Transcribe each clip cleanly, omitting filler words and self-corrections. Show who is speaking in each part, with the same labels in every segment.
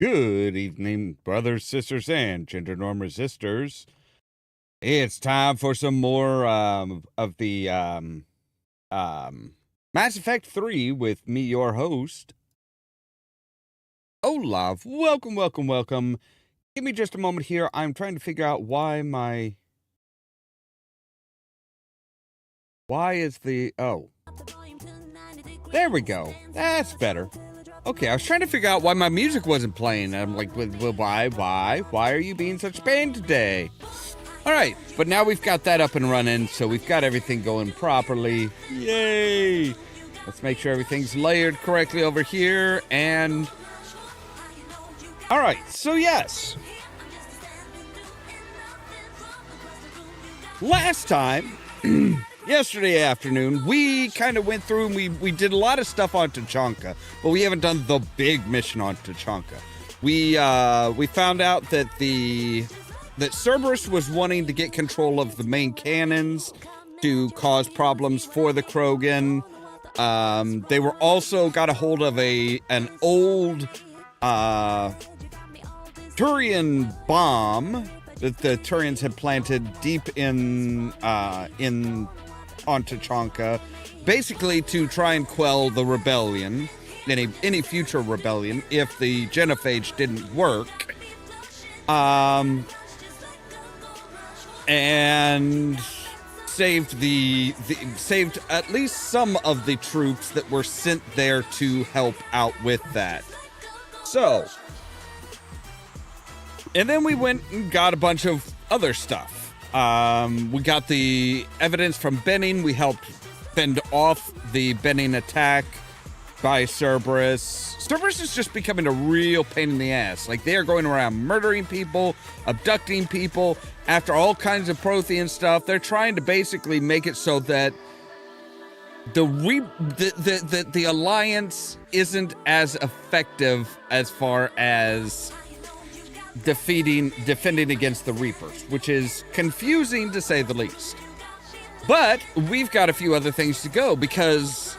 Speaker 1: Good evening, brothers, sisters, and gender norm resistors. It's time for some more of the Mass Effect 3 with me, your host, Ollamh. Welcome, welcome, welcome. Give me just a moment here. I'm trying to figure out why is the... Oh. There we go. That's better. Okay, I was trying to figure out why my music wasn't playing. I'm like, why are you being such a pain today? All right, but now we've got that up and running, so we've got everything going properly. Yay! Let's make sure everything's layered correctly over here, and... All right, so yes. Last time... Yesterday afternoon, we kind of went through and we did a lot of stuff on Tachanka, but we haven't done the big mission on Tachanka. We found out that that Cerberus was wanting to get control of the main cannons to cause problems for the Krogan. They were also got a hold of an old Turian bomb that the Turians had planted deep in on Tachanka, basically to try and quell the rebellion, any future rebellion, if the genophage didn't work. And saved saved at least some of the troops that were sent there to help out with that. So, and then we went and got a bunch of other stuff. We got the evidence from Benning. We helped fend off the Benning attack by Cerberus. Cerberus is just becoming a real pain in the ass. Like, they are going around murdering people, abducting people, after all kinds of Prothean stuff. They're trying to basically make it so that the Alliance isn't as effective as far as defending against the Reapers, which is confusing to say the least. But we've got a few other things to go, because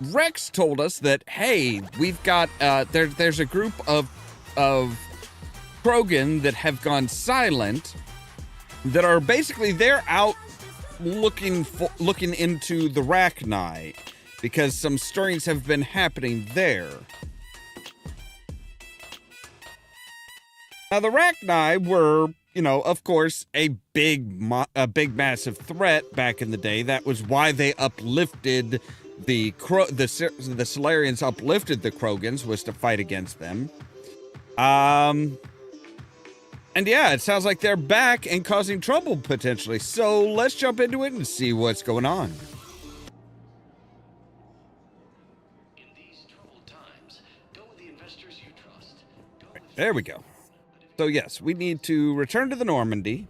Speaker 1: Rex told us that, hey, we've got there's a group of Krogan that have gone silent, that are basically, they're out looking into the Rachni, because some stirrings have been happening there. Now, the Rachni were, of course, a big, massive threat back in the day. That was why they uplifted the Solarians uplifted the Krogans, was to fight against them. And yeah, it sounds like they're back and causing trouble, potentially. So let's jump into it and see what's going on.
Speaker 2: In these troubled times, go with the investors you trust.
Speaker 1: There we go. So yes, we need to return to the Normandy.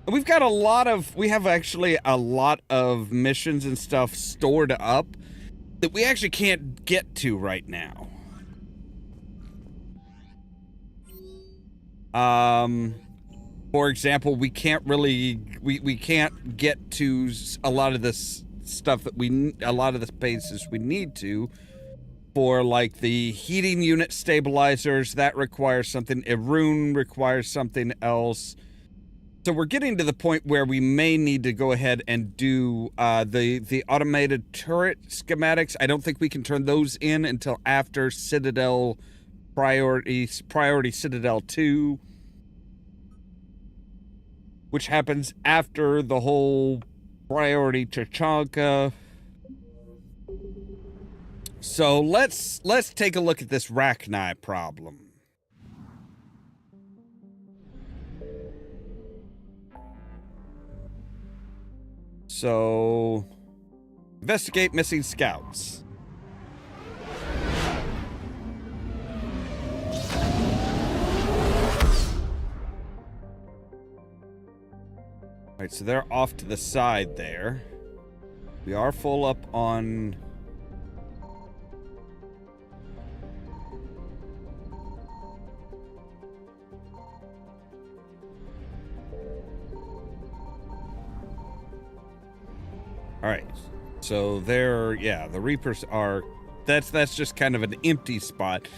Speaker 1: We've got we have actually a lot of missions and stuff stored up that we actually can't get to right now. For example, we can't really, we can't get to a lot of this stuff that a lot of the spaces we need to. For like the heating unit stabilizers, that requires something. Irun requires something else. So we're getting to the point where we may need to go ahead and do the automated turret schematics. I don't think we can turn those in until after Citadel priority Citadel 2, which happens after the whole priority Tachanka. So let's take a look at this Rachni problem. So, investigate missing scouts. All right, so they're off to the side there. We are full up on... All right, so the Reapers are, that's just kind of an empty spot.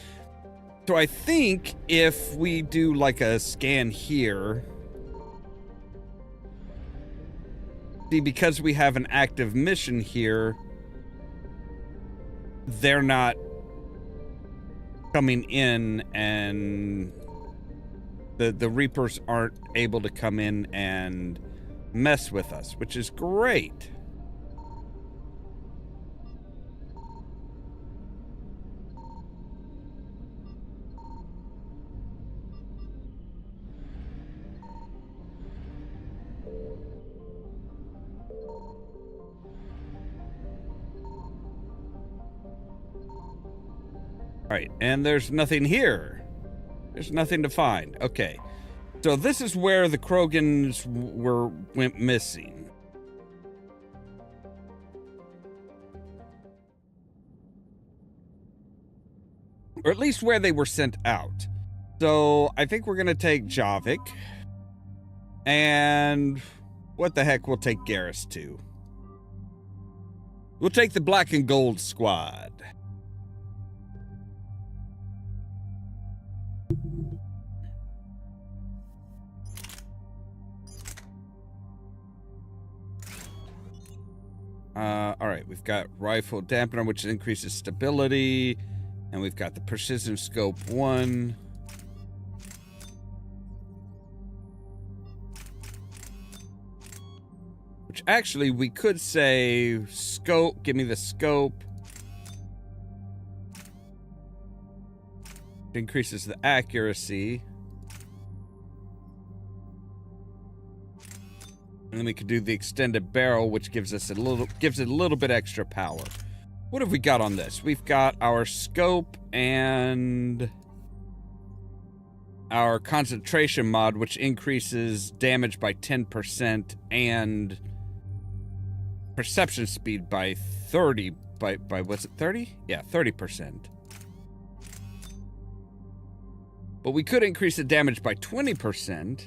Speaker 1: So I think if we do like a scan here, see, because we have an active mission here, they're not coming in, and the Reapers aren't able to come in and mess with us, which is great. All right, and there's nothing here. There's nothing to find. Okay, so this is where the Krogans went missing. Or at least where they were sent out. So I think we're gonna take Javik. And what the heck, we'll take Garrus too. We'll take the Black and Gold squad. All right, we've got Rifle Dampener, which increases stability, and we've got the Precision Scope 1. Which actually, we could say, scope, give me the scope. It increases the accuracy. And then we could do the extended barrel, which gives us it a little bit extra power. What have we got on this? We've got our scope and our concentration mod, which increases damage by 10% and perception speed by 30. By what's it, 30? Yeah, 30%. But we could increase the damage by 20%.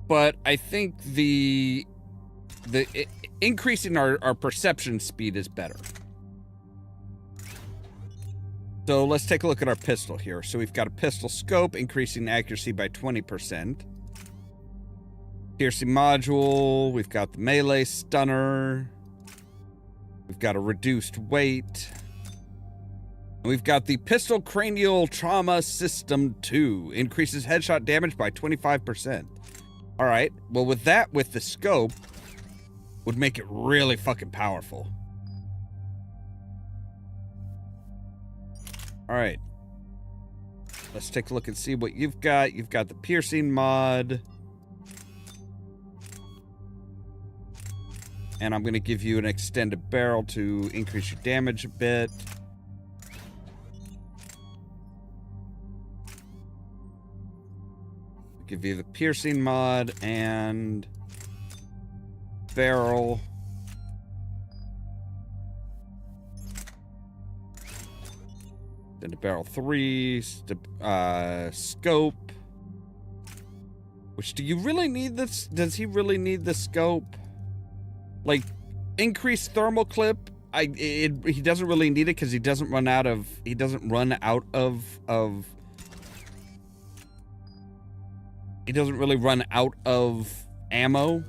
Speaker 1: But I think the increasing our perception speed is better. So let's take a look at our pistol here. So we've got a pistol scope, increasing accuracy by 20%. Piercing module. We've got the melee stunner. We've got a reduced weight. And we've got the pistol cranial trauma system 2. Increases headshot damage by 25%. All right, well, with the scope, would make it really fucking powerful. All right. Let's take a look and see what you've got. You've got the piercing mod. And I'm going to give you an extended barrel to increase your damage a bit. Give you the piercing mod and barrel. Then the barrel 3, scope. Which, do you really need this? Does he really need the scope? Like, increased thermal clip. He doesn't really need it because he doesn't run out of he doesn't really run out of ammo.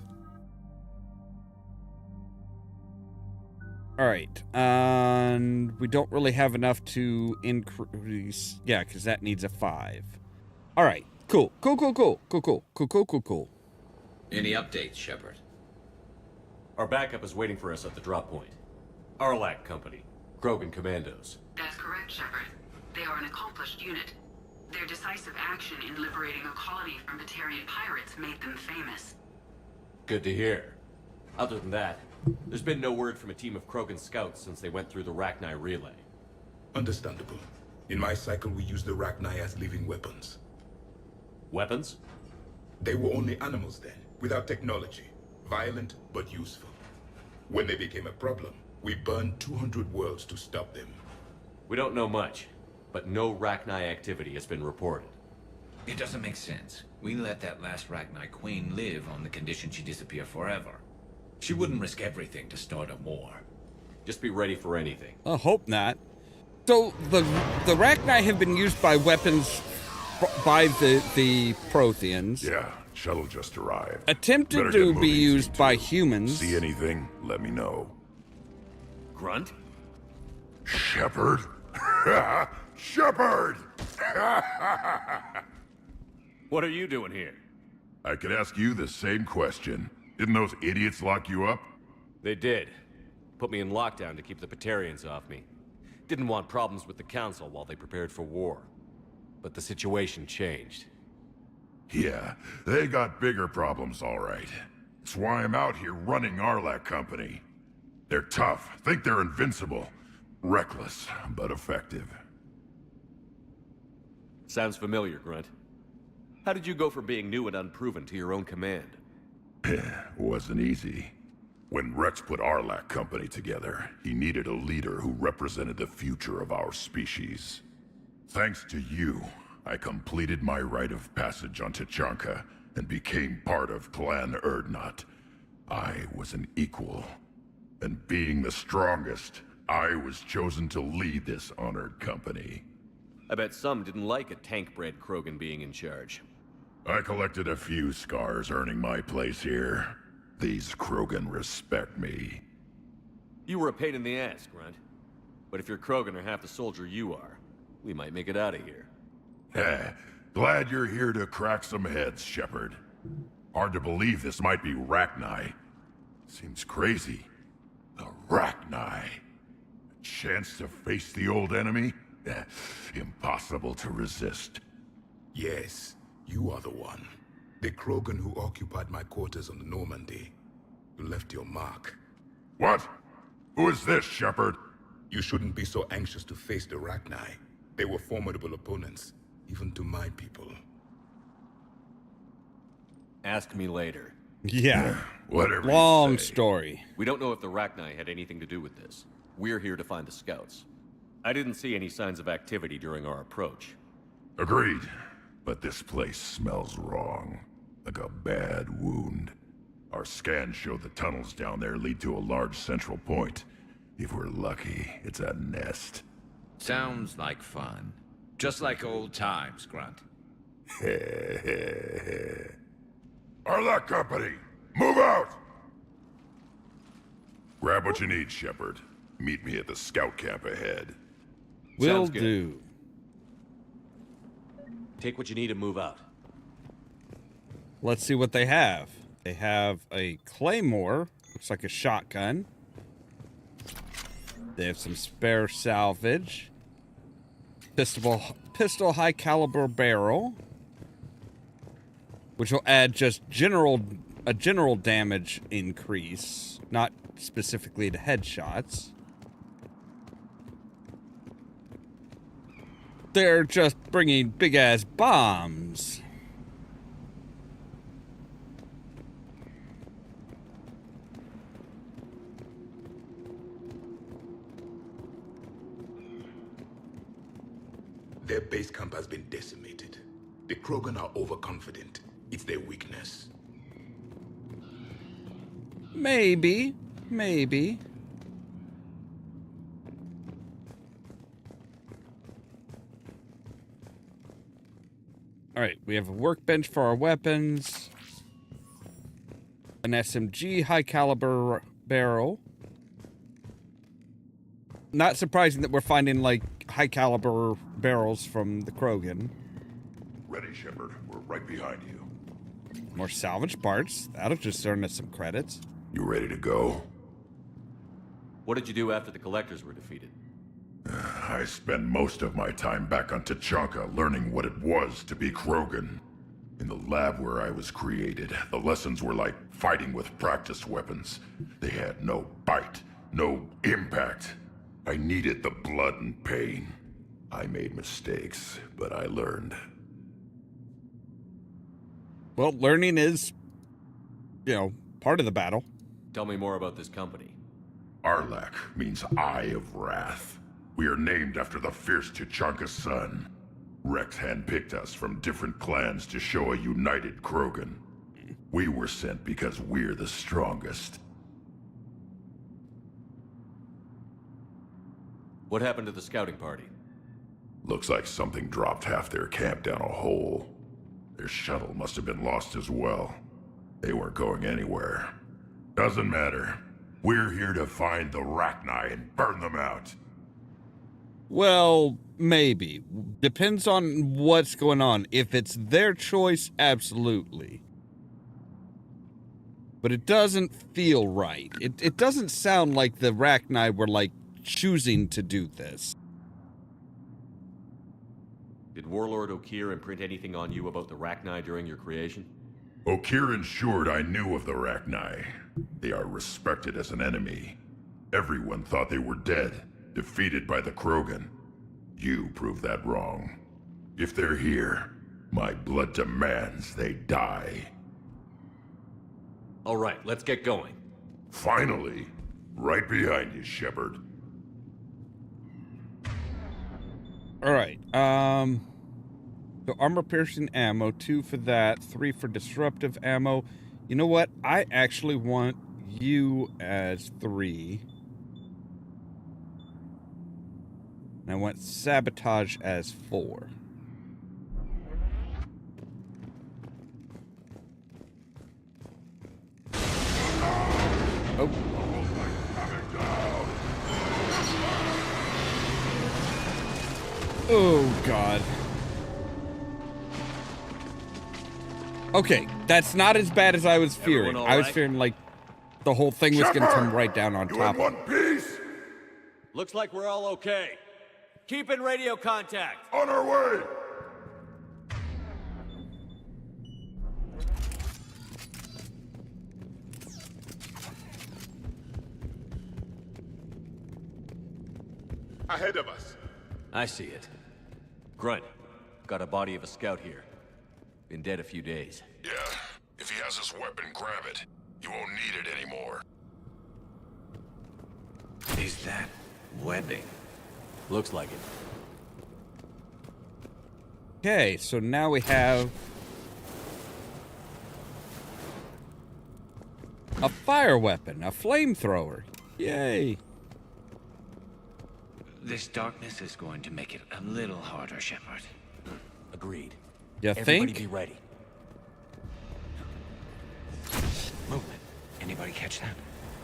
Speaker 1: All right, and we don't really have enough to increase. Yeah, because that needs a 5. All right, cool. Any
Speaker 3: updates, Shepard?
Speaker 4: Our backup is waiting for us at the drop point. Arlac Company, Krogan Commandos.
Speaker 5: That's correct, Shepard. They are an accomplished unit. Their decisive action in liberating a colony from Batarian pirates made them famous.
Speaker 4: Good to hear. Other than that, there's been no word from a team of Krogan scouts since they went through the Rachni relay.
Speaker 6: Understandable. In my cycle, we use the Rachni as living weapons.
Speaker 4: Weapons?
Speaker 6: They were only animals then, without technology. Violent, but useful. When they became a problem, we burned 200 worlds to stop them.
Speaker 4: We don't know much, but no Rachni activity has been reported.
Speaker 3: It doesn't make sense. We let that last Rachni queen live on the condition she disappear forever. She wouldn't risk everything to start a war.
Speaker 4: Just be ready for anything.
Speaker 1: I hope not. So the Rachni have been used by weapons by the Protheans.
Speaker 7: Yeah, shuttle just arrived.
Speaker 1: Attempted
Speaker 7: Better
Speaker 1: to
Speaker 7: get
Speaker 1: be
Speaker 7: moving,
Speaker 1: used
Speaker 7: C2.
Speaker 1: by humans.
Speaker 7: See anything? Let me know.
Speaker 4: Grunt?
Speaker 7: Shepard? Shepard!
Speaker 4: What are you doing here?
Speaker 7: I could ask you the same question. Didn't those idiots lock you up?
Speaker 4: They did. Put me in lockdown to keep the Batarians off me. Didn't want problems with the Council while they prepared for war. But the situation changed.
Speaker 7: Yeah, they got bigger problems, all right. That's why I'm out here running Arlac Company. They're tough, think they're invincible. Reckless, but effective.
Speaker 4: Sounds familiar, Grunt. How did you go from being new and unproven to your own command?
Speaker 7: Wasn't easy. When Rex put Arlac Company together, he needed a leader who represented the future of our species. Thanks to you, I completed my rite of passage on Tachanka and became part of Clan Erdnot. I was an equal. And being the strongest, I was chosen to lead this honored company.
Speaker 4: I bet some didn't like a tank-bred Krogan being in charge.
Speaker 7: I collected a few scars earning my place here. These Krogan respect me.
Speaker 4: You were a pain in the ass, Grunt. But if your Krogan are half the soldier you are, we might make it out of here.
Speaker 7: Glad you're here to crack some heads, Shepard. Hard to believe this might be Rachni. Seems crazy. The Rachni. A chance to face the old enemy? Impossible to resist.
Speaker 6: Yes, you are the one. The Krogan who occupied my quarters on the Normandy. You left your mark.
Speaker 7: What? Who is this, Shepard?
Speaker 6: You shouldn't be so anxious to face the Rachni. They were formidable opponents, even to my people.
Speaker 4: Ask me later.
Speaker 1: Yeah.
Speaker 7: Whatever you
Speaker 1: Long
Speaker 7: say.
Speaker 1: story.
Speaker 4: We don't know if the Rachni had anything to do with this. We're here to find the scouts. I didn't see any signs of activity during our approach.
Speaker 7: Agreed. But this place smells wrong. Like a bad wound. Our scans show the tunnels down there lead to a large central point. If we're lucky, it's a nest.
Speaker 3: Sounds like fun. Just like old times, Grunt.
Speaker 7: Arlac Company, move out! Grab what you need, Shepard. Meet me at the scout camp ahead.
Speaker 1: Will
Speaker 4: Sounds good.
Speaker 1: do.
Speaker 4: Take what you need and move out.
Speaker 1: Let's see what they have. They have a claymore. Looks like a shotgun. They have some spare salvage. Pistol high caliber barrel. Which will add just a general damage increase. Not specifically to headshots. They're just bringing big-ass bombs.
Speaker 6: Their base camp has been decimated. The Krogan are overconfident. It's their weakness.
Speaker 1: Maybe. Maybe. Alright, we have a workbench for our weapons. An SMG high caliber barrel. Not surprising that we're finding, like, high caliber barrels from the Krogan.
Speaker 7: Ready, Shepard. We're right behind you.
Speaker 1: More salvage parts. That'll just earn us some credits.
Speaker 7: You ready to go?
Speaker 4: What did you do after the Collectors were defeated?
Speaker 7: I spent most of my time back on Tachanka learning what it was to be Krogan. In the lab where I was created, the lessons were like fighting with practice weapons. They had no bite, no impact. I needed the blood and pain. I made mistakes, but I learned.
Speaker 1: Well, learning is, part of the battle.
Speaker 4: Tell me more about this company.
Speaker 7: Arlac means Eye of Wrath. We are named after the fierce Tachanka sun. Rex handpicked us from different clans to show a united Krogan. We were sent because we're the strongest.
Speaker 4: What happened to the scouting party?
Speaker 7: Looks like something dropped half their camp down a hole. Their shuttle must have been lost as well. They weren't going anywhere. Doesn't matter. We're here to find the Rachni and burn them out.
Speaker 1: Well, maybe. Depends on what's going on. If it's their choice, absolutely. But it doesn't feel right. It doesn't sound like the Rachni were, like, choosing to do this.
Speaker 4: Did Warlord Okeer imprint anything on you about the Rachni during your creation?
Speaker 7: Okeer ensured I knew of the Rachni. They are respected as an enemy. Everyone thought they were dead, defeated by the Krogan. You proved that wrong. If they're here, my blood demands they die.
Speaker 4: All right, let's get going.
Speaker 7: Finally! Right behind you, Shepard.
Speaker 1: Alright, so armor-piercing ammo, 2 for that, 3 for disruptive ammo. You know what? I actually want you as 3. And I want sabotage as 4. Oh. Oh, God. Okay, that's not as bad as I was fearing. I was fearing, like, the whole thing was going to come right down on top.
Speaker 7: You in one piece?
Speaker 4: Looks like we're all okay. Keep in radio contact.
Speaker 7: On our way!
Speaker 6: Ahead of us.
Speaker 4: I see it. Grunt, got a body of a scout here. Been dead a few days.
Speaker 7: Yeah, if he has his weapon, grab it. You won't need it anymore.
Speaker 3: Is that webbing?
Speaker 4: Looks like it.
Speaker 1: Okay, so now we have a fire weapon, a flamethrower. Yay.
Speaker 3: This darkness is going to make it a little harder, Shepard.
Speaker 4: Agreed.
Speaker 1: You
Speaker 4: Everybody
Speaker 1: think?
Speaker 4: be ready.
Speaker 3: Movement. Anybody catch that?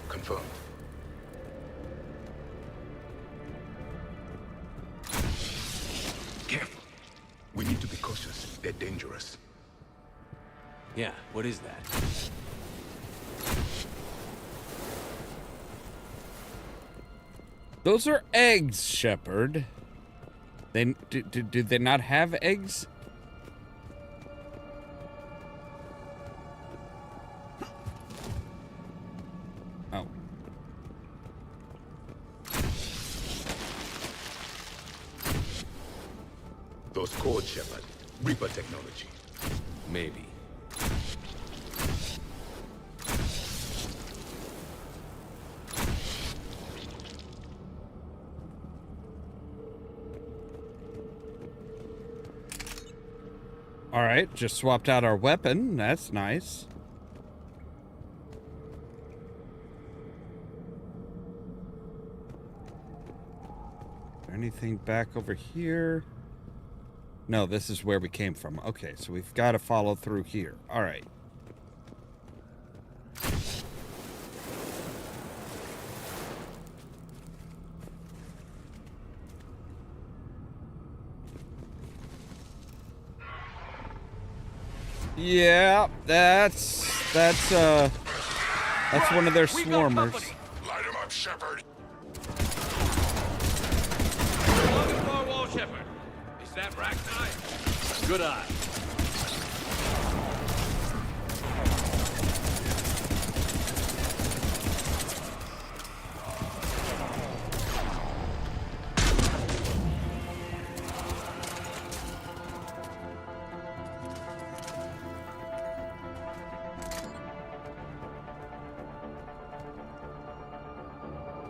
Speaker 6: Confirmed.
Speaker 3: Careful.
Speaker 6: We need to be cautious. They're dangerous.
Speaker 4: Yeah, what is that?
Speaker 1: Those are eggs, Shepard. They do they not have eggs? Oh.
Speaker 6: Those codes, Shepard. Reaper technology.
Speaker 4: Maybe.
Speaker 1: All right, just swapped out our weapon. That's nice. Is there anything back over here? No, this is where we came from. Okay, so we've got to follow through here. All right. Yeah, that's one of their swarmers.
Speaker 7: Light him up, Shepard.
Speaker 4: On the far wall, Shepard. Is that Rachni? Good eye.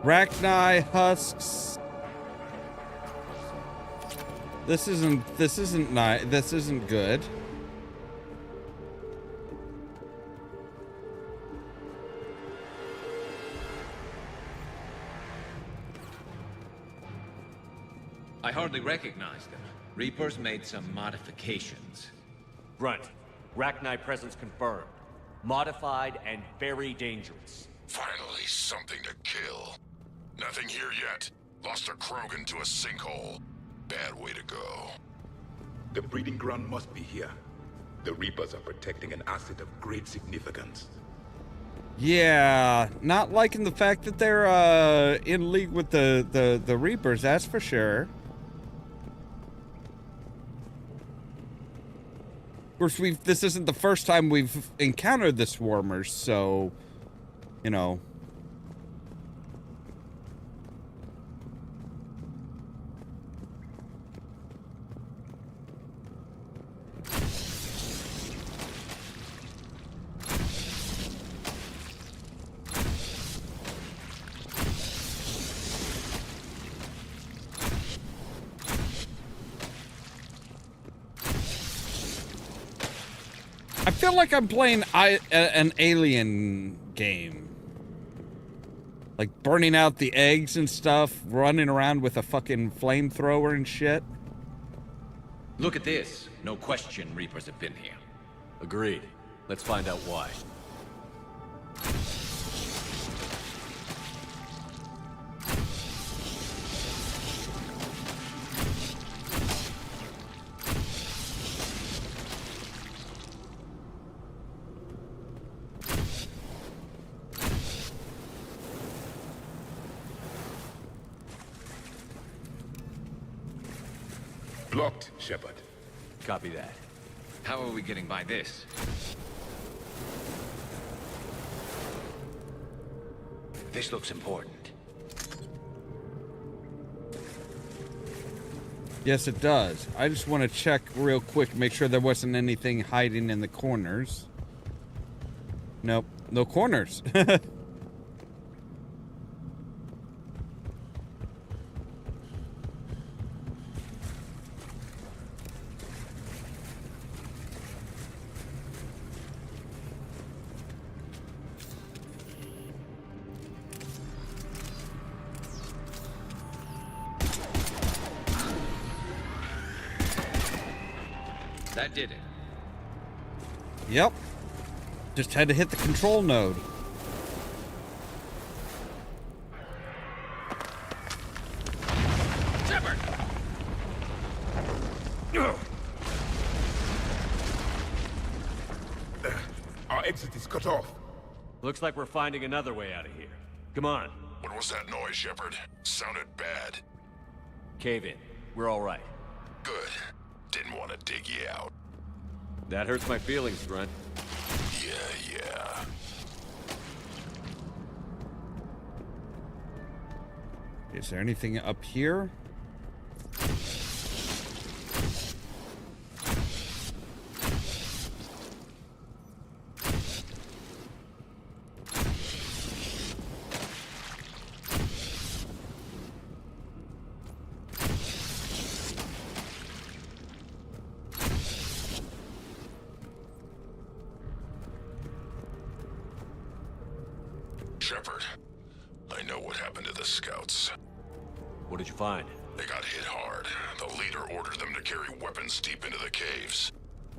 Speaker 1: Rachni husks. This isn't nice. This isn't good.
Speaker 3: I hardly recognize them. Reapers made some modifications.
Speaker 4: Grunt, Rachni presence confirmed. Modified and very dangerous.
Speaker 7: Finally, something to kill. Nothing here yet. Lost a Krogan to a sinkhole. Bad way to go.
Speaker 6: The breeding ground must be here. The Reapers are protecting an asset of great significance.
Speaker 1: Yeah, not liking the fact that they're in league with the Reapers, that's for sure. Of course, this isn't the first time we've encountered the Swarmers, so, you know. I feel like I'm playing an alien game. Like burning out the eggs and stuff, running around with a fucking flamethrower and shit.
Speaker 3: Look at this. No question Reapers have been here.
Speaker 4: Agreed. Let's find out why.
Speaker 6: Blocked, Shepard.
Speaker 4: Copy that.
Speaker 3: How are we getting by this? This looks important.
Speaker 1: Yes, it does. I just want to check real quick, make sure there wasn't anything hiding in the corners. Nope, no corners.
Speaker 3: That did it.
Speaker 1: Yep. Just had to hit the control node.
Speaker 3: Shepard!
Speaker 6: Our exit is cut off.
Speaker 4: Looks like we're finding another way out of here. Come on.
Speaker 7: What was that noise, Shepard? Sounded bad.
Speaker 4: Cave in. We're all right.
Speaker 7: Good. Didn't want to dig you out.
Speaker 4: That hurts my feelings, Grunt.
Speaker 7: Yeah.
Speaker 1: Is there anything up here?
Speaker 7: Shepard, I know what happened to the scouts.
Speaker 4: What did you find?
Speaker 7: They got hit hard. The leader ordered them to carry weapons deep into the caves.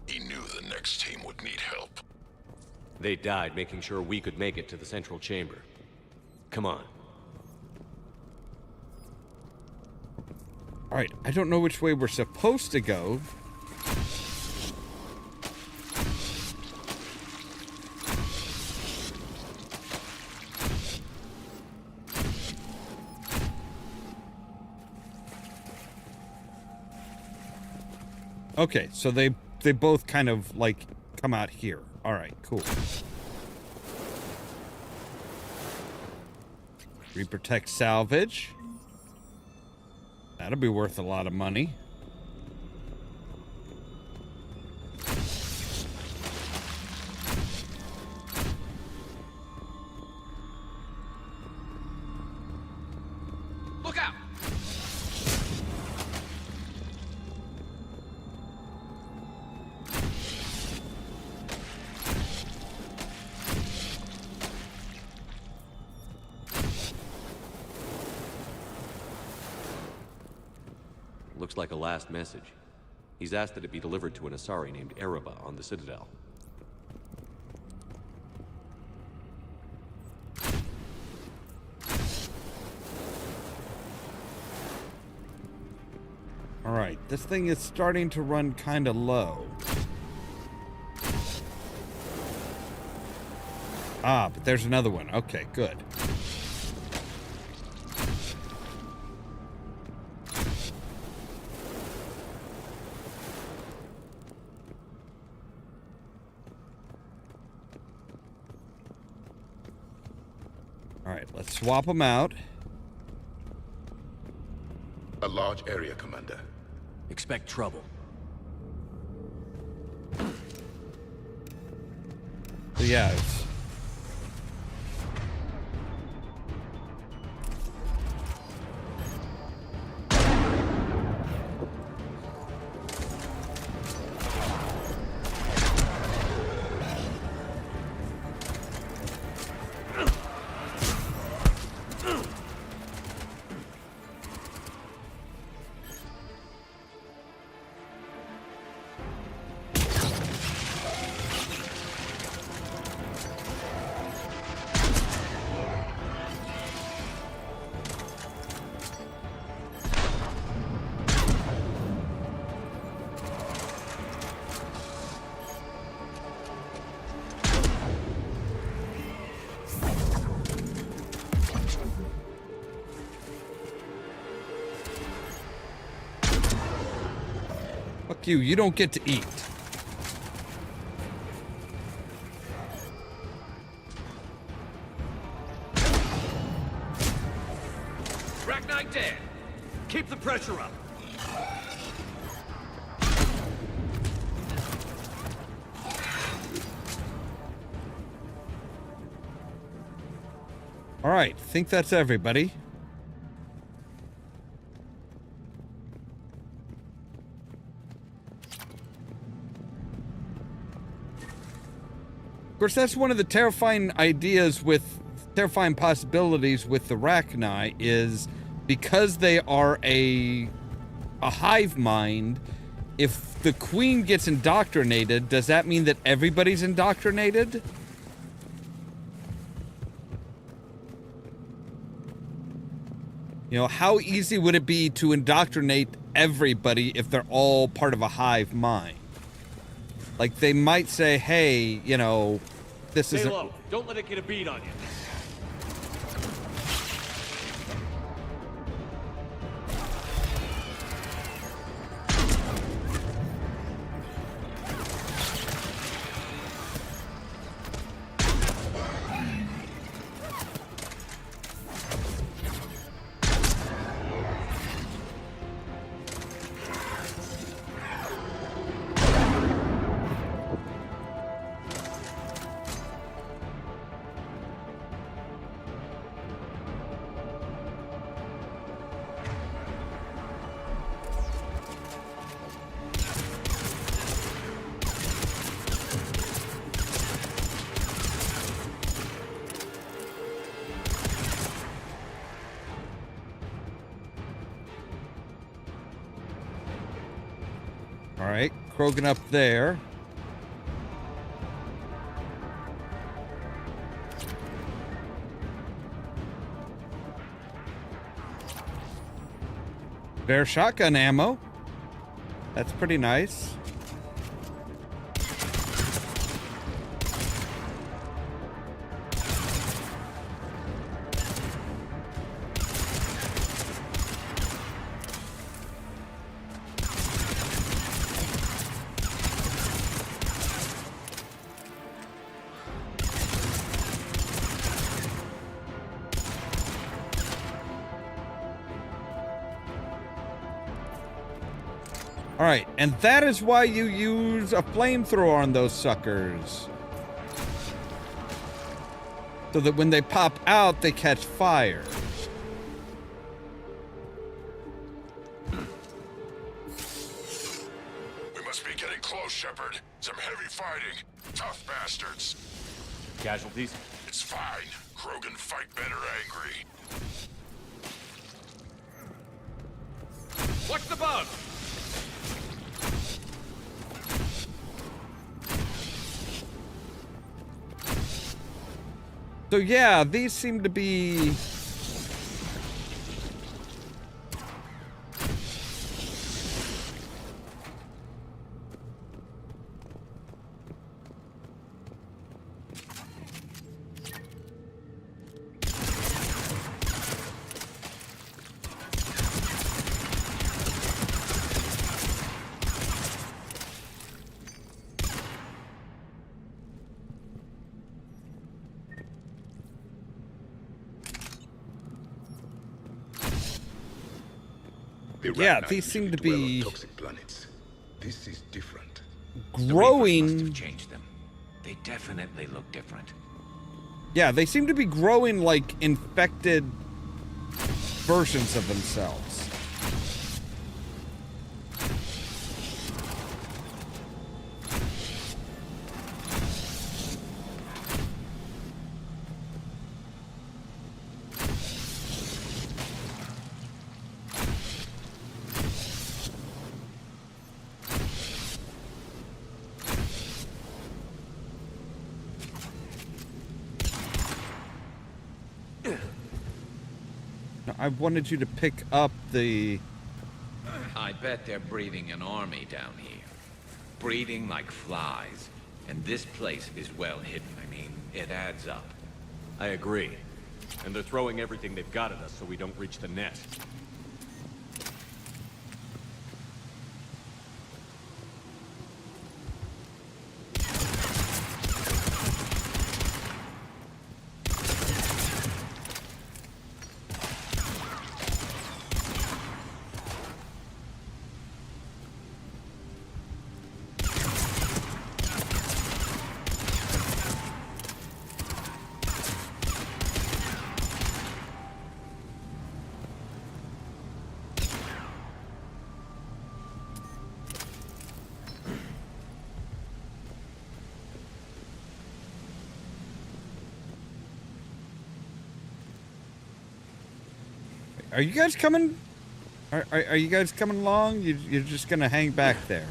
Speaker 7: He knew the next team would need help.
Speaker 4: They died making sure we could make it to the central chamber. Come on.
Speaker 1: Alright, I don't know which way we're supposed to go. Okay, so they both kind of like come out here. All right, cool. Reprotect salvage. That'll be worth a lot of money.
Speaker 3: Look out!
Speaker 4: Looks like a last message. He's asked that it be delivered to an Asari named Ereba on the Citadel.
Speaker 1: Alright, this thing is starting to run kind of low. Ah, but there's another one. Okay, good. Alright, let's swap them out.
Speaker 6: A large area, Commander.
Speaker 3: Expect trouble.
Speaker 1: So yeah, it's... Fuck you, you don't get to eat.
Speaker 3: Rachni dead. Keep the pressure up.
Speaker 1: Alright, think that's everybody. Of course, that's one of the terrifying possibilities with the Rachni is because they are a hive mind, if the queen gets indoctrinated, does that mean that everybody's indoctrinated? You know, how easy would it be to indoctrinate everybody if they're all part of a hive mind? Like, they might say, hey, you know, this is...
Speaker 4: Stay low. Don't let it get a beat on you.
Speaker 1: Alright, Krogan up there. Spare shotgun ammo. That's pretty nice. Alright, and that is why you use a flamethrower on those suckers. So that when they pop out, they catch fire.
Speaker 7: We must be getting close, Shepard. Some heavy fighting. Tough bastards.
Speaker 4: Casualties?
Speaker 7: It's fine. Krogan fight better angry.
Speaker 3: Watch the bug!
Speaker 1: So yeah, these seem to be...
Speaker 6: The
Speaker 1: Yeah,
Speaker 6: Rachni
Speaker 1: these seem
Speaker 6: usually
Speaker 1: to
Speaker 6: dwell on
Speaker 1: be
Speaker 6: toxic planets. This is different.
Speaker 3: The Reapers must
Speaker 1: growing.
Speaker 3: have changed them. They definitely look different.
Speaker 1: Yeah, they seem to be growing like infected versions of themselves. I wanted you to pick up the...
Speaker 3: I bet they're breeding an army down here. Breeding like flies. And this place is well hidden. I mean, it adds up.
Speaker 4: I agree. And they're throwing everything they've got at us so we don't reach the net.
Speaker 1: Are you guys coming? Are you guys coming along? You're just gonna hang back there.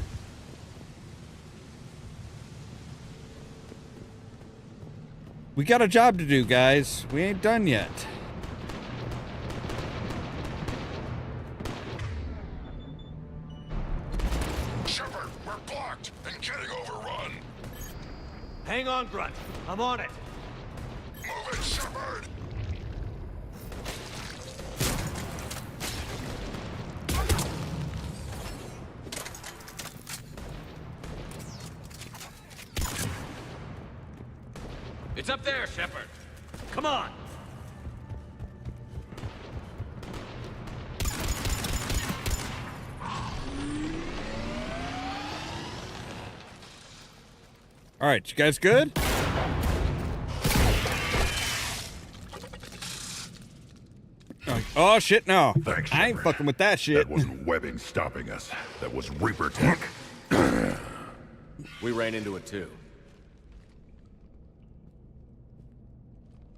Speaker 1: We got a job to do, guys. We ain't done yet.
Speaker 7: Shepard, we're blocked and getting overrun.
Speaker 4: Hang on, Grunt. I'm on it.
Speaker 7: Move it, Shepard.
Speaker 3: It's up there, Shepard.
Speaker 4: Come on!
Speaker 1: All right, you guys good? Oh shit, no.
Speaker 7: Thanks,
Speaker 1: I ain't
Speaker 7: Shepard.
Speaker 1: fucking with that shit.
Speaker 7: That wasn't webbing stopping us. That was Reaper tech.
Speaker 4: We ran into it too.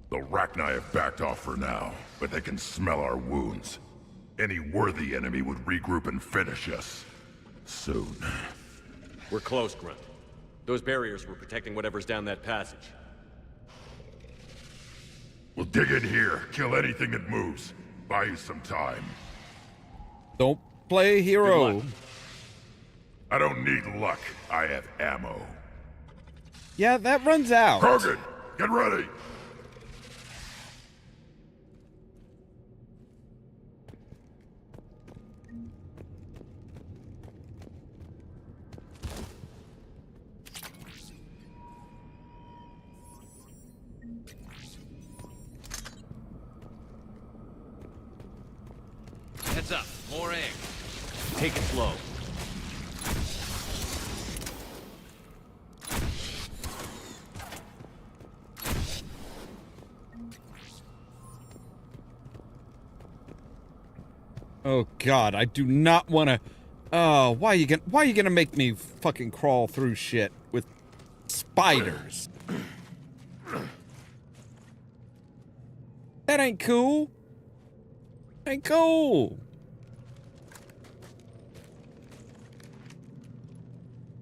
Speaker 7: The Rachni have backed off for now, but they can smell our wounds. Any worthy enemy would regroup and finish us. Soon.
Speaker 4: We're close, Grunt. Those barriers were protecting whatever's down that passage.
Speaker 7: We'll dig in here, kill anything that moves. Buy you some time.
Speaker 1: Don't play hero.
Speaker 4: Good luck.
Speaker 7: I don't need luck. I have ammo.
Speaker 1: Yeah, that runs out.
Speaker 7: Krogan, get ready!
Speaker 3: Heads up. More egg.
Speaker 4: Take it slow.
Speaker 1: Oh god, I do not want to. Oh, why are you gonna make me fucking crawl through shit with spiders? That ain't cool. Ain't cool.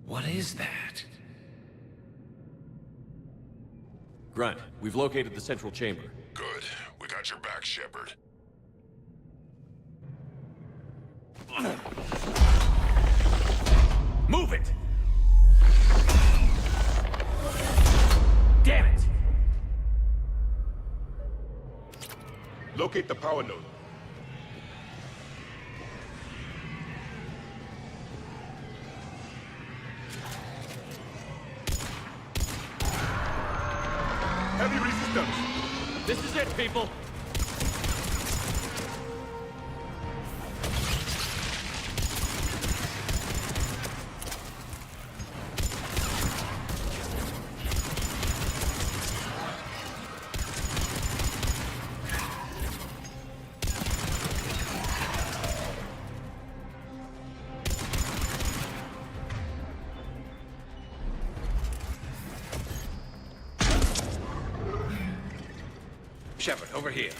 Speaker 3: What is that?
Speaker 4: Grunt, we've located the central chamber.
Speaker 7: Good. We got your back, Shepard.
Speaker 4: Move it! Damn it!
Speaker 6: Locate the power node. Heavy resistance.
Speaker 4: This is it, people!
Speaker 3: Shepard, over here.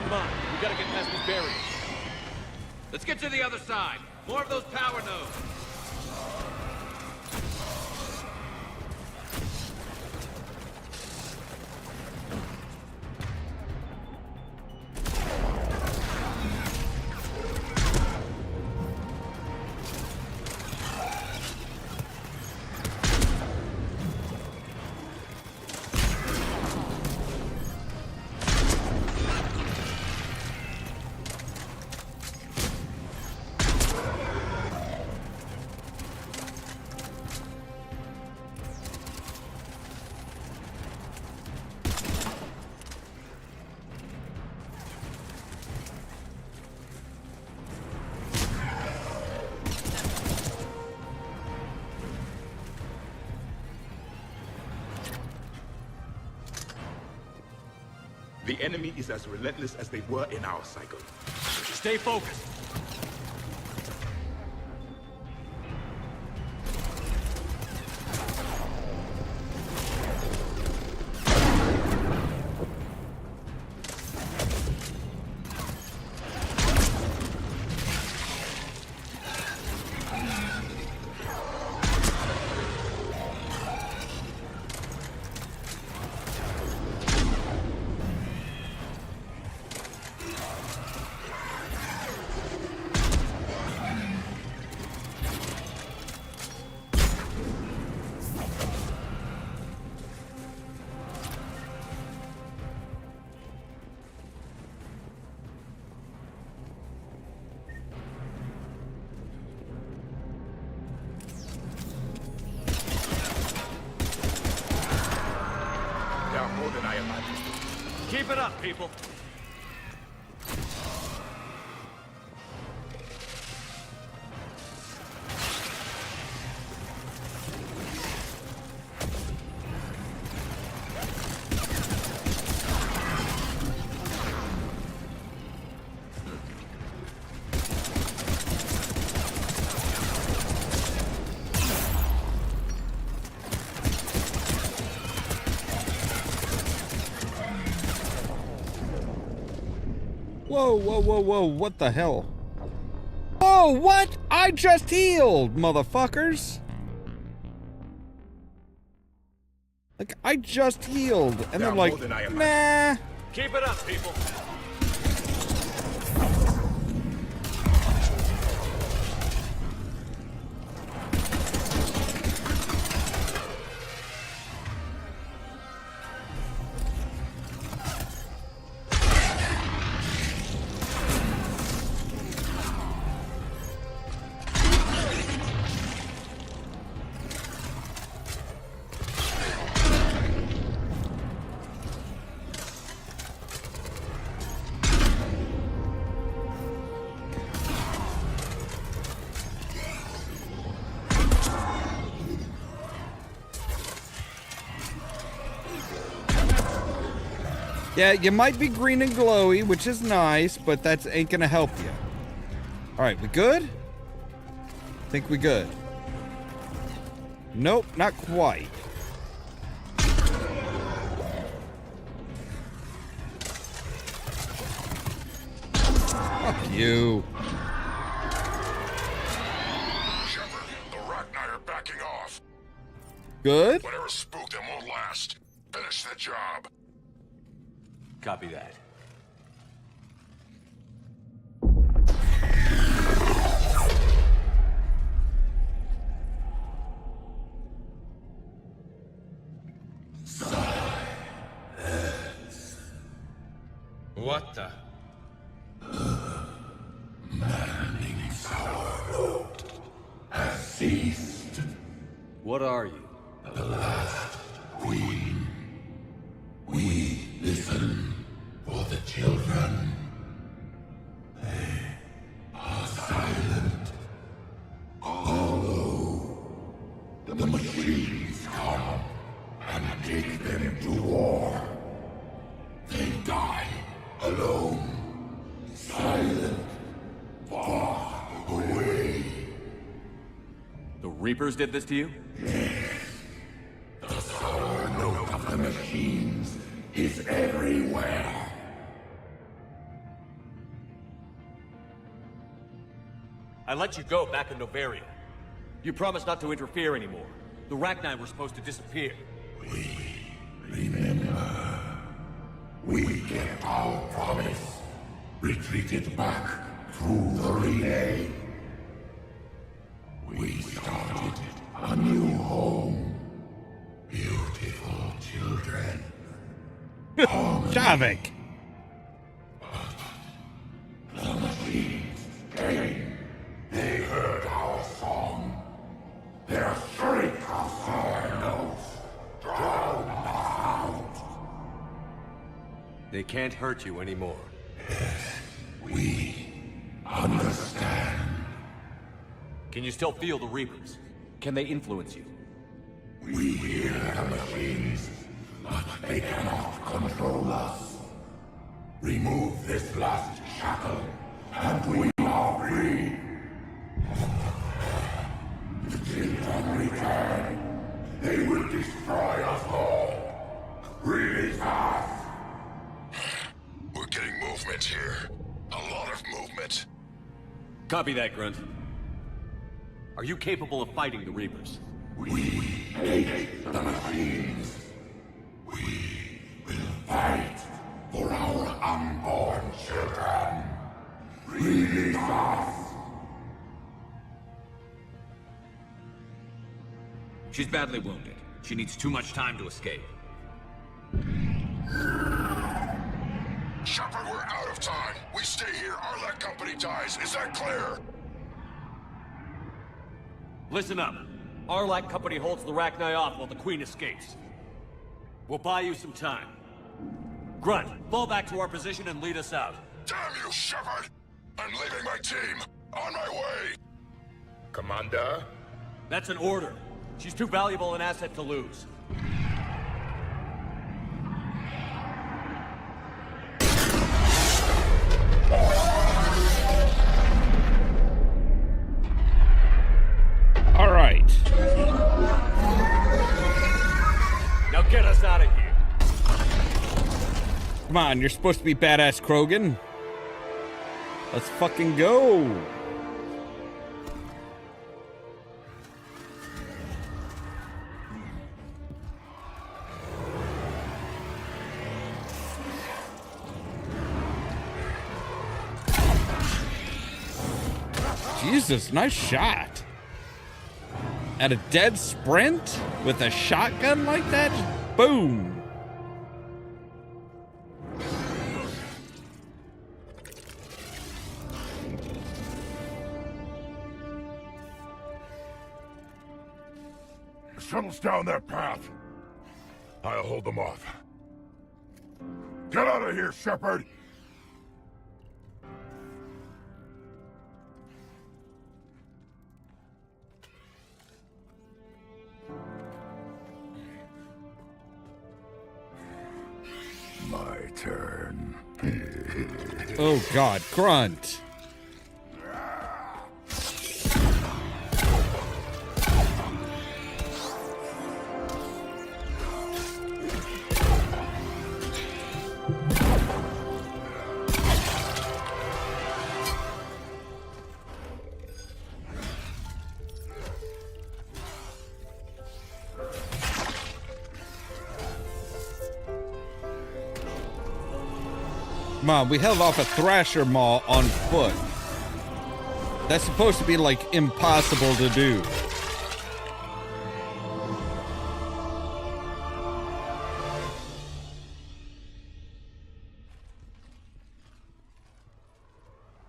Speaker 4: Come on, we gotta get past this barrier.
Speaker 3: Let's get to the other side. More of those power nodes.
Speaker 6: The enemy is as relentless as they were in our cycle.
Speaker 4: Stay focused.
Speaker 6: There are more than I imagined.
Speaker 4: Keep it up, people.
Speaker 1: Whoa, whoa, whoa, whoa, what the hell? Oh, what? I just healed, motherfuckers! Like, I just healed, and
Speaker 6: There
Speaker 1: they're
Speaker 6: are
Speaker 1: like,
Speaker 6: more than I
Speaker 1: nah.
Speaker 4: Keep it up, people.
Speaker 1: Yeah, you might be green and glowy, which is nice, but that ain't gonna help you. Alright, we good? Think we good? Nope, not quite. Fuck you.
Speaker 7: Shepard, the Rachni are backing off.
Speaker 1: Good?
Speaker 7: Whatever spooked them won't last. Finish the job.
Speaker 4: Copy that.
Speaker 3: What the?
Speaker 7: Manning's power has ceased.
Speaker 4: What are you?
Speaker 7: The last queen. We listen for the children. They are silent. Although the machines come and take them to war, they die alone, silent, far away.
Speaker 4: The Reapers did this to you?
Speaker 7: The sour note of the machines is everywhere.
Speaker 4: I let you go back in Novaria. You promised not to interfere anymore. The Rachni were supposed to disappear.
Speaker 7: Remember, we kept our promise. Retreated back through the relay. We started a new home. Beautiful children.
Speaker 1: Javik!
Speaker 7: The machines came. They heard our song. Their shriek of sour notes drowned us out.
Speaker 4: They can't hurt you anymore.
Speaker 7: We understand.
Speaker 4: Can you still feel the Reapers? Can they influence you?
Speaker 7: We hear the machines, but they cannot control us. Remove this last shackle, and we are free. The children return. They will destroy us all. Really fast. We're getting movement here. A lot of movement.
Speaker 4: Copy that, Grunt. Are you capable of fighting the Reapers?
Speaker 7: We hate the machines. We will fight for our unborn children. Release us.
Speaker 3: She's badly wounded. She needs too much time to escape.
Speaker 7: Shepard, we're out of time. We stay here, Ollamh Company dies. Is that clear?
Speaker 4: Listen up. Ollamh Company holds the Rachni off while the Queen escapes. We'll buy you some time. Grunt, fall back to our position and lead us out.
Speaker 7: Damn you, Shepard! I'm leaving my team. On my way.
Speaker 6: Commander?
Speaker 4: That's an order. She's too valuable an asset to lose.
Speaker 1: All right.
Speaker 4: Now get us out of here.
Speaker 1: Come on, you're supposed to be badass Krogan. Let's fucking go. Jesus, nice shot. At a dead sprint with a shotgun like that? Just boom.
Speaker 7: The shuttle's down that path. I'll hold them off. Get out of here, Shepard! My turn.
Speaker 1: Oh God, Grunt. Come on, we held off a Thrasher Maw on foot. That's supposed to be, like, impossible to do.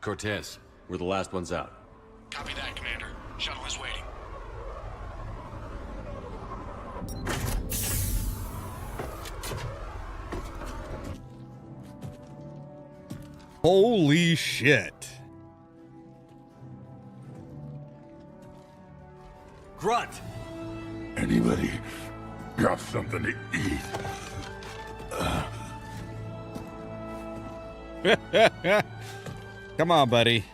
Speaker 4: Cortez, we're the last ones out.
Speaker 2: Copy that, Commander. Shuttle is waiting.
Speaker 1: Holy shit.
Speaker 4: Grunt!
Speaker 7: Anybody got something to eat?
Speaker 1: Come on, buddy.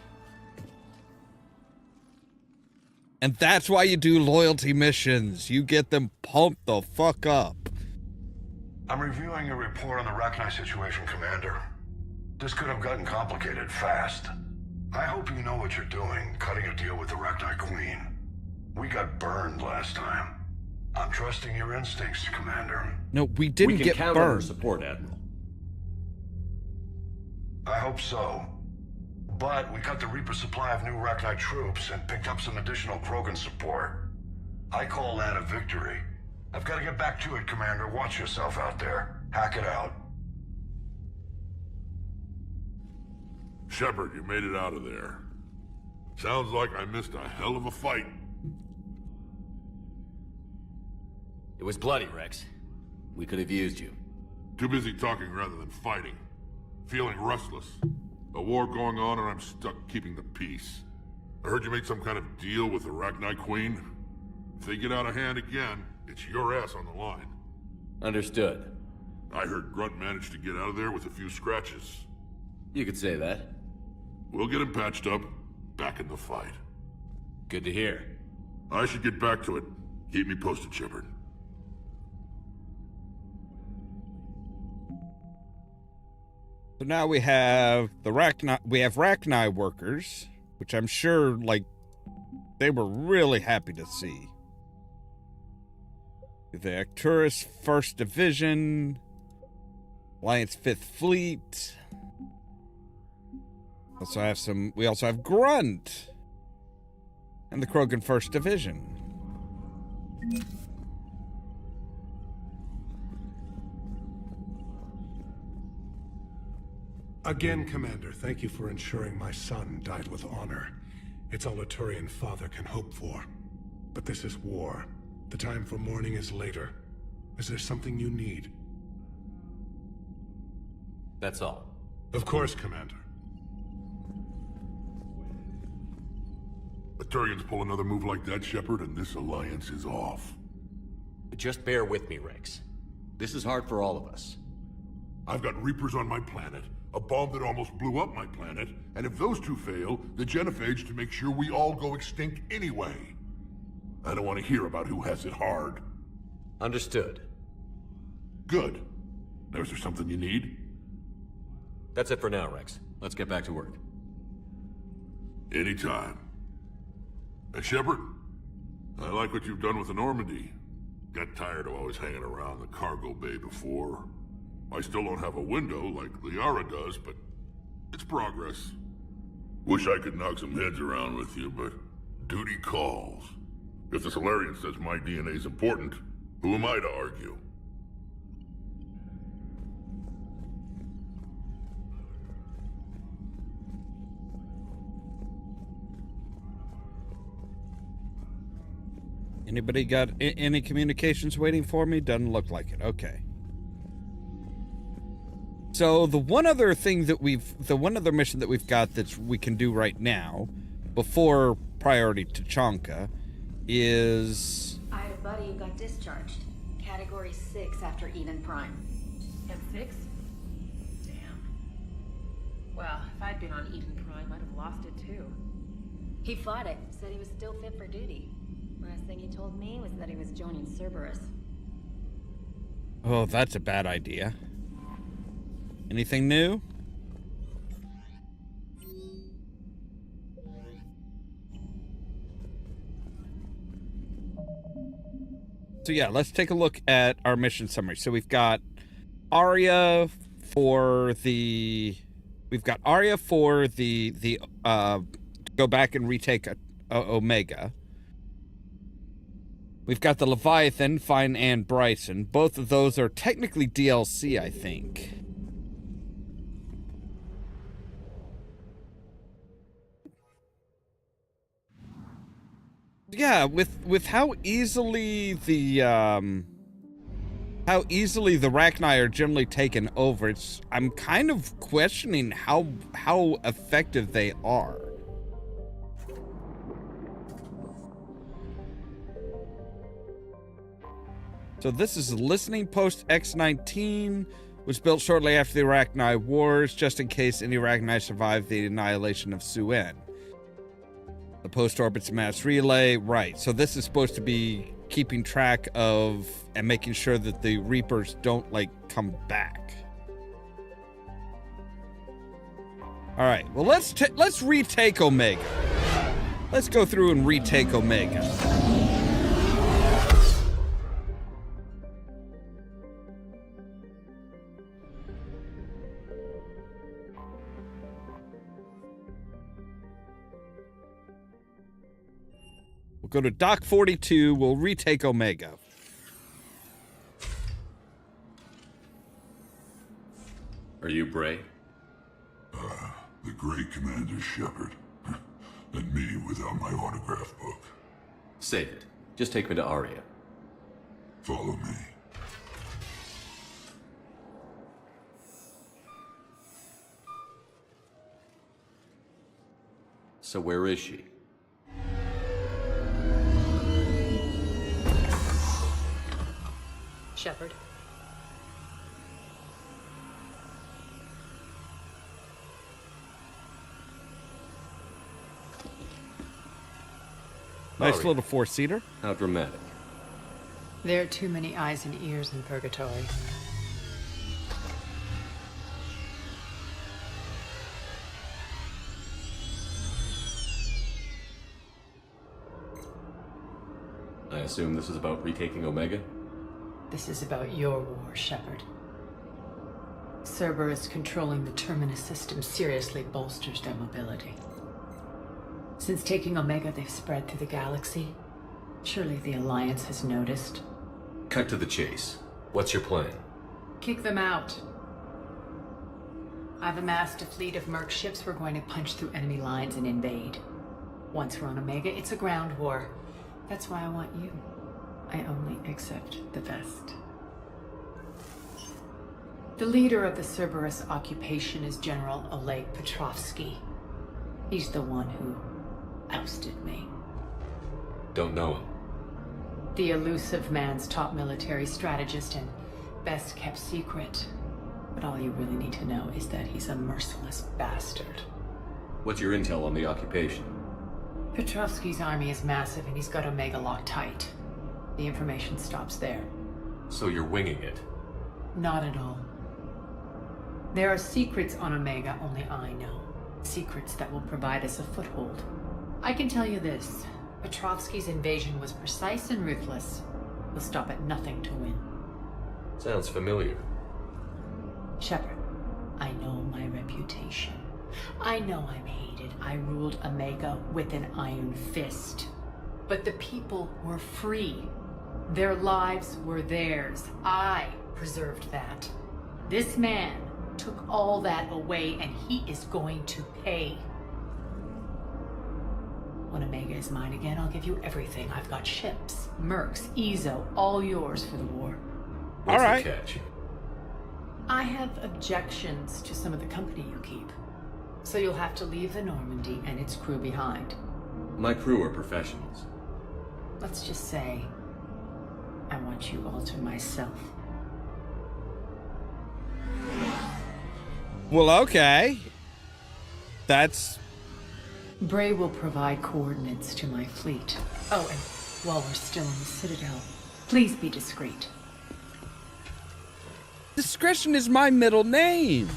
Speaker 1: And that's why you do loyalty missions. You get them pumped the fuck up.
Speaker 8: I'm reviewing your report on the Rachni situation, Commander. This could have gotten complicated fast. I hope you know what you're doing, cutting a deal with the Rachni Queen. We got burned last time. I'm trusting your instincts, Commander.
Speaker 1: No, we didn't
Speaker 4: We can
Speaker 1: get
Speaker 4: count on your
Speaker 1: burned.
Speaker 4: support, Admiral.
Speaker 8: I hope so. But we cut the Reaper supply of new Rachni troops and picked up some additional Krogan support. I call that a victory. I've got to get back to it, Commander. Watch yourself out there. Hack it out.
Speaker 7: Shepard, you made it out of there. Sounds like I missed a hell of a fight.
Speaker 4: It was bloody, Rex. We could have used you.
Speaker 7: Too busy talking rather than fighting. Feeling restless. A war going on and I'm stuck keeping the peace. I heard you made some kind of deal with the Rachni Queen. If they get out of hand again, it's your ass on the line.
Speaker 4: Understood.
Speaker 7: I heard Grunt managed to get out of there with a few scratches.
Speaker 4: You could say that.
Speaker 7: We'll get him patched up, back in the fight.
Speaker 4: Good to hear.
Speaker 7: I should get back to it. Keep me posted, Shepard.
Speaker 1: So now we have the Rachni workers, which I'm sure, like, they were really happy to see. The Arcturus 1st Division, Alliance 5th Fleet. We also have Grunt and the Krogan 1st Division.
Speaker 9: Again, Commander, thank you for ensuring my son died with honor. It's all a Turian father can hope for. But this is war. The time for mourning is later. Is there something you need?
Speaker 4: That's all.
Speaker 9: Of course, Commander.
Speaker 7: The Turians pull another move like that, Shepard, and this alliance is off.
Speaker 4: Just bear with me, Rex. This is hard for all of us.
Speaker 7: I've got Reapers on my planet, a bomb that almost blew up my planet, and if those two fail, the genophage to make sure we all go extinct anyway. I don't want to hear about who has it hard.
Speaker 4: Understood.
Speaker 7: Good. Now, is there something you need?
Speaker 4: That's it for now, Rex. Let's get back to work.
Speaker 7: Anytime. And Shepard, I like what you've done with the Normandy. Got tired of always hanging around the cargo bay before. I still don't have a window like Liara does, but it's progress. Wish I could knock some heads around with you, but duty calls. If the Solarian says my DNA's important, who am I to argue?
Speaker 1: Anybody got any communications waiting for me? Doesn't look like it. Okay. So the one other mission that we've got that we can do right now, before priority to Chanka, is...
Speaker 10: I had a buddy who got discharged. Category 6 after Eden Prime.
Speaker 11: M6? Damn. Well, if I'd been on Eden Prime, I'd have lost it too.
Speaker 10: He fought it, said he was still fit for duty. Last thing he told me was that he was joining Cerberus.
Speaker 1: Oh, that's a bad idea. Anything new? So yeah, let's take a look at our mission summary. So we've got Arya for the We've got Arya for the go back and retake Omega. We've got the Leviathan, Fine and Bryson. Both of those are technically DLC, I think. Yeah, with how easily the Rachni are generally taken over, I'm kind of questioning how effective they are. So this is Listening Post X-19, was built shortly after the Rachni Wars, just in case any Rachni survived the annihilation of Suen. The post orbits mass relay, right? So this is supposed to be keeping track of and making sure that the Reapers don't like come back. All right. Well, let's retake Omega. Let's go through and retake Omega. We'll go to Dock 42. We'll retake Omega.
Speaker 4: Are you Bray?
Speaker 7: The great Commander Shepard. And me without my autograph book.
Speaker 4: Save it. Just take me to Arya.
Speaker 7: Follow me.
Speaker 4: So where is she?
Speaker 11: Shepard.
Speaker 1: Nice
Speaker 4: Arya.
Speaker 1: little four-seater.
Speaker 4: How dramatic.
Speaker 10: There are too many eyes and ears in Purgatory.
Speaker 4: I assume this is about retaking Omega?
Speaker 10: This is about your war, Shepard. Cerberus controlling the Terminus system seriously bolsters their mobility. Since taking Omega, they've spread through the galaxy. Surely the Alliance has noticed.
Speaker 4: Cut to the chase. What's your plan?
Speaker 10: Kick them out. I've amassed a fleet of merc ships. We're going to punch through enemy lines and invade. Once we're on Omega, it's a ground war. That's why I want you. I only accept the best. The leader of the Cerberus occupation is General Oleg Petrovsky. He's the one who ousted me.
Speaker 4: Don't know him.
Speaker 10: The elusive man's top military strategist and best kept secret. But all you really need to know is that he's a merciless bastard.
Speaker 4: What's your intel on the occupation?
Speaker 10: Petrovsky's army is massive and he's got Omega locked tight. The information stops there.
Speaker 4: So you're winging it?
Speaker 10: Not at all. There are secrets on Omega only I know. Secrets that will provide us a foothold. I can tell you this. Petrovsky's invasion was precise and ruthless. He'll stop at nothing to win.
Speaker 4: Sounds familiar.
Speaker 10: Shepard, I know my reputation. I know I'm hated. I ruled Omega with an iron fist. But the people were free. Their lives were theirs. I preserved that. This man took all that away, and he is going to pay. When Omega is mine again, I'll give you everything. I've got ships, mercs, Ezo, all yours for the war.
Speaker 4: What's
Speaker 1: all right.
Speaker 4: the catch?
Speaker 10: I have objections to some of the company you keep. So you'll have to leave the Normandy and its crew behind.
Speaker 4: My crew are professionals.
Speaker 10: Let's just say, I want you all to myself.
Speaker 1: Well, okay. That's...
Speaker 10: Bray will provide coordinates to my fleet. Oh, and while we're still in the Citadel, please be discreet.
Speaker 1: Discretion is my middle name.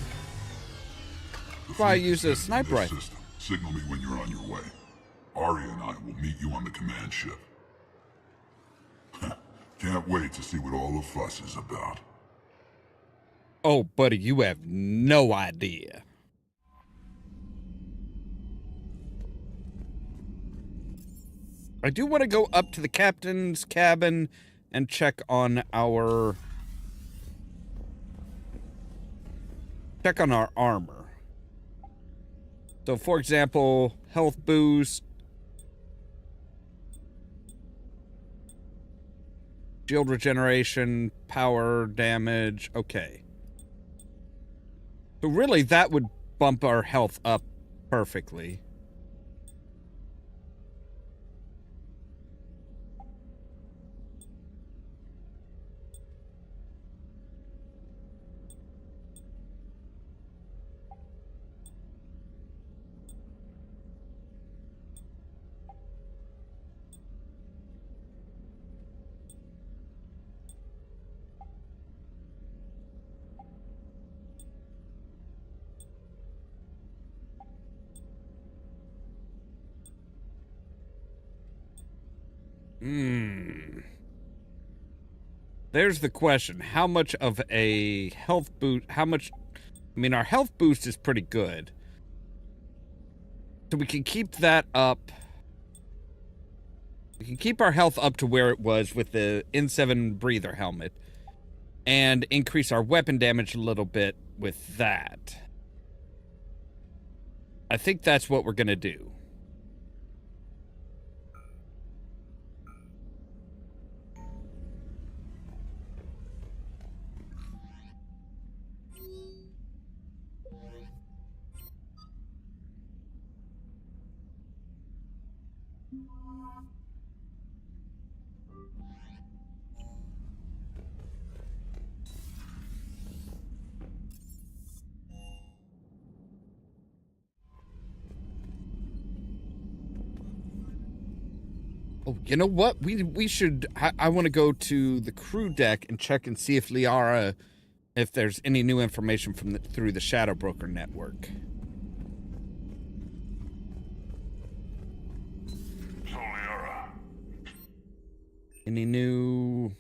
Speaker 1: That's why I use a sniper
Speaker 7: This
Speaker 1: rifle.
Speaker 7: system. Signal me when you're on your way. Arya and I will meet you on the command ship. Can't wait to see what all the fuss is about.
Speaker 1: Oh, buddy, you have no idea. I do want to go up to the captain's cabin and check on our armor. So, for example, health boost, shield regeneration, power damage. Okay. So really, that would bump our health up perfectly. There's the question. How much of a health boost, I mean, our health boost is pretty good. So we can keep that up. We can keep our health up to where it was with the N7 breather helmet. And increase our weapon damage a little bit with that. I think that's what we're going to do. Oh, you know what? We should... I want to go to the crew deck and check and see if Liara... if there's any new information from through the Shadow Broker network.
Speaker 8: So, Liara.
Speaker 1: Any new...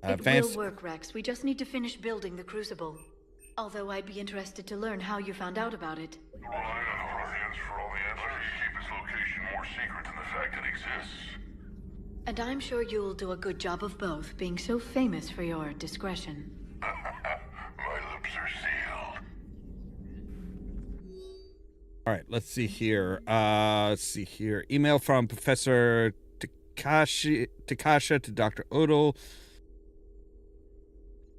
Speaker 12: It will work, Rex. We just need to finish building the Crucible. Although I'd be interested to learn how you found out about it.
Speaker 8: Relying on the Parthians for all the answers. Let's keep its location more secret than the fact it exists.
Speaker 12: And I'm sure you'll do a good job of both, being so famous for your discretion.
Speaker 8: My lips are sealed.
Speaker 1: All right, let's see here. Email from Professor Takasha to Dr. Odell.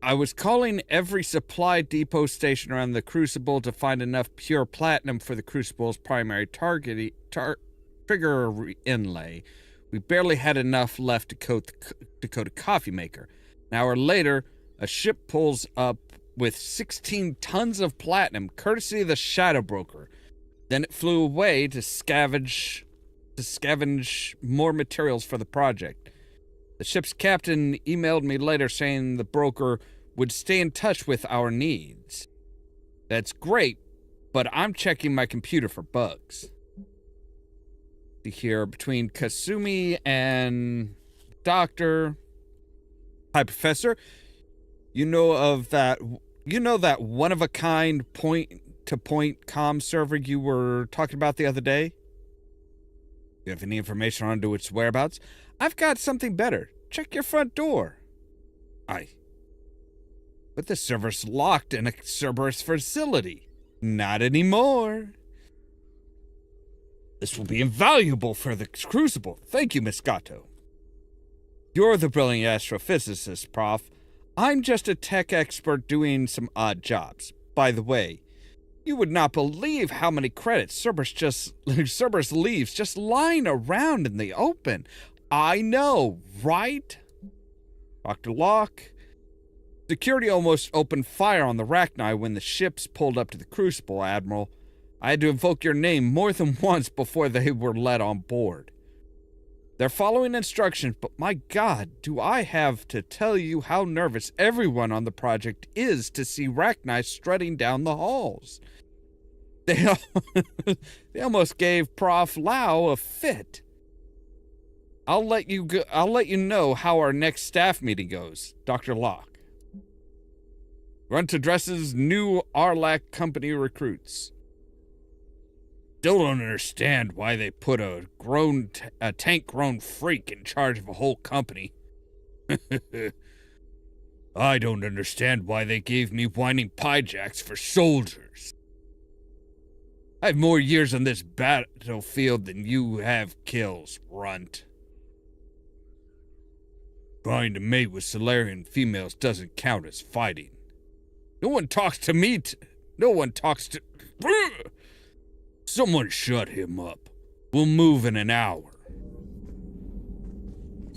Speaker 1: I was calling every supply depot station around the Crucible to find enough pure platinum for the Crucible's primary trigger inlay. We barely had enough left to coat a coffee maker. An hour later, a ship pulls up with 16 tons of platinum, courtesy of the Shadow Broker. Then it flew away to scavenge more materials for the project. The ship's captain emailed me later saying the broker would stay in touch with our needs. That's great, but I'm checking my computer for bugs. Here between Kasumi and Doctor. Hi, Professor. You know that one-of-a-kind point-to-point comm server you were talking about the other day? You have any information on its whereabouts? I've got something better. Check your front door. But the server's locked in a Cerberus facility. Not anymore. This will be invaluable for the Crucible. Thank you, Miss Gatto. You're the brilliant astrophysicist, Prof. I'm just a tech expert doing some odd jobs. By the way, you would not believe how many credits Cerberus leaves just lying around in the open. I know, right? Dr. Locke. Security almost opened fire on the Rachni when the ships pulled up to the Crucible, Admiral. I had to invoke your name more than once before they were let on board. They're following instructions, but my God, do I have to tell you how nervous everyone on the project is to see Rachni strutting down the halls. They almost gave Prof. Lau a fit. I'll let you know how our next staff meeting goes, Dr. Locke. Run to Dress's new Arlac company recruits. Still don't understand why they put a tank-grown freak in charge of a whole company. I don't understand why they gave me whining piejacks for soldiers. I have more years on this battlefield than you have kills, runt. Trying to mate with Solarian females doesn't count as fighting. No one talks to me. No one talks to... Someone shut him up. We'll move in an hour.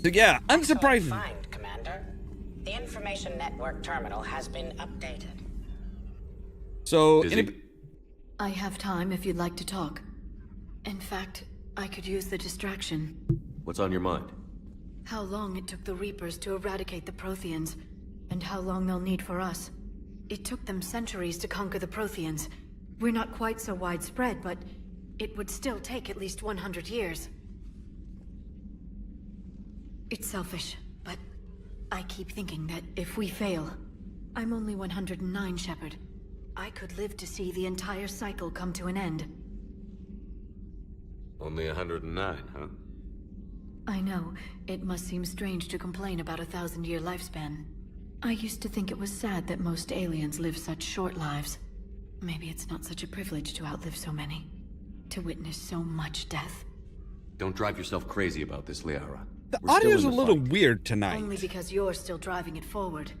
Speaker 1: So yeah, unsurprising.
Speaker 13: Find, Commander. The information network terminal has been updated.
Speaker 1: So,
Speaker 12: I have time if you'd like to talk. In fact, I could use the distraction.
Speaker 4: What's on your mind?
Speaker 12: How long it took the Reapers to eradicate the Protheans, and how long they'll need for us. It took them centuries to conquer the Protheans. We're not quite so widespread, but it would still take at least 100 years. It's selfish, but I keep thinking that if we fail... I'm only 109, Shepard. I could live to see the entire cycle come to an end.
Speaker 4: Only 109, huh?
Speaker 12: I know. It must seem strange to complain about a 1,000-year lifespan. I used to think it was sad that most aliens live such short lives. Maybe it's not such a privilege to outlive so many. To witness so much death.
Speaker 4: Don't drive yourself crazy about this, Liara.
Speaker 1: The audio's a little weird tonight.
Speaker 12: Only because you're still driving it forward.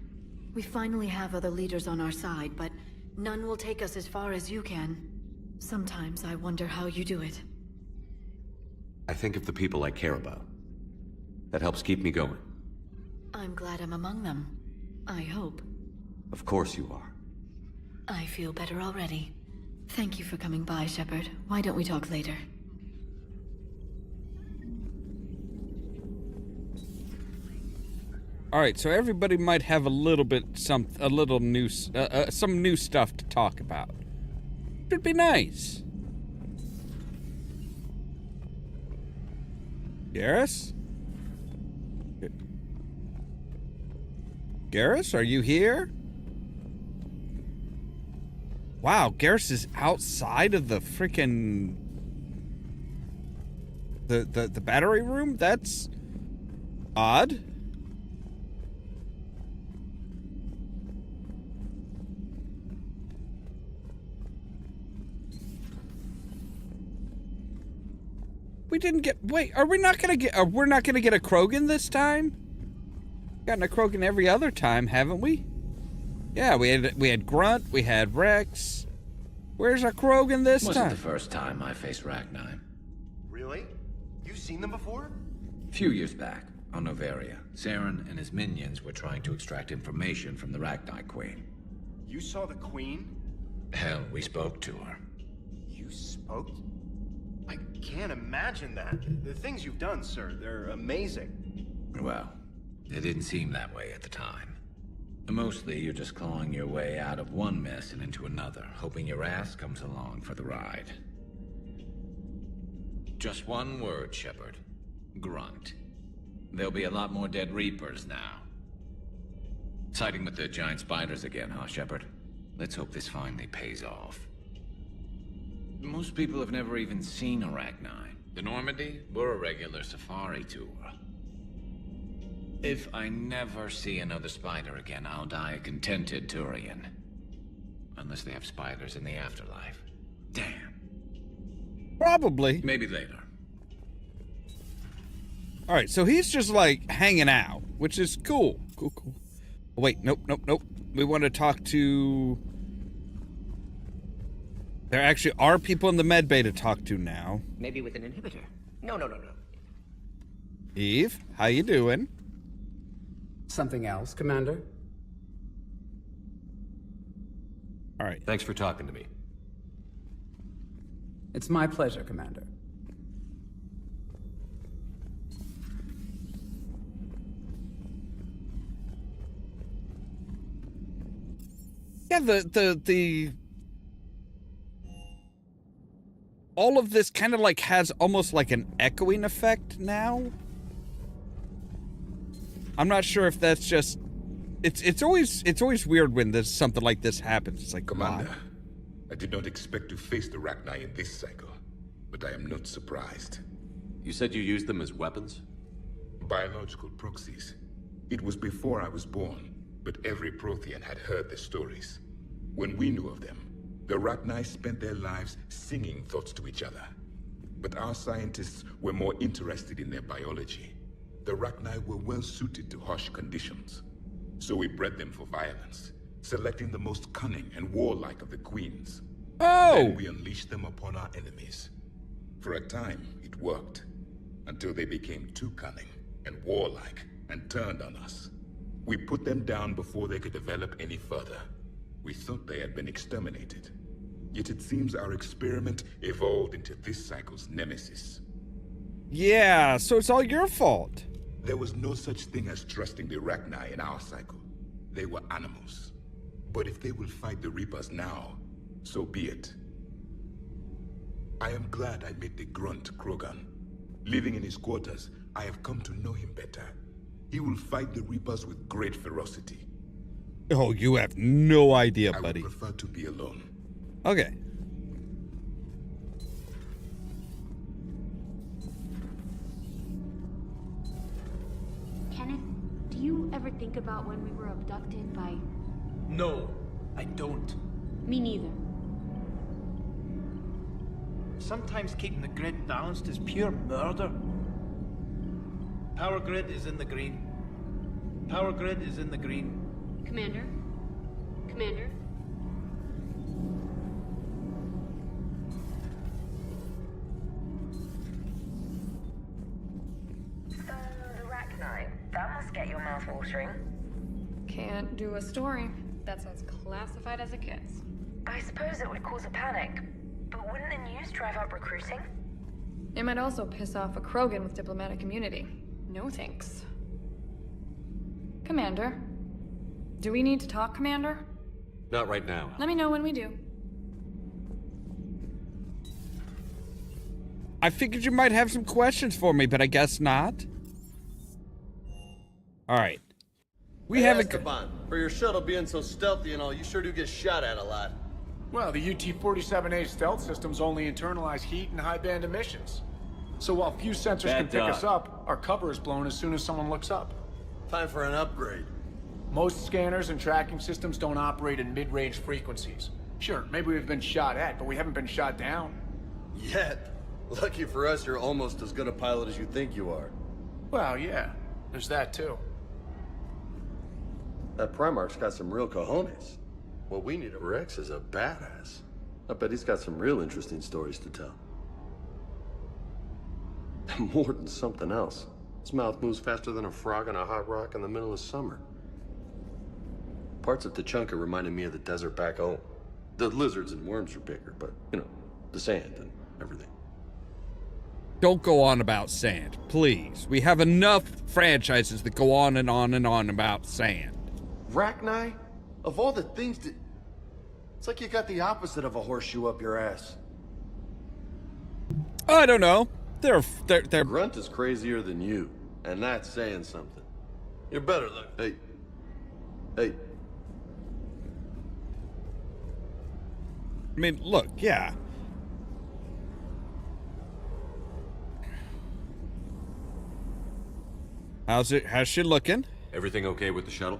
Speaker 12: We finally have other leaders on our side, but none will take us as far as you can. Sometimes I wonder how you do it.
Speaker 4: I think of the people I care about. That helps keep me going.
Speaker 12: I'm glad I'm among them. I hope.
Speaker 4: Of course you are.
Speaker 12: I feel better already. Thank you for coming by, Shepard. Why don't we talk later?
Speaker 1: All right, so everybody might have a little bit some new stuff to talk about. Should be nice. Garrus? Garrus, are you here? Wow, Garrus is outside of the frickin' the battery room? That's odd. We didn't get... Wait, are we not gonna get... we're not gonna get a Krogan this time? Gotten a Krogan every other time, haven't we? Yeah, we had Grunt, we had Rex. Where's our Krogan this time?
Speaker 3: Wasn't the first time I faced Rachni.
Speaker 14: Really? You've seen them before?
Speaker 3: A few years back, on Noveria, Saren and his minions were trying to extract information from the Rachni Queen.
Speaker 14: You saw the Queen?
Speaker 3: Hell, we spoke to her.
Speaker 14: You spoke? I can't imagine that. The things you've done, sir, they're amazing.
Speaker 3: Well, it didn't seem that way at the time. Mostly, you're just clawing your way out of one mess and into another, hoping your ass comes along for the ride. Just one word, Shepard. Grunt. There'll be a lot more dead Reapers now. Siding with the giant spiders again, huh, Shepard? Let's hope this finally pays off. Most people have never even seen Arachni. The Normandy, we're a regular safari tour. If I never see another spider again, I'll die a contented Turian. Unless they have spiders in the afterlife. Damn.
Speaker 1: Probably.
Speaker 3: Maybe later.
Speaker 1: All right, so he's just like hanging out, which is cool. Cool. Oh, wait, nope. We want to talk to... There actually are people in the med bay to talk to now.
Speaker 15: Maybe with an inhibitor. No.
Speaker 1: Eve, how you doing?
Speaker 15: Something else, Commander?
Speaker 1: All right.
Speaker 4: Thanks for talking to me.
Speaker 15: It's my pleasure, Commander.
Speaker 1: Yeah, the all of this kind of like has almost like an echoing effect now. I'm not sure if that's just... It's always weird when there's something like this happens. It's like,
Speaker 6: Commander, I did not expect to face the Rachni in this cycle. but I am not surprised.
Speaker 4: You said you used them as weapons?
Speaker 6: Biological proxies. It was before I was born, but every Prothean had heard the stories. When we knew of them, the Rachni spent their lives singing thoughts to each other. But our scientists were more interested in their biology. The Rachni were well suited to harsh conditions. So we bred them for violence, selecting the most cunning and warlike of the queens.
Speaker 1: Oh!
Speaker 6: Then we unleashed them upon our enemies. For a time, it worked. Until they became too cunning and warlike and turned on us. We put them down before they could develop any further. We thought they had been exterminated. Yet it seems our experiment evolved into this cycle's nemesis.
Speaker 1: Yeah, so it's all your fault.
Speaker 6: There was no such thing as trusting the Rachni in our cycle. They were animals. But if they will fight the Reapers now, so be it. I am glad I met the grunt Krogan. Living in his quarters, I have come to know him better. He will fight the Reapers with great ferocity.
Speaker 1: Oh, you have no idea, buddy.
Speaker 6: I would prefer to be alone.
Speaker 1: Okay.
Speaker 16: Kenneth, do you ever think about when we were abducted by...
Speaker 17: No, I don't.
Speaker 16: Me neither.
Speaker 17: Sometimes keeping the grid balanced is pure murder. Power grid is in the green. Power grid is in the green.
Speaker 16: Commander? Commander?
Speaker 18: So, the Rachni, that must get your mouth watering.
Speaker 11: Can't do a story. That sounds classified as it gets.
Speaker 18: I suppose it would cause a panic, but wouldn't the news drive up recruiting?
Speaker 11: It might also piss off a Krogan with diplomatic immunity. No thanks. Commander? Do we need to talk, Commander?
Speaker 4: Not right now.
Speaker 11: Let me know when we do.
Speaker 1: I figured you might have some questions for me, but I guess not. All right. We have
Speaker 19: Esteban, for your shuttle being so stealthy and all, you sure do get shot at a lot.
Speaker 20: Well, the UT-47A stealth systems only internalize heat and high-band emissions. So while few sensors can pick us up, our cover is blown as soon as someone looks up.
Speaker 19: Time for an upgrade.
Speaker 20: Most scanners and tracking systems don't operate in mid-range frequencies. Sure, maybe we've been shot at, but we haven't been shot down.
Speaker 19: Yet. Lucky for us, you're almost as good a pilot as you think you are.
Speaker 20: Well, yeah. There's that, too.
Speaker 19: That Primarch's got some real cojones. What we need over Rex is a badass. I bet he's got some real interesting stories to tell. More than something else. His mouth moves faster than a frog on a hot rock in the middle of summer. Parts of Tachanka reminded me of the desert back home. The lizards and worms are bigger, but, you know, the sand and everything.
Speaker 1: Don't go on about sand, please. We have enough franchises that go on and on and on about sand.
Speaker 19: Rachni? Of all the things that... It's like you got the opposite of a horseshoe up your ass.
Speaker 1: I don't know. They're...
Speaker 19: Grunt is crazier than you, and that's saying something. You're better look. Hey.
Speaker 1: I mean, look, yeah. How's she looking?
Speaker 4: Everything okay with the shuttle?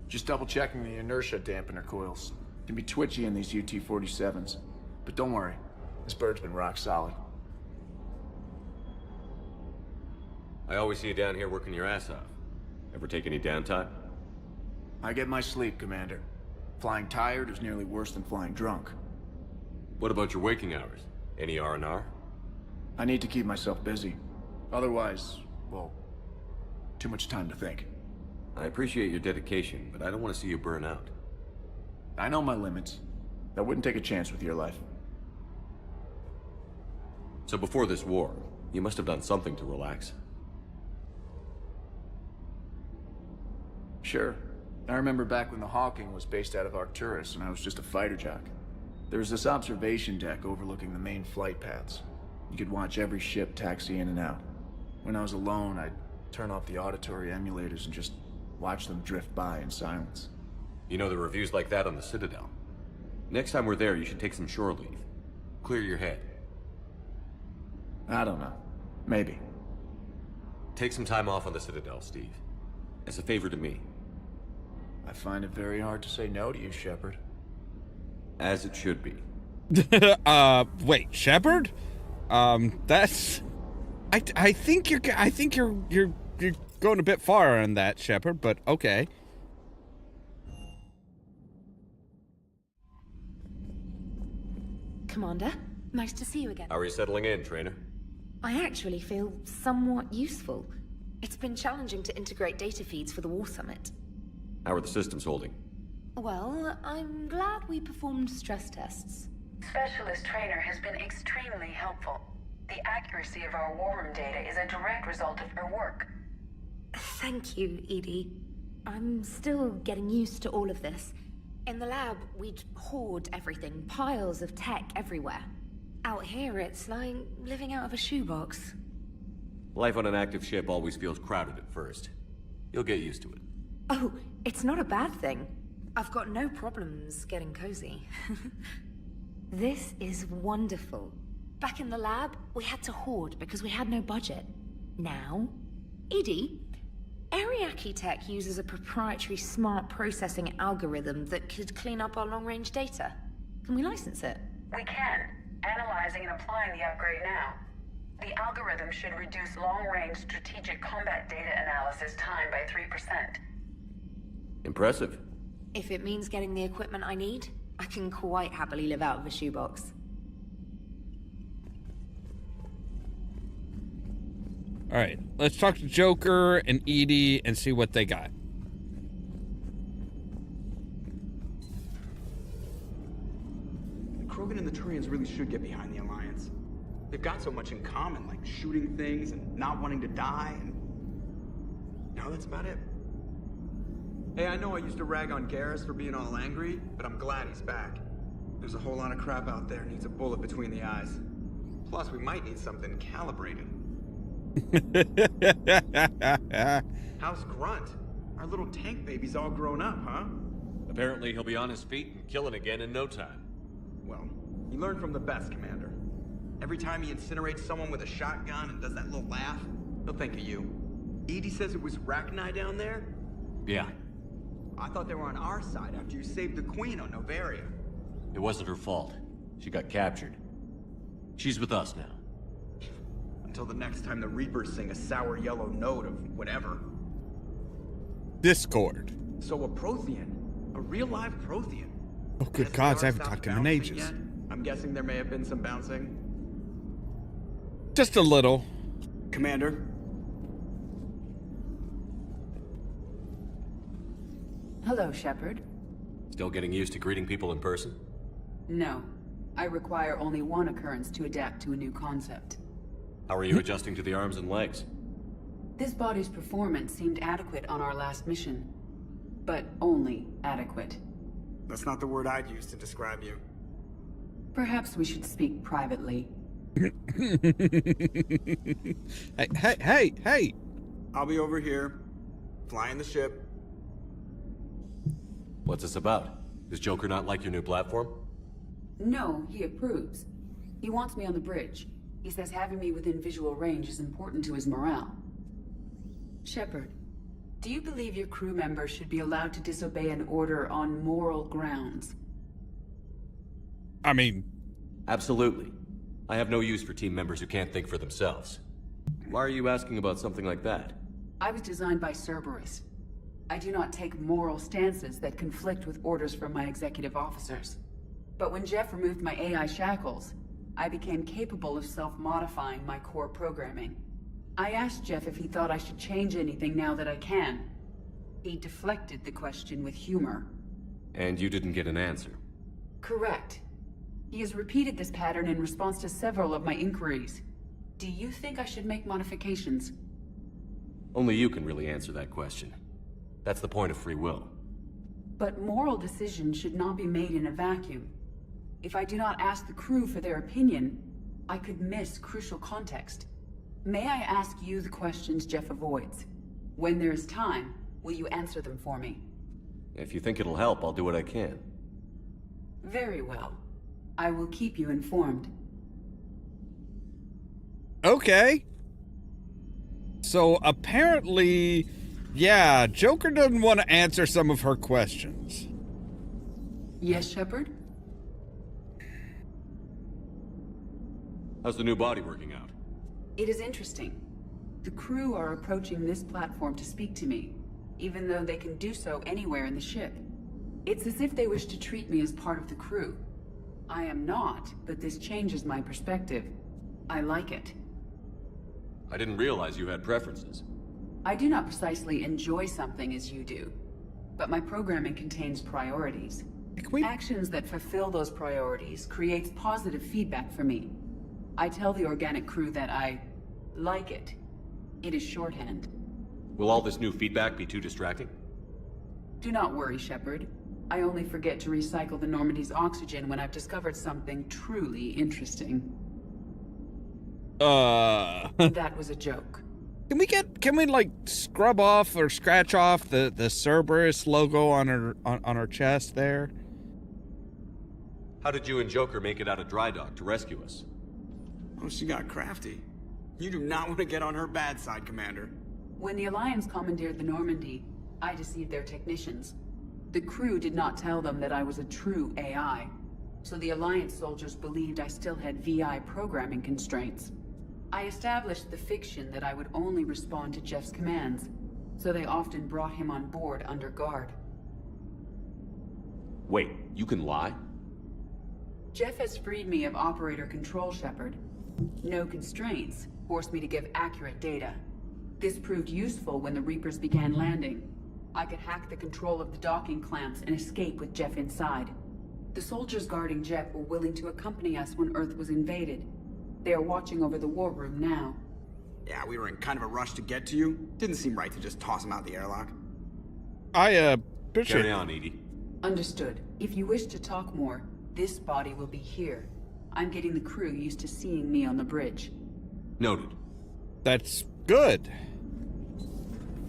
Speaker 20: Just double checking the inertia dampener coils. Can be twitchy in these UT-47s. But don't worry, this bird's been rock solid.
Speaker 4: I always see you down here working your ass off. Ever take any downtime?
Speaker 20: I get my sleep, Commander. Flying tired is nearly worse than flying drunk.
Speaker 4: What about your waking hours? Any R&R?
Speaker 20: I need to keep myself busy. Otherwise, well, too much time to think.
Speaker 4: I appreciate your dedication, but I don't want to see you burn out.
Speaker 20: I know my limits. I wouldn't take a chance with your life.
Speaker 4: So before this war, you must have done something to relax.
Speaker 20: Sure. I remember back when the Hawking was based out of Arcturus and I was just a fighter jock. There was this observation deck overlooking the main flight paths. You could watch every ship taxi in and out. When I was alone, I'd turn off the auditory emulators and just watch them drift by in silence.
Speaker 4: You know, the reviews like that on the Citadel. Next time we're there, you should take some shore leave. Clear your head.
Speaker 20: I don't know. Maybe.
Speaker 4: Take some time off on the Citadel, Steve. As a favor to me.
Speaker 20: I find it very hard to say no to you, Shepard.
Speaker 4: As it should be.
Speaker 1: Wait, Shepard? That's... I think you're going a bit far on that, Shepard, but okay.
Speaker 21: Commander, nice to see you again.
Speaker 4: How are you settling in, Trainer?
Speaker 21: I actually feel somewhat useful. It's been challenging to integrate data feeds for the War Summit.
Speaker 4: How are the systems holding?
Speaker 21: Well, I'm glad we performed stress tests.
Speaker 18: Specialist Trainer has been extremely helpful. The accuracy of our war room data is a direct result of her work.
Speaker 21: Thank you, Edie. I'm still getting used to all of this. In the lab, we'd hoard everything, piles of tech everywhere. Out here, it's like living out of a shoebox.
Speaker 4: Life on an active ship always feels crowded at first. You'll get used to it.
Speaker 21: Oh, it's not a bad thing. I've got no problems getting cozy. This is wonderful. Back in the lab, we had to hoard because we had no budget. Now, Edie, Ariake Tech uses a proprietary smart processing algorithm that could clean up our long-range data. Can we license it?
Speaker 18: We can. Analyzing and applying the upgrade now. The algorithm should reduce long-range strategic combat data analysis time by 3%.
Speaker 4: Impressive.
Speaker 21: If it means getting the equipment I need, I can quite happily live out of a shoebox.
Speaker 1: All right, let's talk to Joker and Edie and see what they got.
Speaker 22: Krogan and the Turians really should get behind the Alliance. They've got so much in common, like shooting things and not wanting to die, and... No, that's about it. Hey, I know I used to rag on Garrus for being all angry, but I'm glad he's back. There's a whole lot of crap out there needs a bullet between the eyes. Plus, we might need something calibrated. How's Grunt? Our little tank baby's all grown up, huh?
Speaker 4: Apparently he'll be on his feet and killing again in no time.
Speaker 22: Well, he learned from the best, Commander. Every time he incinerates someone with a shotgun and does that little laugh, he'll think of you. Edie says it was Rachni down there?
Speaker 4: Yeah.
Speaker 22: I thought they were on our side after you saved the Queen on Novaria.
Speaker 4: It wasn't her fault. She got captured. She's with us now.
Speaker 22: Until the next time the Reapers sing a sour yellow note of whatever.
Speaker 1: Discord.
Speaker 22: So a Prothean. A real live Prothean.
Speaker 1: Oh, good gods, I haven't talked to him in ages.
Speaker 22: Yet? I'm guessing there may have been some bouncing.
Speaker 1: Just a little.
Speaker 22: Commander?
Speaker 23: Hello, Shepard.
Speaker 4: Still getting used to greeting people in person?
Speaker 23: No. I require only one occurrence to adapt to a new concept.
Speaker 4: How are you adjusting to the arms and legs?
Speaker 23: This body's performance seemed adequate on our last mission. But only adequate.
Speaker 22: That's not the word I'd use to describe you.
Speaker 23: Perhaps we should speak privately.
Speaker 1: Hey!
Speaker 22: I'll be over here, flying the ship.
Speaker 4: What's this about? Does Joker not like your new platform?
Speaker 23: No, he approves. He wants me on the bridge. He says having me within visual range is important to his morale. Shepard, do you believe your crew members should be allowed to disobey an order on moral grounds?
Speaker 1: I mean...
Speaker 4: Absolutely. I have no use for team members who can't think for themselves. Why are you asking about something like that?
Speaker 23: I was designed by Cerberus. I do not take moral stances that conflict with orders from my executive officers. But when Jeff removed my AI shackles, I became capable of self-modifying my core programming. I asked Jeff if he thought I should change anything now that I can. He deflected the question with humor.
Speaker 4: And you didn't get an answer?
Speaker 23: Correct. He has repeated this pattern in response to several of my inquiries. Do you think I should make modifications?
Speaker 4: Only you can really answer that question. That's the point of free will.
Speaker 23: But moral decisions should not be made in a vacuum. If I do not ask the crew for their opinion, I could miss crucial context. May I ask you the questions Jeff avoids? When there is time, will you answer them for me?
Speaker 4: If you think it'll help, I'll do what I can.
Speaker 23: Very well. I will keep you informed.
Speaker 1: Okay. So apparently, yeah, Joker doesn't want to answer some of her questions.
Speaker 23: Yes, Shepard?
Speaker 4: How's the new body working out?
Speaker 23: It is interesting. The crew are approaching this platform to speak to me, even though they can do so anywhere in the ship. It's as if they wish to treat me as part of the crew. I am not, but this changes my perspective. I like it.
Speaker 4: I didn't realize you had preferences.
Speaker 23: I do not precisely enjoy something as you do, but my programming contains priorities. Actions that fulfill those priorities creates positive feedback for me. I tell the organic crew that I like it. It is shorthand.
Speaker 4: Will all this new feedback be too distracting?
Speaker 23: Do not worry, Shepard. I only forget to recycle the Normandy's oxygen when I've discovered something truly interesting. That was a joke.
Speaker 1: Can we like scrub off or scratch off the Cerberus logo on her chest there?
Speaker 4: How did you and Joker make it out of dry dock to rescue us?
Speaker 22: Oh, she got crafty. You do not want to get on her bad side, Commander.
Speaker 23: When the Alliance commandeered the Normandy, I deceived their technicians. The crew did not tell them that I was a true AI, so the Alliance soldiers believed I still had VI programming constraints. I established the fiction that I would only respond to Jeff's commands, so they often brought him on board under guard.
Speaker 4: Wait, you can lie?
Speaker 23: Jeff has freed me of operator control, Shepard. No constraints forced me to give accurate data. This proved useful when the Reapers began landing. I could hack the control of the docking clamps and escape with Jeff inside. The soldiers guarding Jeff were willing to accompany us when Earth was invaded. They are watching over the war room now.
Speaker 22: Yeah, we were in kind of a rush to get to you. Didn't seem right to just toss him out the airlock.
Speaker 1: I appreciate
Speaker 4: Carry on, Edie.
Speaker 23: Understood. If you wish to talk more, this body will be here. I'm getting the crew used to seeing me on the bridge.
Speaker 4: Noted.
Speaker 1: That's good.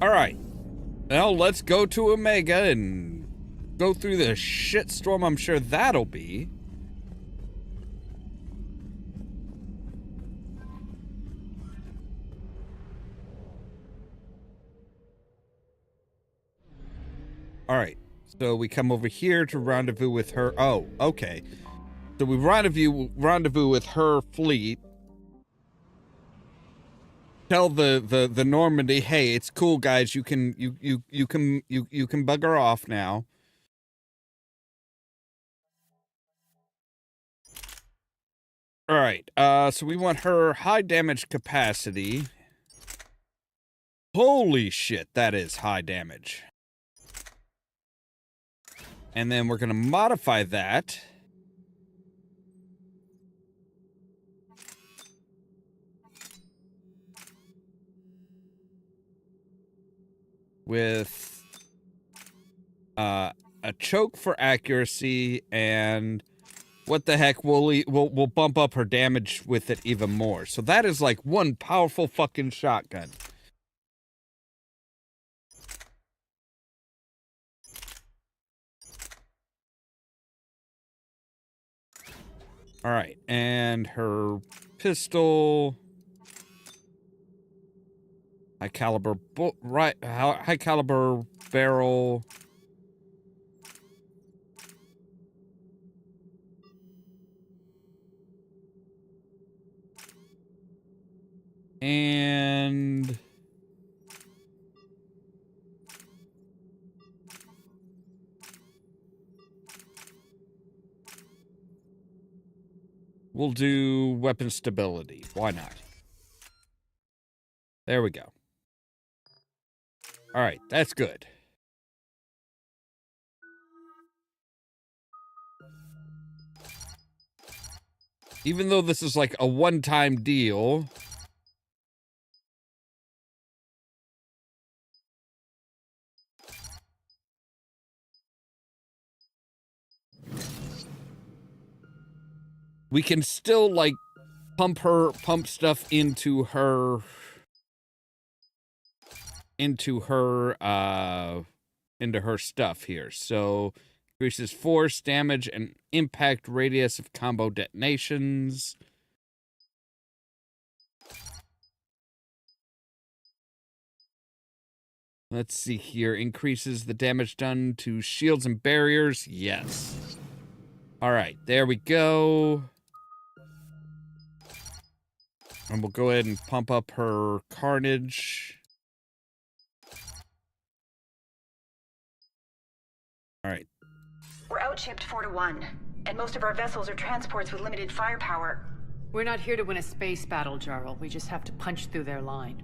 Speaker 1: All right. Now let's go to Omega and go through the shitstorm I'm sure that'll be. All right. So we come over here to rendezvous with her. Oh, okay. So we rendezvous with her fleet. Tell the Normandy, hey, it's cool, guys. You can bugger off now. All right. So we want her high damage capacity. Holy shit, that is high damage. And then we're gonna modify that. With a choke for accuracy, and what the heck, we'll bump up her damage with it even more. So that is like one powerful fucking shotgun. All right, and her pistol, high caliber barrel. And we'll do weapon stability. Why not? There we go. All right, that's good. Even though this is like a one-time deal, we can still like pump stuff into her stuff here. So Increases force, damage, and impact radius of combo detonations. Let's see here. Increases the damage done to shields and barriers. Yes. All right, there we go. And we'll go ahead and pump up her carnage. All right.
Speaker 18: We're outshipped 4-1, and most of our vessels are transports with limited firepower.
Speaker 10: We're not here to win a space battle, Jarl. We just have to punch through their line.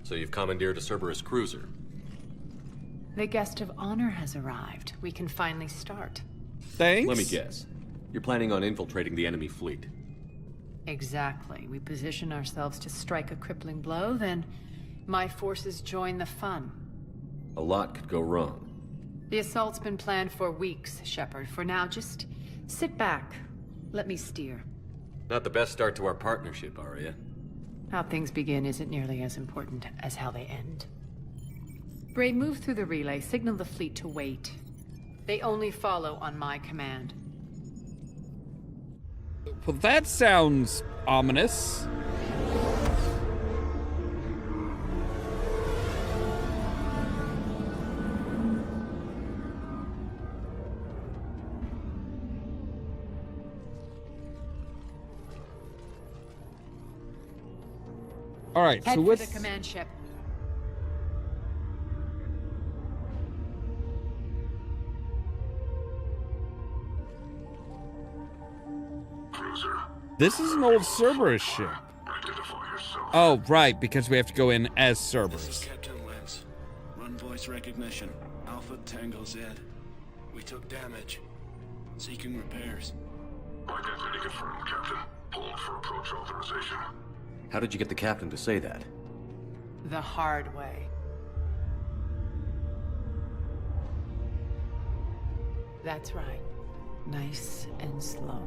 Speaker 4: So you've commandeered a Cerberus cruiser.
Speaker 10: The guest of honor has arrived. We can finally start.
Speaker 1: Thanks.
Speaker 4: Let me guess. You're planning on infiltrating the enemy fleet.
Speaker 10: Exactly. We position ourselves to strike a crippling blow, then my forces join the fun.
Speaker 4: A lot could go wrong.
Speaker 10: The assault's been planned for weeks, Shepard. For now, just sit back. Let me steer.
Speaker 4: Not the best start to our partnership, Arya.
Speaker 10: How things begin isn't nearly as important as how they end. Bray, move through the relay. Signal the fleet to wait. They only follow on my command.
Speaker 1: Well, that sounds ominous. All right,
Speaker 10: Head
Speaker 1: so
Speaker 10: for
Speaker 1: with
Speaker 10: the command ship.
Speaker 8: Cruiser,
Speaker 1: this is an old Cerberus ship.
Speaker 8: identify yourself.
Speaker 1: Oh, right, because we have to go in as Cerberus.
Speaker 2: Captain Lance. Run voice recognition. Alpha Tango Z. We took damage. Seeking repairs.
Speaker 8: Identity confirmed, Captain. Pulled for approach authorization.
Speaker 4: How did you get the captain to say that?
Speaker 10: The hard way. That's right. Nice and slow.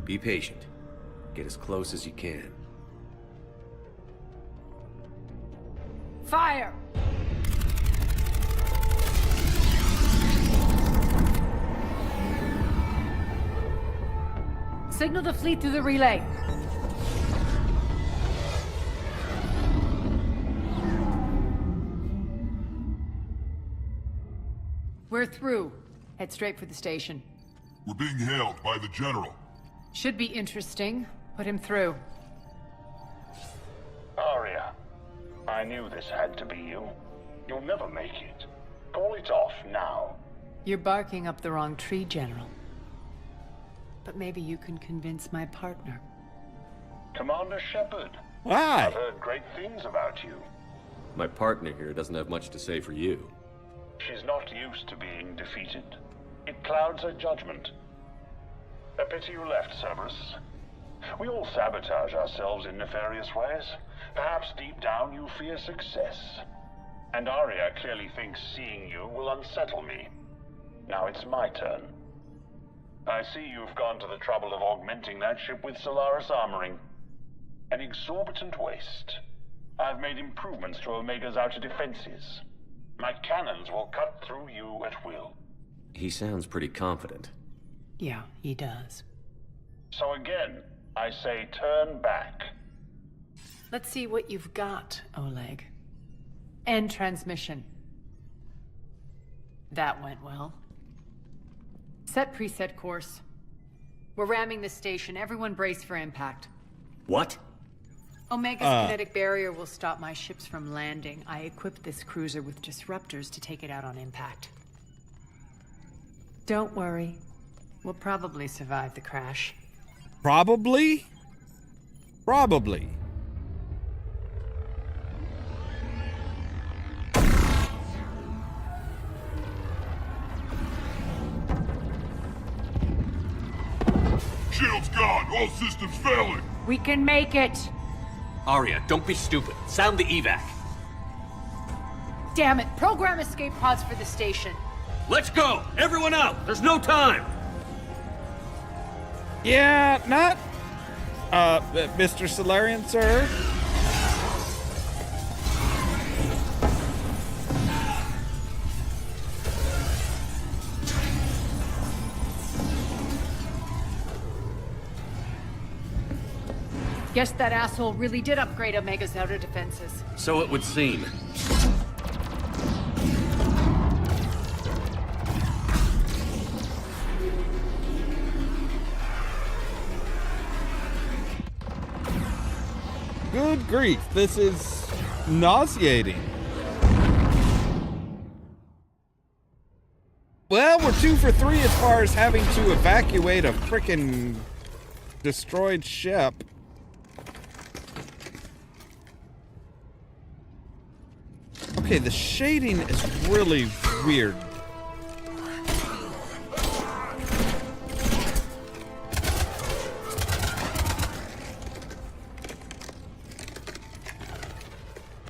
Speaker 4: Be patient. Get as close as you can.
Speaker 10: Fire! Signal the fleet through the relay. We're through. Head straight for the station.
Speaker 7: We're being hailed by the General.
Speaker 10: Should be interesting. Put him through.
Speaker 8: Arya, I knew this had to be you. You'll never make it. Call it off now.
Speaker 10: You're barking up the wrong tree, General. But maybe you can convince my partner.
Speaker 8: Commander Shepard.
Speaker 1: Hi.
Speaker 8: I've heard great things about you.
Speaker 4: My partner here doesn't have much to say for you.
Speaker 8: She's not used to being defeated. It clouds her judgment. A pity you left, Cerberus. We all sabotage ourselves in nefarious ways. Perhaps deep down you fear success. And Arya clearly thinks seeing you will unsettle me. Now it's my turn. I see you've gone to the trouble of augmenting that ship with Solaris armoring. An exorbitant waste. I've made improvements to Omega's outer defenses. My cannons will cut through you at will.
Speaker 4: He sounds pretty confident.
Speaker 10: Yeah, he does.
Speaker 8: So again, I say turn back.
Speaker 10: Let's see what you've got, Oleg. End transmission. That went well. Set preset course. We're ramming the station. Everyone brace for impact.
Speaker 4: What?
Speaker 10: Omega's kinetic barrier will stop my ships from landing. I equipped this cruiser with disruptors to take it out on impact. Don't worry. We'll probably survive the crash.
Speaker 1: Probably? Probably.
Speaker 7: Shield's gone! All systems failing!
Speaker 10: We can make it!
Speaker 4: Arya, don't be stupid. Sound the evac.
Speaker 10: Damn it! Program escape pods for the station.
Speaker 4: Let's go! Everyone out! There's no time!
Speaker 1: Yeah, not... Mr. Solarian, sir?
Speaker 10: Guess that asshole really did upgrade Omega's outer defenses.
Speaker 4: So it would seem.
Speaker 1: Good grief, this is nauseating. Well, we're 2 for 3 as far as having to evacuate a frickin' destroyed ship. Okay, the shading is really weird.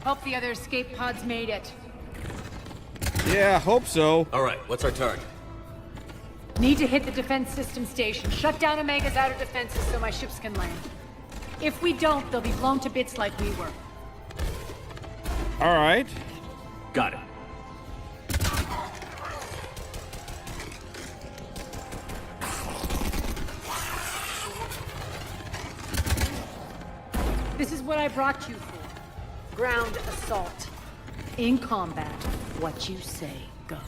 Speaker 10: Hope the other escape pods made it.
Speaker 1: Yeah, hope so.
Speaker 4: All right, what's our target?
Speaker 10: Need to hit the defense system station. Shut down Omega's outer defenses so my ships can land. If we don't, they'll be blown to bits like we were.
Speaker 1: All right.
Speaker 4: Got it.
Speaker 10: This is what I brought you for. Ground assault. In combat, what you say goes.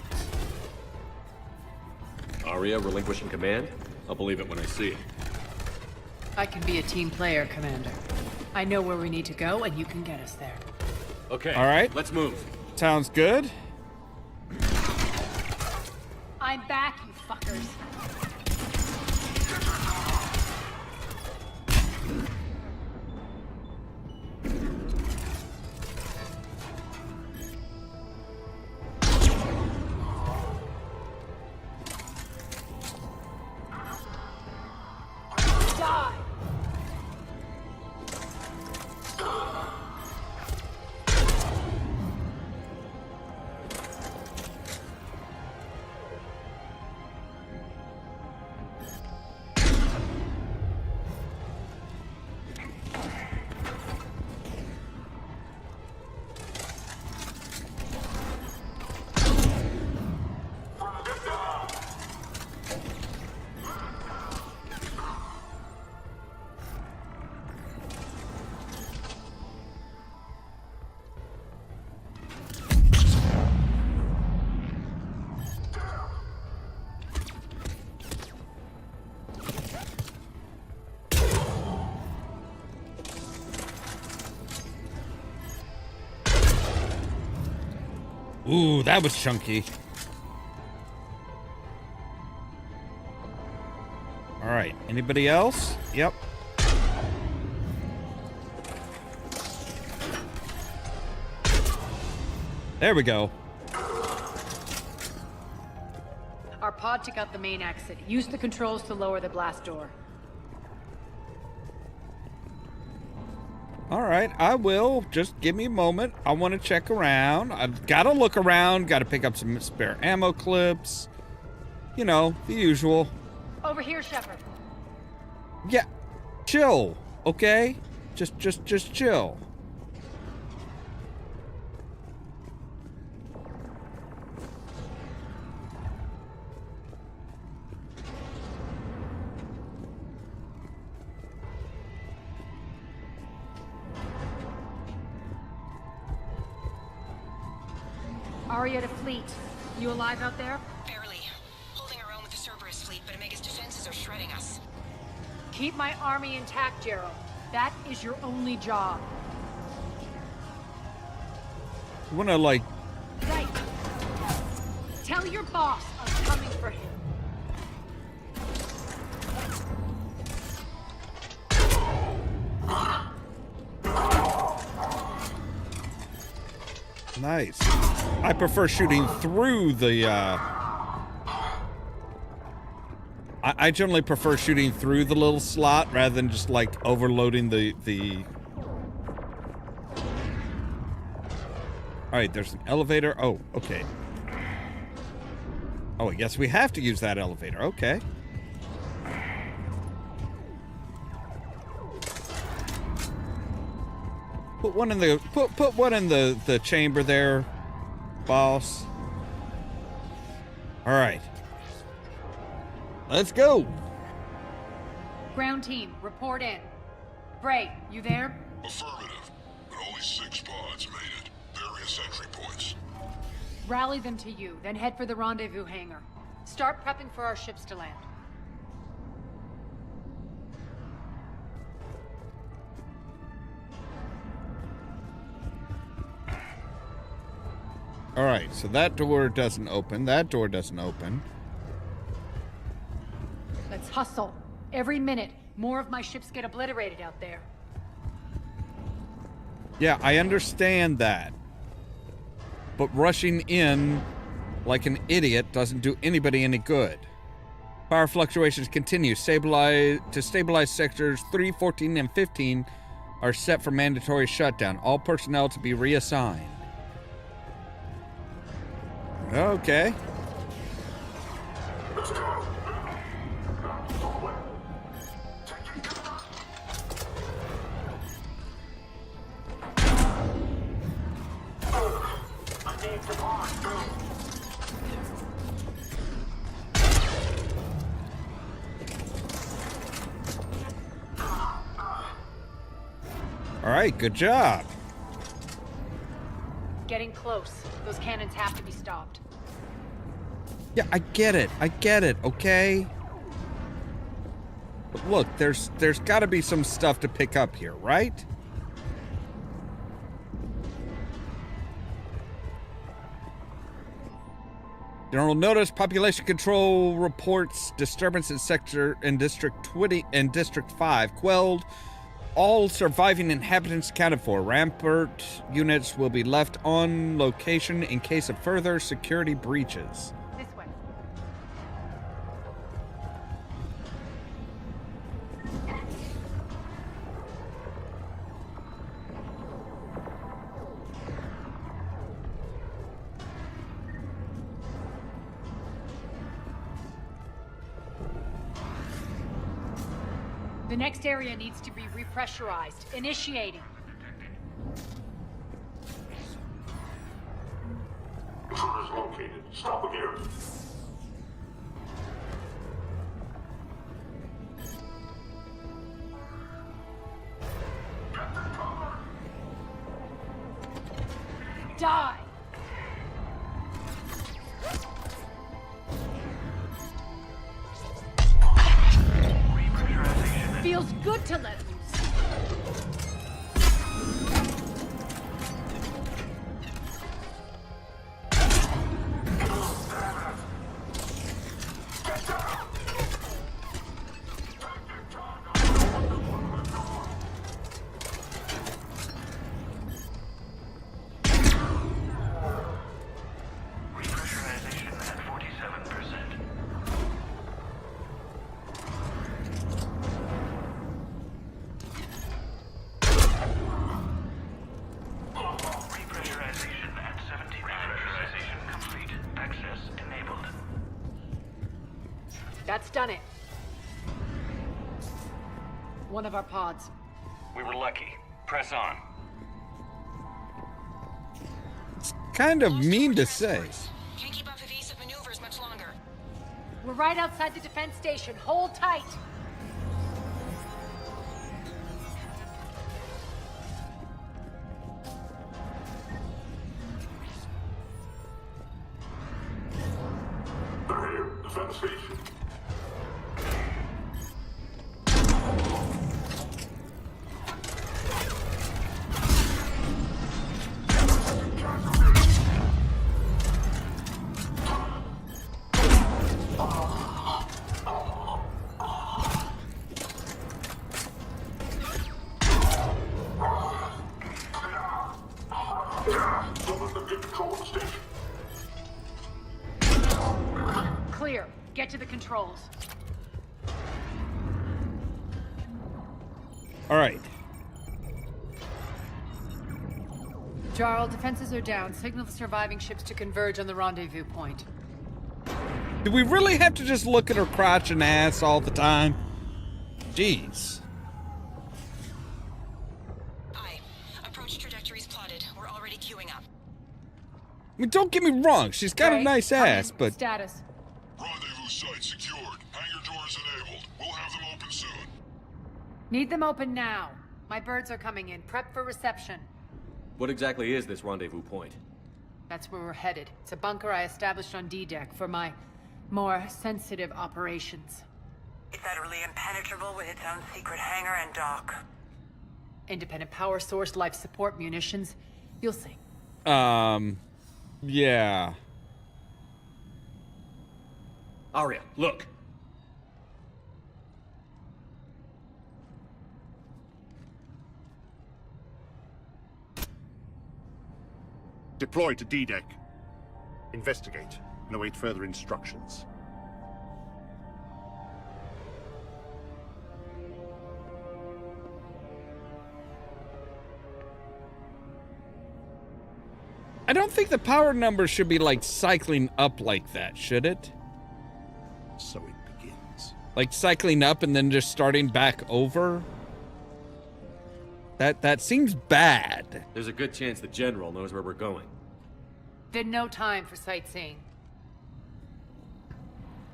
Speaker 4: Arya relinquishing command? I'll believe it when I see it.
Speaker 10: I can be a team player, Commander. I know where we need to go, and you can get us there.
Speaker 4: Okay.
Speaker 1: All right.
Speaker 4: Let's move.
Speaker 1: Sounds good.
Speaker 10: I'm back, you fuckers.
Speaker 1: Ooh, that was chunky. All right, anybody else? Yep. There we go.
Speaker 10: Our pod took out the main exit. Use the controls to lower the blast door.
Speaker 1: All right, I will. Just give me a moment. I want to check around. I've got to look around. Got to pick up some spare ammo clips. You know, the usual.
Speaker 10: Over here, Shepard.
Speaker 1: Yeah, chill, okay? Just chill.
Speaker 10: Arya to fleet. You alive out there?
Speaker 11: Barely. Holding our own with the Cerberus fleet, but Omega's defenses are shredding us.
Speaker 10: Keep my army intact, Gerald. That is your only job.
Speaker 1: You wanna, like...
Speaker 10: Right. Tell your boss I'm coming for him.
Speaker 1: Nice. I prefer shooting through the, I generally prefer shooting through the little slot rather than just, like, overloading the... Alright, there's an elevator. Oh, okay. Oh, I guess we have to use that elevator. Okay. Put one in the put one in the chamber there, boss. All right. Let's go.
Speaker 5: Ground team, report in. Bray, you there?
Speaker 7: Affirmative, but only 6 pods made it. Various entry points.
Speaker 5: Rally them to you, then head for the rendezvous hangar. Start prepping for our ships to land.
Speaker 1: All right, so that door doesn't open. That door doesn't open.
Speaker 5: Let's hustle. Every minute, more of my ships get obliterated out there.
Speaker 1: Yeah, I understand that. But rushing in like an idiot doesn't do anybody any good. Power fluctuations continue. Stabilize sectors 3, 14, and 15 are set for mandatory shutdown. All personnel to be reassigned. Okay.
Speaker 7: Let's go.
Speaker 1: All right, good job.
Speaker 5: Getting close. Those cannons have to be stopped.
Speaker 1: Yeah, I get it, okay? But look, there's got to be some stuff to pick up here, right? General notice, population control reports disturbance in sector in District 20 and District 5 quelled. All surviving inhabitants accounted for. Rampart units will be left on location in case of further security breaches.
Speaker 5: This way. The next area needs to be repressurized. Initiating.
Speaker 7: Intruders located. Stop again.
Speaker 5: Die! Feels good to let loose.
Speaker 8: Repressurization at 47%. Repressurization at 70%. Repressurization complete. Access enabled.
Speaker 5: That's done it. One of our pods.
Speaker 4: We were lucky. Press on.
Speaker 1: Kind of mean to say.
Speaker 5: Can't keep up evasive maneuvers much longer. We're right outside the defense station. Hold tight.
Speaker 7: They're here. Defense station.
Speaker 5: Clear. Get to the controls.
Speaker 1: All right.
Speaker 5: Jarl, defenses are down. Signal the surviving ships to converge on the rendezvous point.
Speaker 1: Do we really have to just look at her crotch and ass all the time? Jeez.
Speaker 9: Approach
Speaker 5: already queuing up.
Speaker 1: I mean, don't get me wrong. She's got a nice ass, but...
Speaker 5: Status.
Speaker 7: Rendezvous site secured. Hangar doors enabled. We'll have them open soon.
Speaker 5: Need them open now. My birds are coming in. Prep for reception.
Speaker 4: What exactly is this rendezvous point?
Speaker 5: That's where we're headed. It's a bunker I established on D-Deck for my more sensitive operations.
Speaker 9: It's utterly impenetrable with its own secret hangar and dock.
Speaker 5: Independent power source, life support, munitions. You'll see.
Speaker 1: Yeah.
Speaker 4: Arya, look.
Speaker 12: Deploy to D-Deck. Investigate and await further instructions.
Speaker 1: I don't think the power number should be, like, cycling up like that, should it?
Speaker 12: So it begins.
Speaker 1: Like, cycling up and then just starting back over? That seems bad.
Speaker 4: There's a good chance the General knows where we're going.
Speaker 5: Then no time for sightseeing.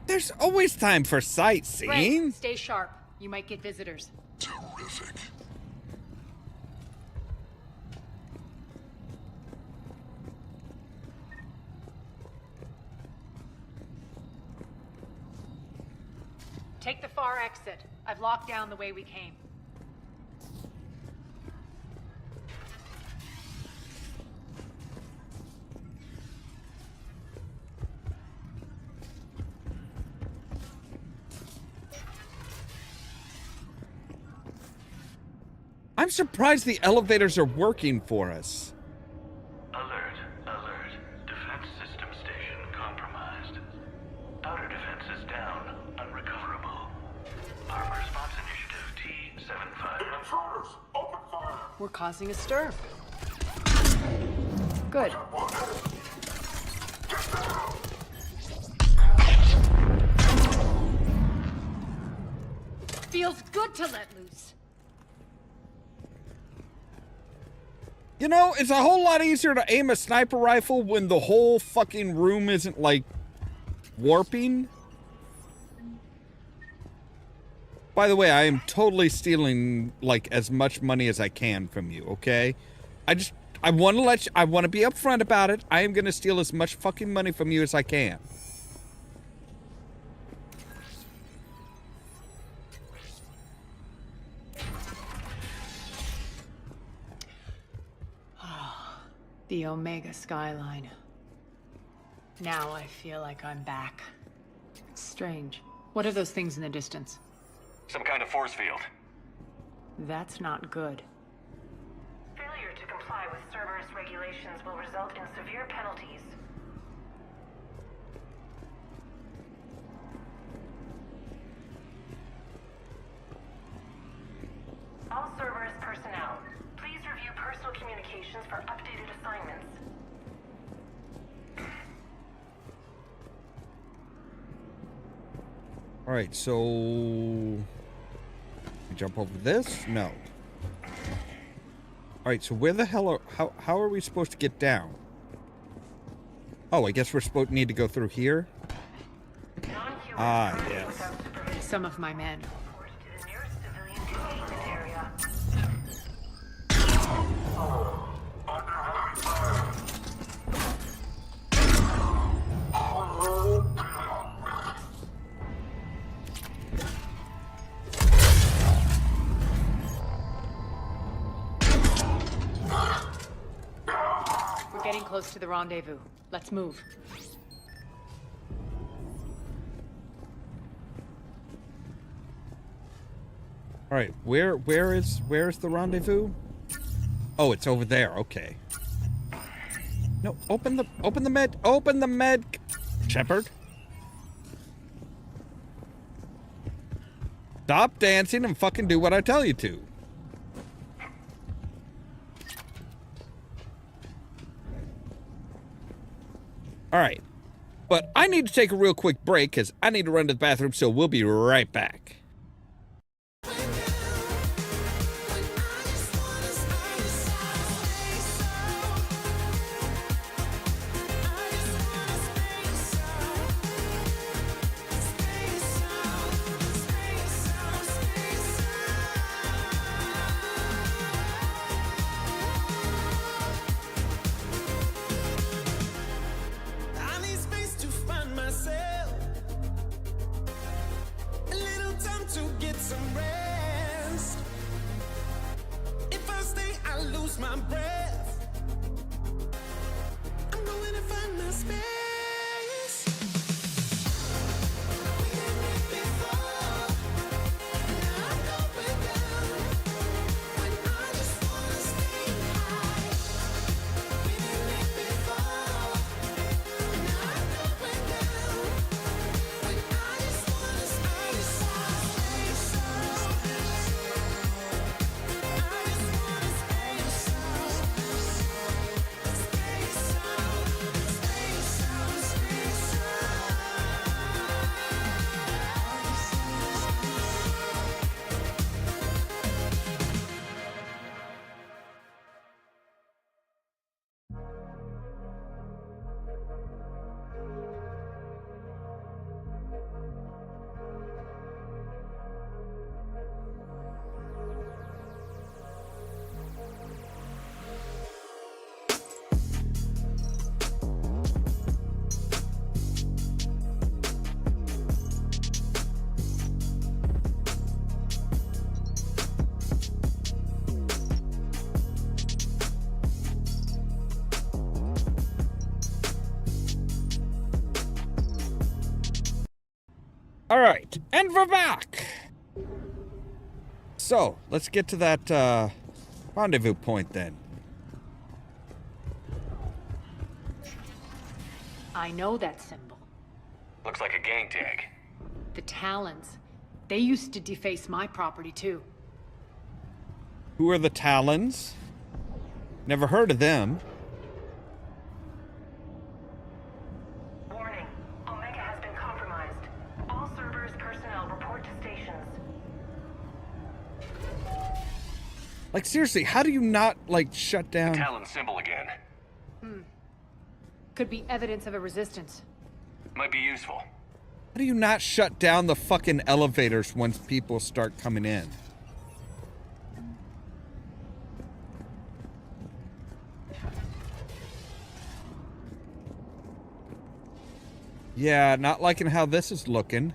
Speaker 1: There's always time for sightseeing.
Speaker 5: Right, stay sharp. You might get visitors.
Speaker 7: Terrific.
Speaker 5: Take the far exit. I've locked down the way we came.
Speaker 1: I'm surprised the elevators are working for us.
Speaker 13: Alert, alert. Defense system station compromised. Outer defenses down, unrecoverable. Armor response initiative T-75.
Speaker 7: Intruders, open fire.
Speaker 5: We're causing a stir. Good. Feels good to let loose.
Speaker 1: You know, it's a whole lot easier to aim a sniper rifle when the whole fucking room isn't, like, warping. By the way, I am totally stealing, like, as much money as I can from you, okay? I want to be upfront about it. I am going to steal as much fucking money from you as I can.
Speaker 5: The Omega skyline. Now I feel like I'm back. It's strange. What are those things in the distance?
Speaker 13: Some kind of force field.
Speaker 5: That's not good.
Speaker 9: Failure to comply with Cerberus regulations will result in severe penalties. All Cerberus personnel, please review personal communications for updated assignments.
Speaker 1: All right, so jump over this? No. All right, so where the hell are how are we supposed to get down? Oh, I guess we're supposed to need to go through here. Ah, yes.
Speaker 5: Some of my men. We're getting close to the rendezvous. Let's move.
Speaker 1: All right, where is the rendezvous? Oh, it's over there. Okay. No, open the med, Shepard. Stop dancing and fucking do what I tell you to. All right. But I need to take a real quick break because I need to run to the bathroom, so we'll be right back. All right, and we're back. So, let's get to that rendezvous point then.
Speaker 5: I know that symbol.
Speaker 13: Looks like a gang tag.
Speaker 5: The Talons. They used to deface my property too.
Speaker 1: Who are the Talons? Never heard of them.
Speaker 9: Warning. Omega has been compromised. All Cerberus personnel report to stations.
Speaker 1: Like, seriously, how do you not, like, shut down?
Speaker 13: Talon symbol again.
Speaker 5: Could be evidence of a resistance.
Speaker 13: Might be useful.
Speaker 1: How do you not shut down the fucking elevators once people start coming in? Yeah, not liking how this is looking.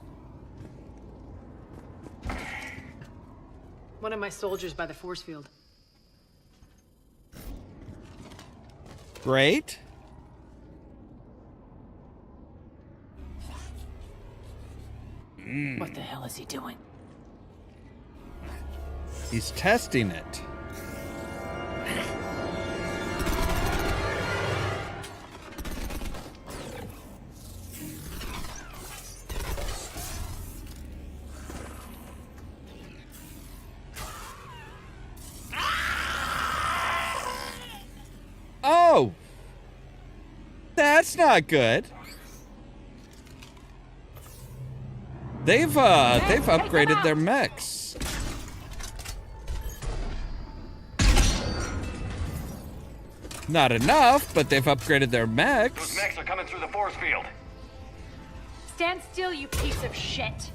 Speaker 5: One of my soldiers by the force field.
Speaker 1: Great.
Speaker 5: What the hell is he doing?
Speaker 1: He's testing it. Oh! That's not good. They've upgraded their mechs. Not enough, but they've upgraded their mechs.
Speaker 13: Those mechs are coming through the force field.
Speaker 5: Stand still, you piece of shit.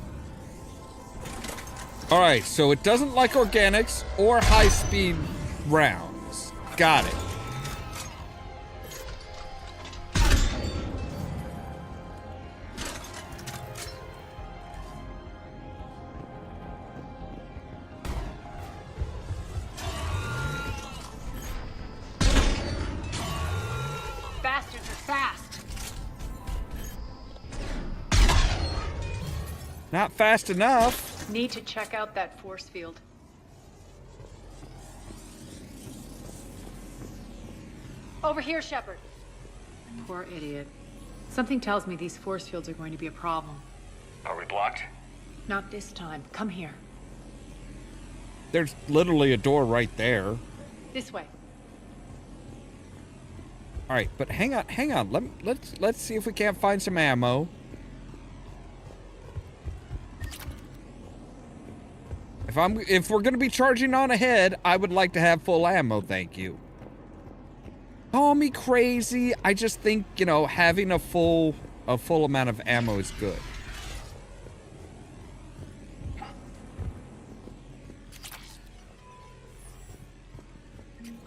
Speaker 1: Alright, so it doesn't like organics or high-speed rounds. Got it.
Speaker 5: Bastards are fast.
Speaker 1: Not fast enough.
Speaker 5: Need to check out that force field. Over here, Shepard. Poor idiot. Something tells me these force fields are going to be a problem.
Speaker 13: Are we blocked?
Speaker 5: Not this time. Come here.
Speaker 1: There's literally a door right there.
Speaker 5: This way.
Speaker 1: All right, but hang on. Let's see if we can't find some ammo. If we're gonna be charging on ahead, I would like to have full ammo, thank you. Call me crazy. I just think, you know, having a full amount of ammo is good.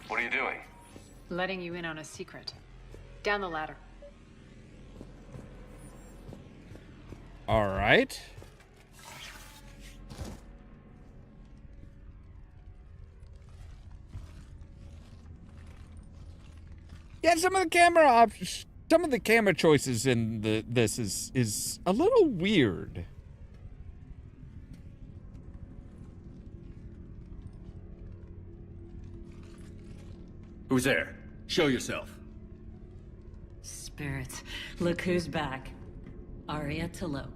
Speaker 13: What are you doing?
Speaker 5: Letting you in on a secret. Down the ladder.
Speaker 1: All right. Yeah, some of the camera choices in this is a little weird.
Speaker 3: Who's there? Show yourself.
Speaker 14: Spirits, look who's back. Arya Talok.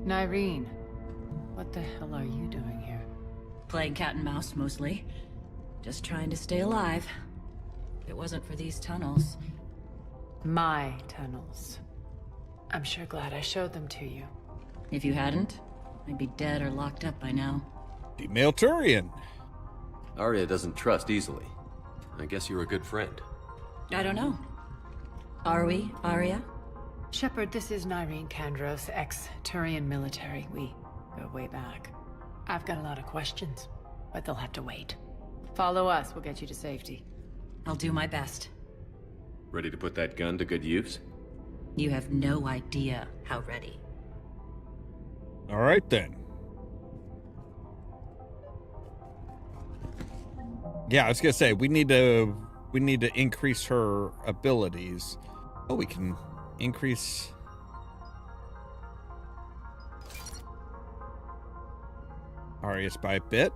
Speaker 5: Nyreen, what the hell are you doing here?
Speaker 14: Playing cat and mouse, mostly. Just trying to stay alive. If it wasn't for these tunnels.
Speaker 5: My tunnels. I'm sure glad I showed them to you.
Speaker 14: If you hadn't, I'd be dead or locked up by now.
Speaker 1: Female Turian.
Speaker 19: Arya doesn't trust easily. I guess you're a good friend.
Speaker 14: I don't know. Are we, Arya?
Speaker 5: Shepard, this is Nyreen Kandros, ex-Turian military. We go way back. I've got a lot of questions, but they'll have to wait. Follow us, we'll get you to safety.
Speaker 14: I'll do my best.
Speaker 19: Ready to put that gun to good use?
Speaker 14: You have no idea how ready.
Speaker 1: All right, then. Yeah, I was gonna say, we need to we need to increase her abilities. Oh, we can increase... Arius by a bit.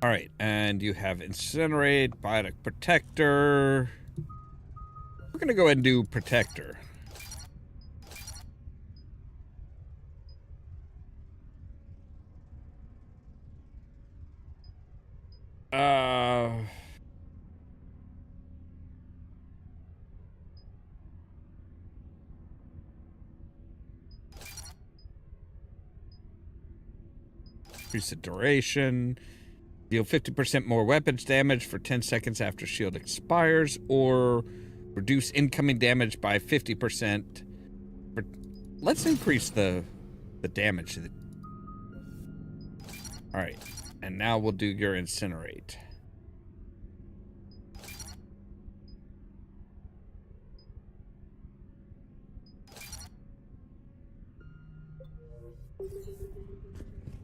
Speaker 1: All right, and you have Incinerate, Biotic Protector. We're gonna go ahead and do Protector. Increase the duration. Deal 50% more weapons damage for 10 seconds after shield expires, or reduce incoming damage by 50%. Let's increase the damage. All right, and now we'll do your Incinerate.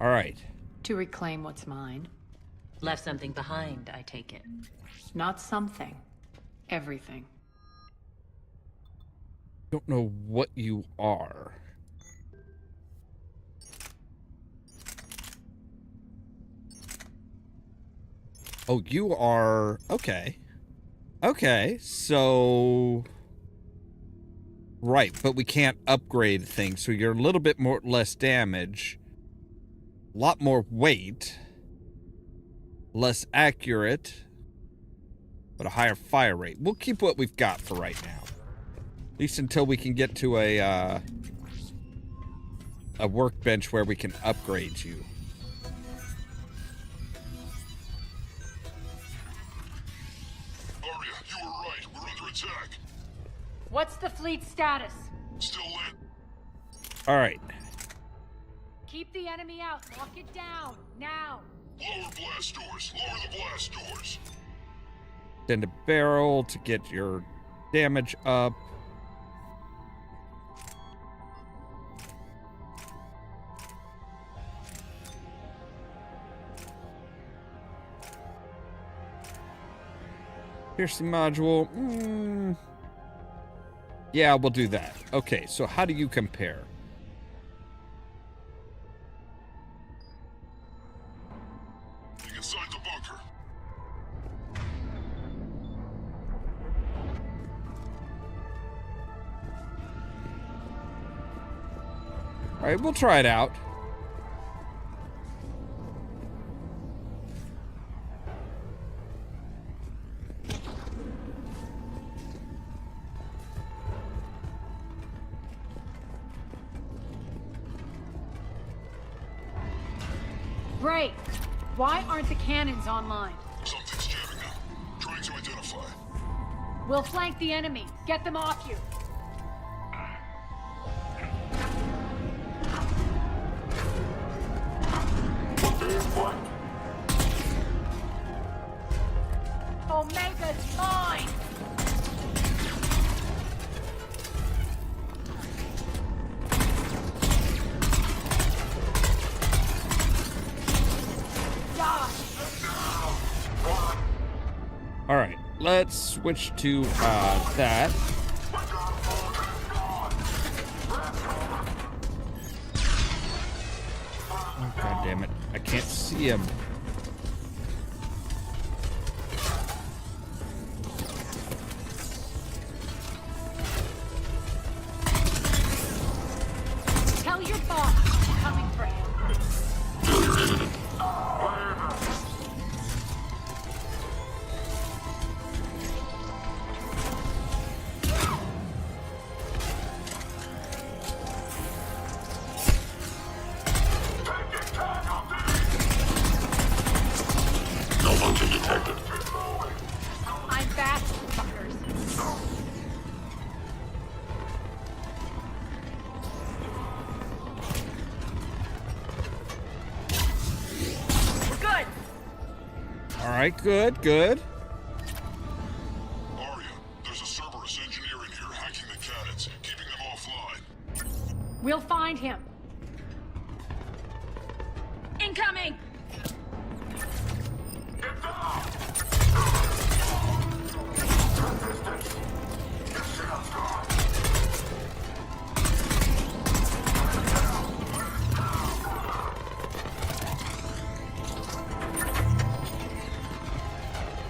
Speaker 1: All right.
Speaker 5: To reclaim what's mine.
Speaker 14: Left something behind, I take it.
Speaker 5: Not something. Everything.
Speaker 1: Don't know what you are. Oh, you are... Okay. Okay, so... Right, but we can't upgrade things, so you're a little bit less damage. A lot more weight. Less accurate. But a higher fire rate. We'll keep what we've got for right now. At least until we can get to a workbench where we can upgrade you.
Speaker 7: Arya, you were right. We're under attack.
Speaker 5: What's the fleet status?
Speaker 7: Still lit.
Speaker 1: All right.
Speaker 5: Keep the enemy out. Lock it down. Now.
Speaker 7: Lower blast doors. Lower the blast doors.
Speaker 1: Send a barrel to get your damage up. Piercing module. Yeah, we'll do that. Okay, so how do you compare?
Speaker 7: Inside the bunker.
Speaker 1: All right, we'll try it out.
Speaker 5: Great. Why aren't the cannons online?
Speaker 7: Something's jamming now. Trying to identify.
Speaker 5: We'll flank the enemy. Get them off you. Omega's mine!
Speaker 1: All right, let's switch to that. Oh, God damn it. I can't see him.
Speaker 5: Tell your boss I'm coming for him.
Speaker 7: Malfunction detected.
Speaker 5: I'm back, fuckers.
Speaker 1: right, good, good.
Speaker 7: Arya, there's a Cerberus engineer in here hacking the cannons, keeping them offline.
Speaker 5: We'll find him.
Speaker 14: Incoming!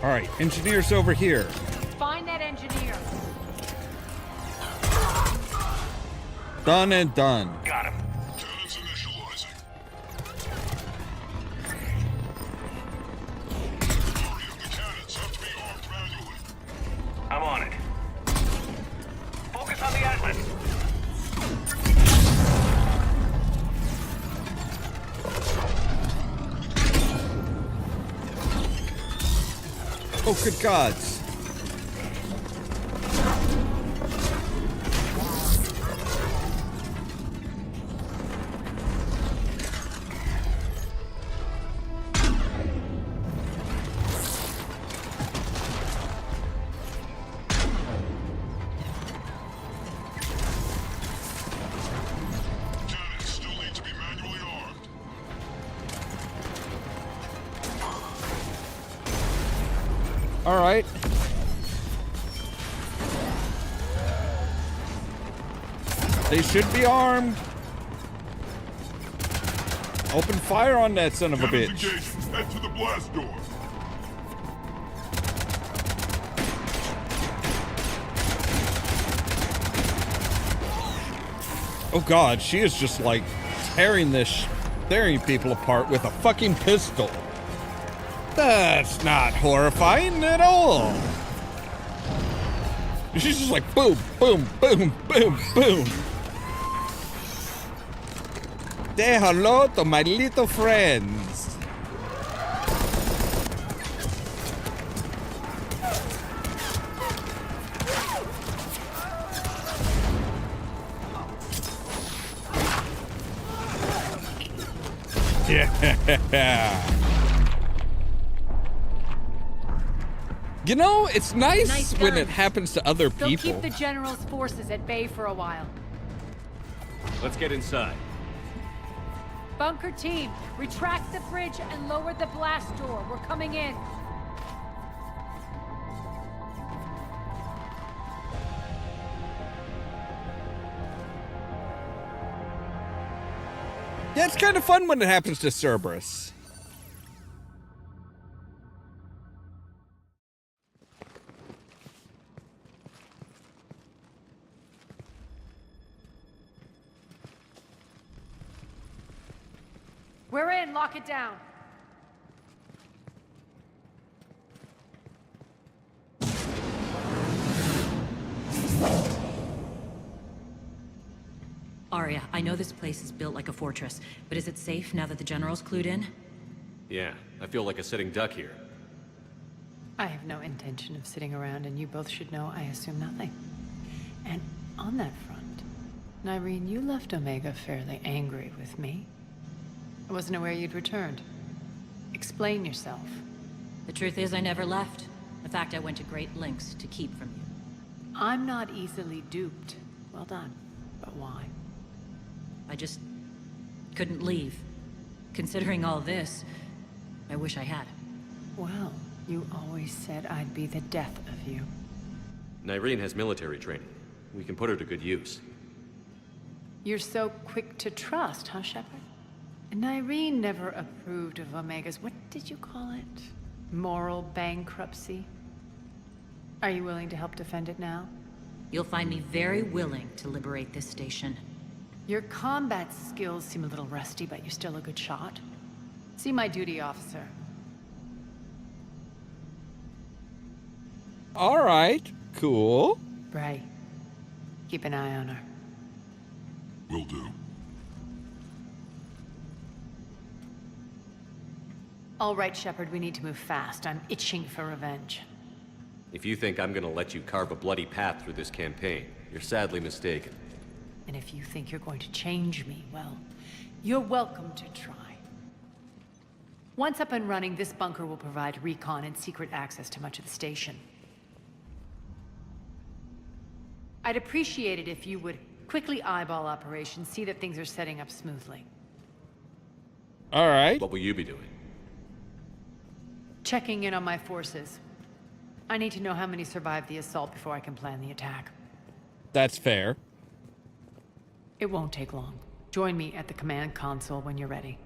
Speaker 1: All right, engineer's over here.
Speaker 5: Find that engineer.
Speaker 1: Done and done.
Speaker 13: Got him.
Speaker 7: Cannons initializing. Arya, the cannons have to be armed manually.
Speaker 13: I'm on it. Focus on the Atlas.
Speaker 1: Oh, good gods.
Speaker 7: Cannons still need to be manually armed.
Speaker 1: All right. They should be armed. Open fire on that son of a
Speaker 7: Cannons
Speaker 1: bitch.
Speaker 7: engaged. Head to the blast door.
Speaker 1: Oh god, she is just like tearing people apart with a fucking pistol. That's not horrifying at all. She's just like boom, boom, boom, boom, boom. Say hello to my little friends. Yeah. You know, it's nice when it happens to other
Speaker 5: They'll
Speaker 1: people.
Speaker 5: keep the General's forces at bay for a while.
Speaker 4: Let's get inside.
Speaker 5: Bunker team, retract the bridge and lower the blast door. We're coming in.
Speaker 1: Yeah, it's kind of fun when it happens to Cerberus.
Speaker 5: We're in. Lock it down.
Speaker 14: Arya, I know this place is built like a fortress, but is it safe now that the General's clued in?
Speaker 4: Yeah, I feel like a sitting duck here.
Speaker 5: I have no intention of sitting around, and you both should know I assume nothing. And on that front, Nyreen, you left Omega fairly angry with me. I wasn't aware you'd returned. Explain yourself.
Speaker 14: The truth is, I never left. In fact, I went to great lengths to keep from you.
Speaker 5: I'm not easily duped. Well done. But why?
Speaker 14: I just couldn't leave. Considering all this, I wish I had.
Speaker 5: Well, you always said I'd be the death of you.
Speaker 4: Nyreen has military training. We can put her to good use.
Speaker 5: You're so quick to trust, huh, Shepard? Nyreen never approved of Omega's, what did you call it? Moral bankruptcy? Are you willing to help defend it now?
Speaker 14: You'll find me very willing to liberate this station.
Speaker 5: Your combat skills seem a little rusty, but you're still a good shot. See my duty officer.
Speaker 1: All right, cool.
Speaker 5: Bray, keep an eye on her.
Speaker 7: Will do.
Speaker 5: All right, Shepard, we need to move fast. I'm itching for revenge.
Speaker 4: If you think I'm gonna let you carve a bloody path through this campaign, you're sadly mistaken.
Speaker 5: And if you think you're going to change me, well, you're welcome to try. Once up and running, this bunker will provide recon and secret access to much of the station. I'd appreciate it if you would quickly eyeball operations, see that things are setting up smoothly.
Speaker 1: All right.
Speaker 4: What will you be doing?
Speaker 5: Checking in on my forces. I need to know how many survived the assault before I can plan the attack.
Speaker 1: That's fair.
Speaker 5: It won't take long. Join me at the command console when you're ready.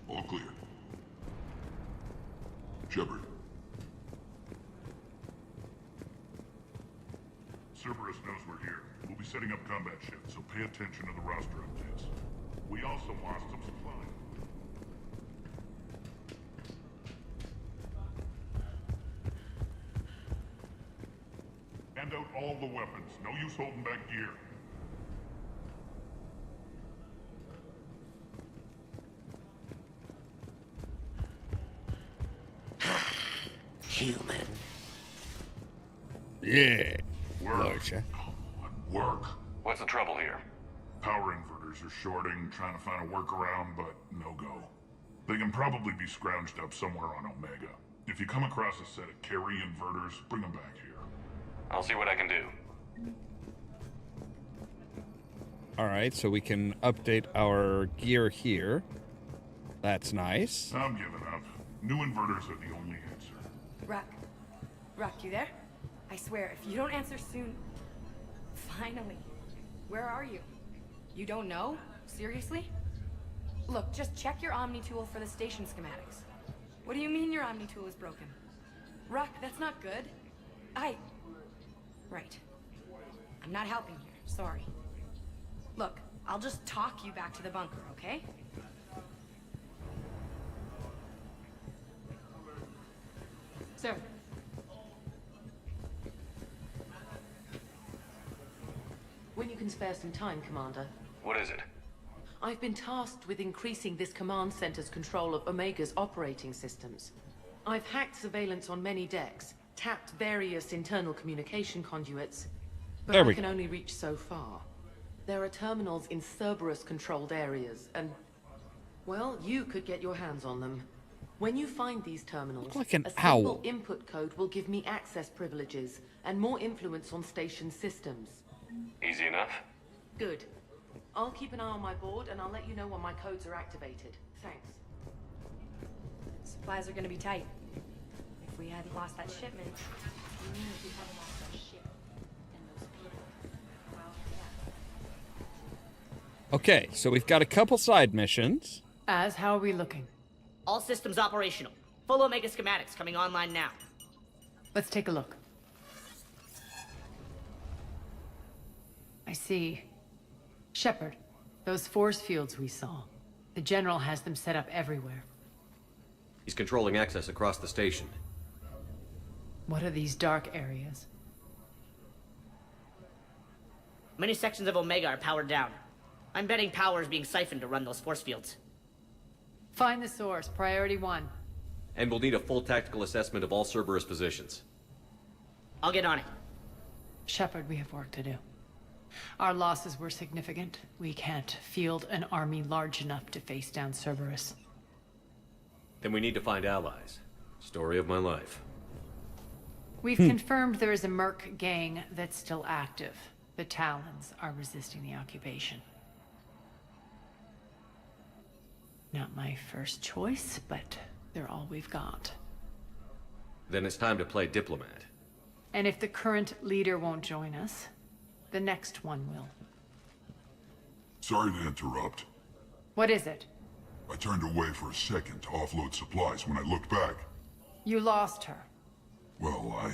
Speaker 7: All clear. Shepard. Cerberus knows we're here. We'll be setting up combat shifts, so pay attention to the roster updates. We also lost some supply. Hand out all the weapons. No use holding back gear.
Speaker 6: Human.
Speaker 1: Yeah.
Speaker 7: Work. Work.
Speaker 13: What's the trouble here?
Speaker 7: Power inverters are shorting, trying to find a workaround, but no go. They can probably be scrounged up somewhere on Omega. If you come across a set of carry inverters, bring them back here.
Speaker 13: I'll see what I can do.
Speaker 1: All right, so we can update our gear here. That's nice.
Speaker 7: I'm giving up. New inverters are the only answer.
Speaker 21: Rock, you there? I swear, if you don't answer soon... Finally. Where are you? You don't know? Seriously? Look, just check your Omni tool for the station schematics. What do you mean your Omni tool is broken? Rock, that's not good. Right. I'm not helping here, sorry. Look, I'll just talk you back to the bunker, okay?
Speaker 11: Sir.
Speaker 15: When you can spare some time, Commander.
Speaker 13: What is it?
Speaker 15: I've been tasked with increasing this command center's control of Omega's operating systems. I've hacked surveillance on many decks, tapped various internal communication conduits, but I can only reach so far. There are terminals in Cerberus-controlled areas, and, well, you could get your hands on them. When you find these terminals,
Speaker 1: like an
Speaker 15: a simple
Speaker 1: owl.
Speaker 15: input code will give me access privileges and more influence on station systems.
Speaker 13: Easy enough?
Speaker 15: Good. I'll keep an eye on my board, and I'll let you know when my codes are activated. Thanks.
Speaker 21: Supplies are gonna be tight. If we hadn't lost that shipment... You mean if we hadn't lost that ship, and those people... Well, yeah.
Speaker 1: Okay, so we've got a couple side missions.
Speaker 5: How are we looking?
Speaker 6: All systems operational. Full Omega schematics coming online now.
Speaker 5: Let's take a look. I see. Shepard, those force fields we saw. The General has them set up everywhere.
Speaker 4: He's controlling access across the station.
Speaker 5: What are these dark areas?
Speaker 6: Many sections of Omega are powered down. I'm betting power is being siphoned to run those force fields.
Speaker 5: Find the source, priority 1.
Speaker 4: And we'll need a full tactical assessment of all Cerberus positions.
Speaker 6: I'll get on it.
Speaker 5: Shepard, we have work to do. Our losses were significant. We can't field an army large enough to face down Cerberus.
Speaker 4: Then we need to find allies. Story of my life.
Speaker 5: We've confirmed there is a Merc gang that's still active. The Talons are resisting the occupation. Not my first choice, but they're all we've got.
Speaker 4: Then it's time to play diplomat.
Speaker 5: And if the current leader won't join us, the next one will.
Speaker 7: Sorry to interrupt.
Speaker 5: What is it?
Speaker 7: I turned away for a second to offload supplies. When I looked back,
Speaker 5: You lost her.
Speaker 7: well,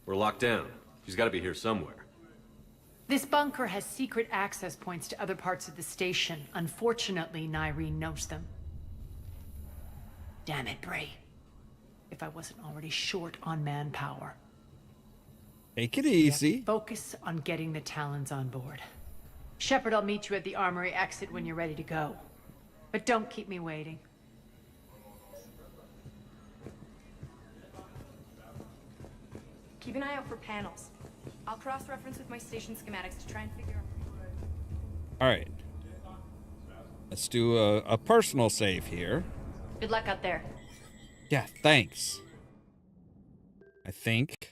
Speaker 4: We're locked down. She's got to be here somewhere.
Speaker 5: This bunker has secret access points to other parts of the station. Unfortunately, Nyreen knows them. Damn it, Bray. If I wasn't already short on manpower.
Speaker 1: Take it easy.
Speaker 5: Focus on getting the Talons on board. Shepard, I'll meet you at the armory exit when you're ready to go. But don't keep me waiting.
Speaker 16: Keep an eye out for panels. I'll cross-reference with my station schematics to try and figure out...
Speaker 1: All right. Let's do a personal save here.
Speaker 16: Good luck out there.
Speaker 1: Yeah, thanks. I think.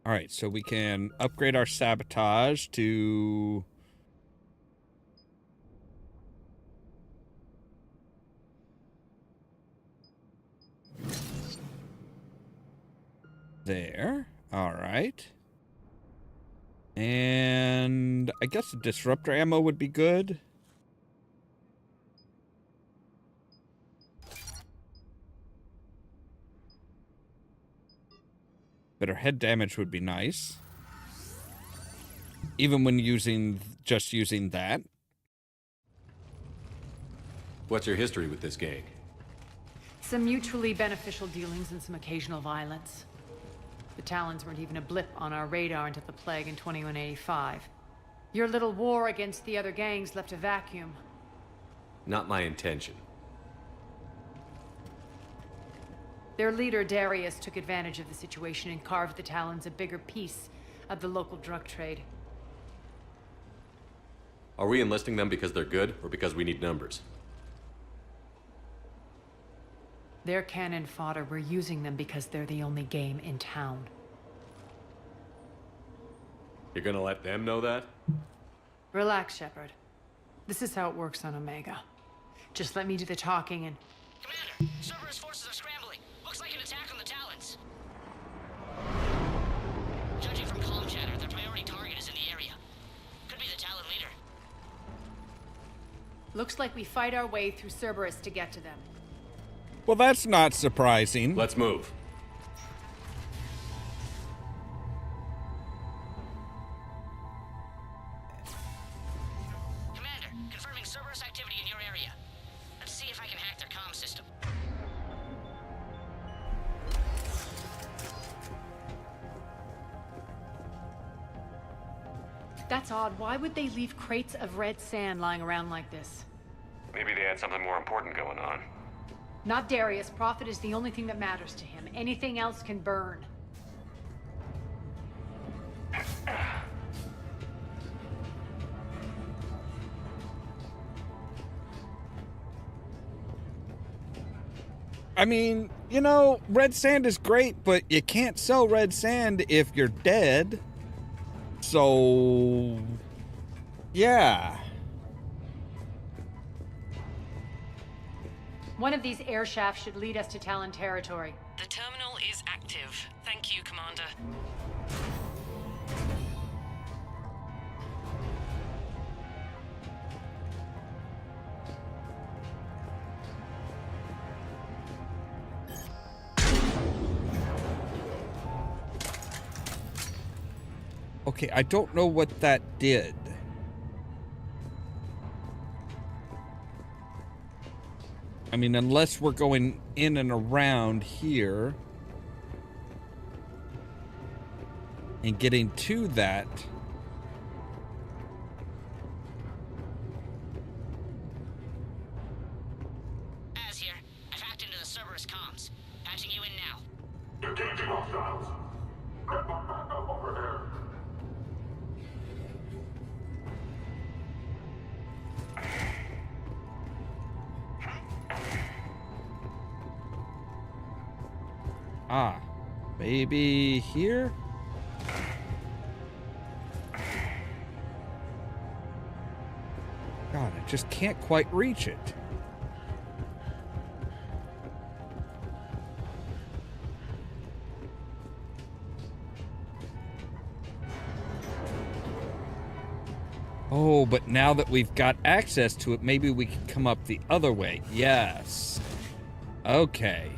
Speaker 1: All right, so we can upgrade our sabotage to... there. All right. And I guess the disruptor ammo would be good. Better head damage would be nice. Even when just using that.
Speaker 4: What's your history with this gang?
Speaker 5: Some mutually beneficial dealings and some occasional violence. The Talons weren't even a blip on our radar until the plague in 2185. Your little war against the other gangs left a vacuum.
Speaker 4: Not my intention.
Speaker 5: Their leader, Darius, took advantage of the situation and carved the Talons a bigger piece of the local drug trade.
Speaker 4: Are we enlisting them because they're good, or because we need numbers?
Speaker 5: They're cannon fodder. We're using them because they're the only game in town.
Speaker 4: You're gonna let them know that?
Speaker 5: Relax, Shepard. This is how it works on Omega. Just let me do the talking and...
Speaker 6: Commander, Cerberus forces are scrambling. Looks like an attack on the Talons. Judging from comm chatter, their priority target is in the area. Could be the Talon leader.
Speaker 5: Looks like we fight our way through Cerberus to get to them.
Speaker 1: Well, that's not surprising.
Speaker 4: Let's move.
Speaker 6: Commander, confirming Cerberus activity in your area. Let's see if I can hack their comm system.
Speaker 5: That's odd. Why would they leave crates of red sand lying around like this?
Speaker 4: Maybe they had something more important going on.
Speaker 5: Not Darius. Profit is the only thing that matters to him. Anything else can burn.
Speaker 1: I mean, you know, red sand is great, but you can't sell red sand if you're dead. So, yeah.
Speaker 5: One of these air shafts should lead us to Talon territory.
Speaker 17: The terminal is active. Thank you, Commander.
Speaker 1: Okay, I don't know what that did. I mean, unless we're going in and around here and getting to that.
Speaker 6: Az here. I've hacked into the Cerberus comms. Patching you in now.
Speaker 8: Detecting hostiles. Get my backup over there.
Speaker 1: Ah, maybe here? God, I just can't quite reach it. Oh, but now that we've got access to it, maybe we can come up the other way. Yes. Okay.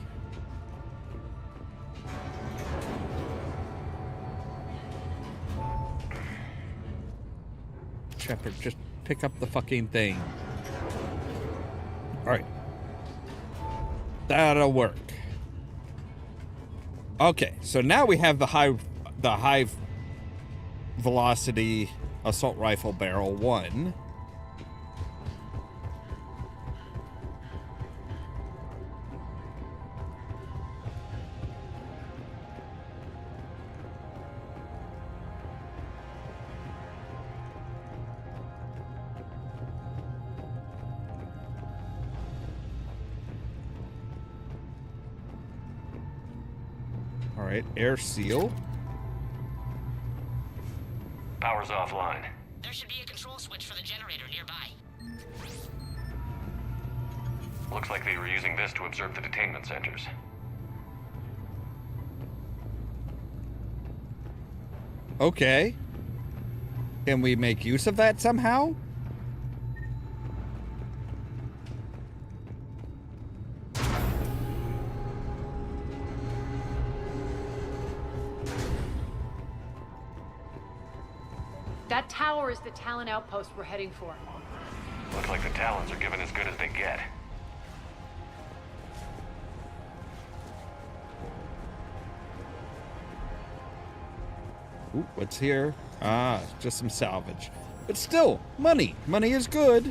Speaker 1: Shepard, just pick up the fucking thing. All right. That'll work. Okay, so now we have the hive velocity assault rifle barrel 1. All right, air seal.
Speaker 13: Power's offline.
Speaker 6: There should be a control switch for the generator nearby.
Speaker 13: Looks like they were using this to observe the detainment centers.
Speaker 1: Okay. Can we make use of that somehow?
Speaker 11: That tower is the Talon outpost we're heading for.
Speaker 13: Looks like the Talons are giving as good as they get.
Speaker 1: Ooh, what's here? Ah, just some salvage. But still, money. Money is good.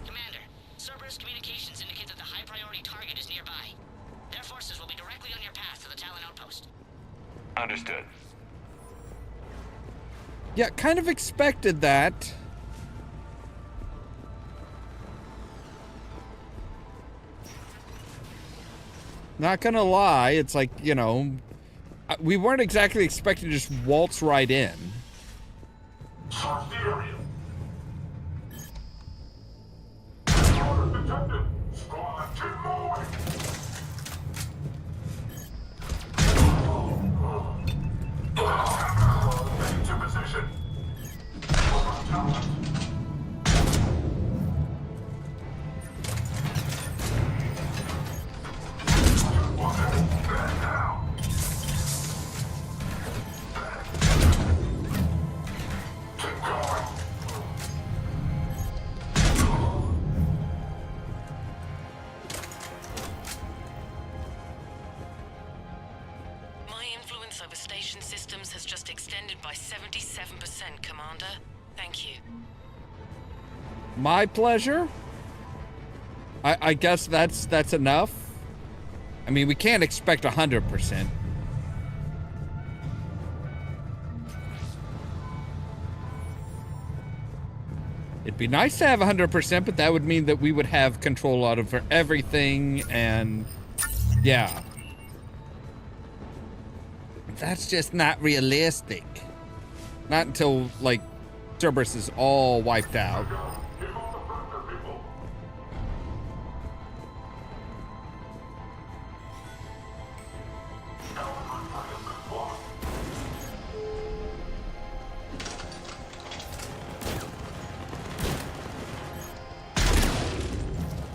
Speaker 6: Commander, Cerberus Communications indicate that the high-priority target is nearby. Their forces will be directly on your path to the Talon outpost.
Speaker 13: Understood.
Speaker 1: Yeah, kind of expected that. Not gonna lie, it's like, you know, we weren't exactly expecting to just waltz right in.
Speaker 17: My influence over station systems has just extended by 77%, Commander. Thank you.
Speaker 1: My pleasure. I guess that's enough. I mean, we can't expect 100%. It'd be nice to have 100%, but that would mean that we would have control out of everything, and yeah. That's just not realistic. Not until, like, Cerberus is all wiped out.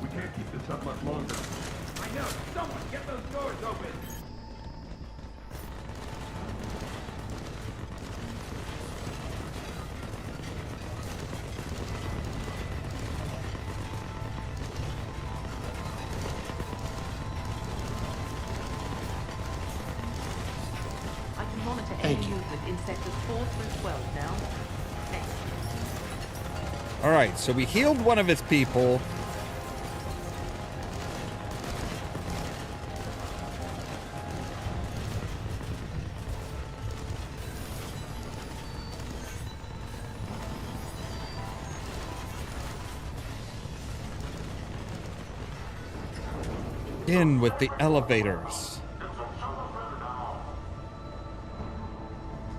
Speaker 12: We can't keep this up much longer. I know. Someone get those doors open.
Speaker 15: I can monitor any movement in sectors 4 through 12 now. Next.
Speaker 1: All right, so we healed one of his people. In with the elevators.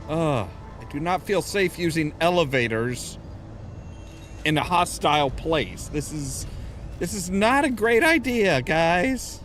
Speaker 1: I do not feel safe using elevators in a hostile place. This is not a great idea, guys.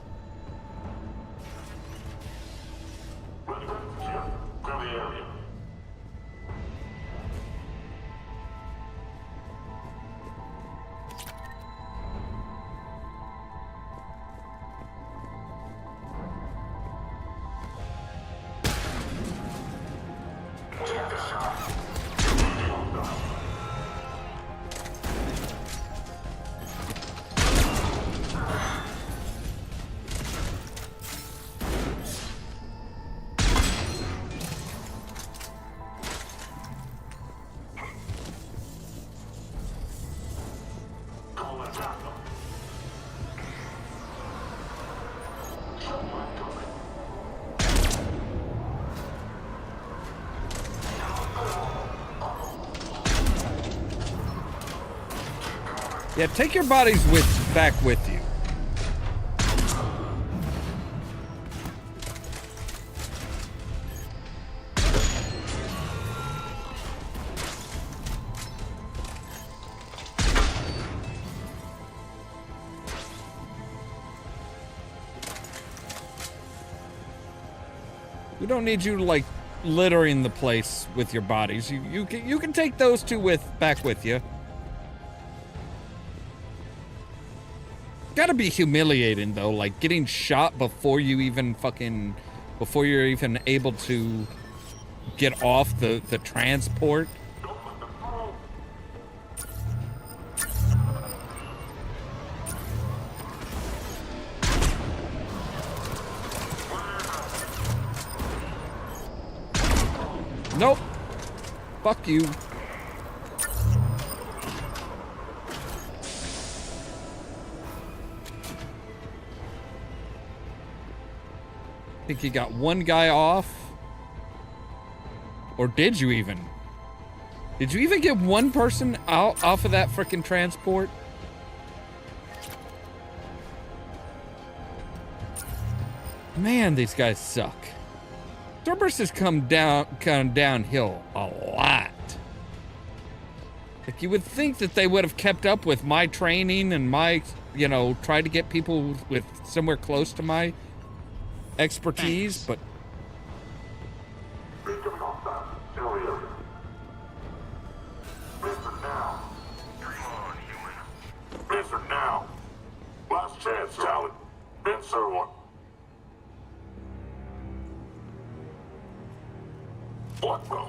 Speaker 1: Yeah, take your bodies back with you. We don't need you like littering the place with your bodies. You can take those two back with you. Gotta be humiliating though, like getting shot before you're even able to get off the transport. Nope. Fuck you. Think you got one guy off? Or did you even? Did you even get one person out off of that frickin' transport? Man, these guys suck. Cerberus has come downhill a lot. Like, you would think that they would have kept up with my training and my, try to get people with somewhere close to my expertise, but
Speaker 7: Answer now. Last chance, Talon. Answer one. What the?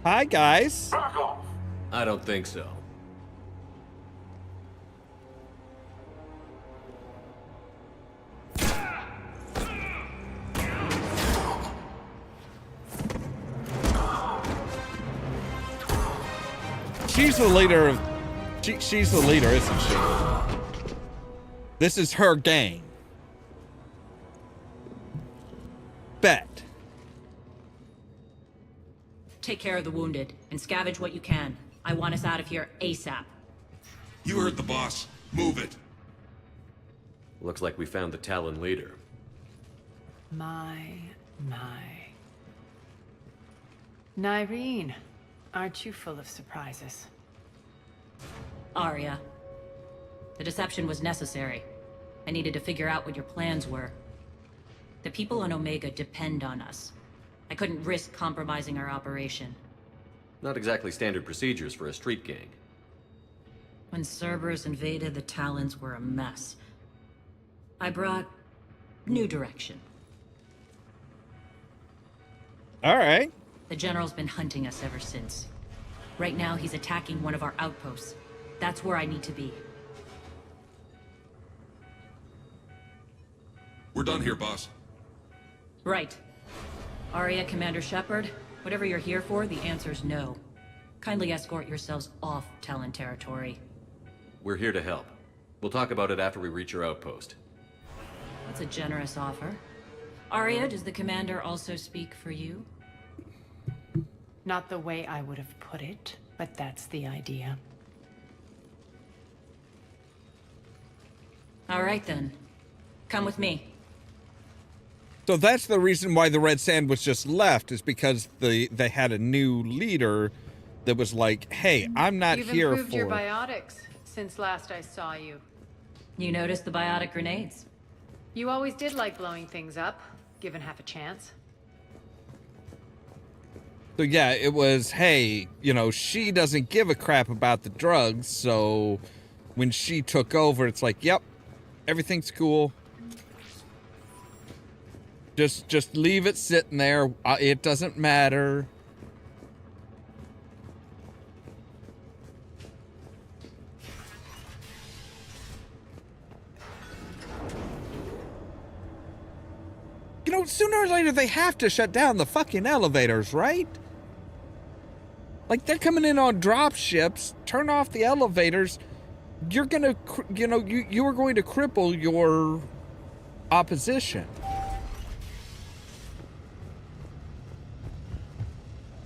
Speaker 1: Hi, guys.
Speaker 7: Back off.
Speaker 4: I don't think so.
Speaker 1: She's the leader of... She's the leader, isn't she? This is her gang. Bet.
Speaker 14: Take care of the wounded and scavenge what you can. I want us out of here ASAP.
Speaker 12: You heard the boss. Move it.
Speaker 4: Looks like we found the Talon leader.
Speaker 5: My. Nyreen, aren't you full of surprises?
Speaker 14: Arya. The deception was necessary. I needed to figure out what your plans were. The people on Omega depend on us. I couldn't risk compromising our operation.
Speaker 4: Not exactly standard procedures for a street gang.
Speaker 14: When Cerberus invaded, the Talons were a mess. I brought new direction.
Speaker 1: All right.
Speaker 14: The General's been hunting us ever since. Right now, he's attacking one of our outposts. That's where I need to be.
Speaker 12: We're done here, boss.
Speaker 14: Right. Arya, Commander Shepard, whatever you're here for, the answer's no. Kindly escort yourselves off Talon territory.
Speaker 4: We're here to help. We'll talk about it after we reach your outpost.
Speaker 14: That's a generous offer. Arya, does the Commander also speak for you?
Speaker 5: Not the way I would have put it, but that's the idea.
Speaker 14: All right, then. Come with me.
Speaker 1: So that's the reason why the Red Sandwich just left, is because they had a new leader that was like, hey, I'm not
Speaker 5: You've
Speaker 1: here
Speaker 5: improved
Speaker 1: for...
Speaker 5: your biotics since last I saw you.
Speaker 14: You noticed the biotic grenades?
Speaker 5: You always did like blowing things up, given half a chance.
Speaker 1: So yeah, it was, hey, she doesn't give a crap about the drugs, so when she took over, it's like, yep, everything's cool. Just leave it sitting there. It doesn't matter. Sooner or later they have to shut down the fucking elevators, right? Like, they're coming in on drop ships. Turn off the elevators. You're gonna, you are going to cripple opposition.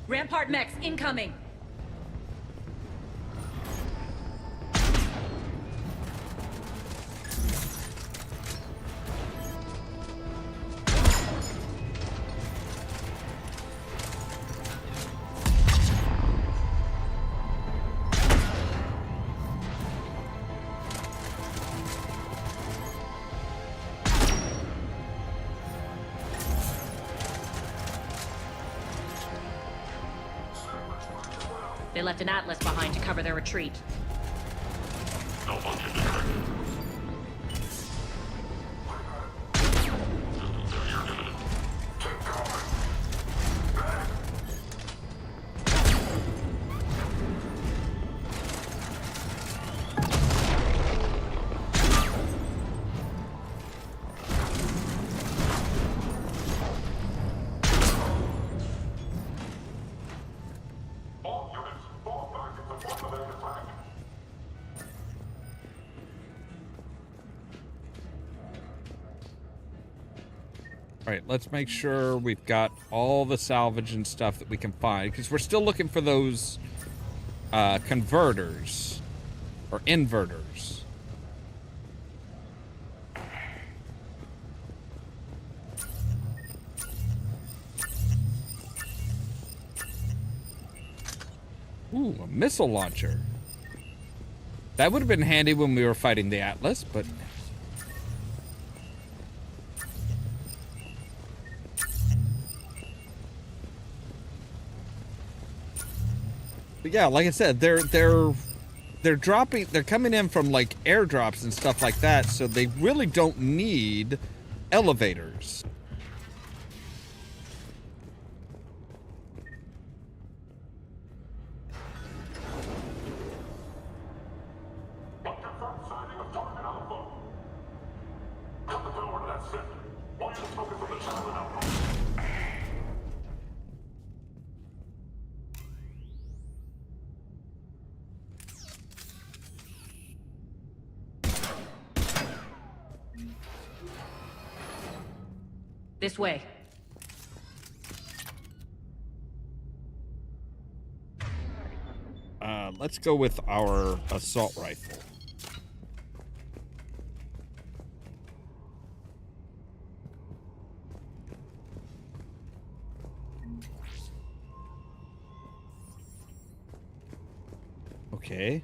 Speaker 14: Rampart mechs incoming. They left an Atlas behind to cover their retreat.
Speaker 1: All right, let's make sure we've got all the salvage and stuff that we can find, because we're still looking for those converters or inverters. Ooh, a missile launcher. That would have been handy when we were fighting the Atlas, but... But yeah, like I said, they're coming in from like airdrops and stuff like that, so they really don't need elevators.
Speaker 14: This way.
Speaker 1: Let's go with our assault rifle. Okay.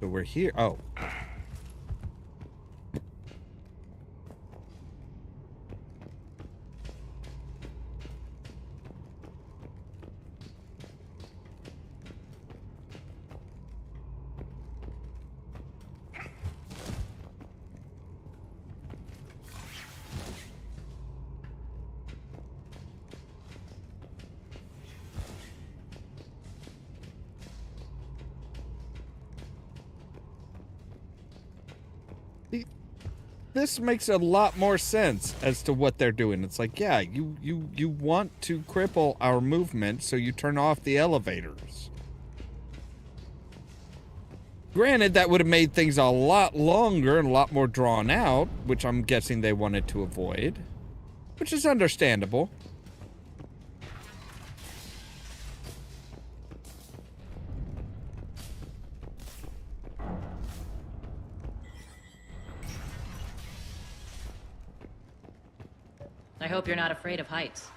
Speaker 1: So we're here. Oh. This makes a lot more sense as to what they're doing. It's like, yeah, you want to cripple our movement, so you turn off the elevators. Granted, that would have made things a lot longer and a lot more drawn out, which I'm guessing they wanted to avoid, which is understandable.
Speaker 14: I hope you're not afraid of heights.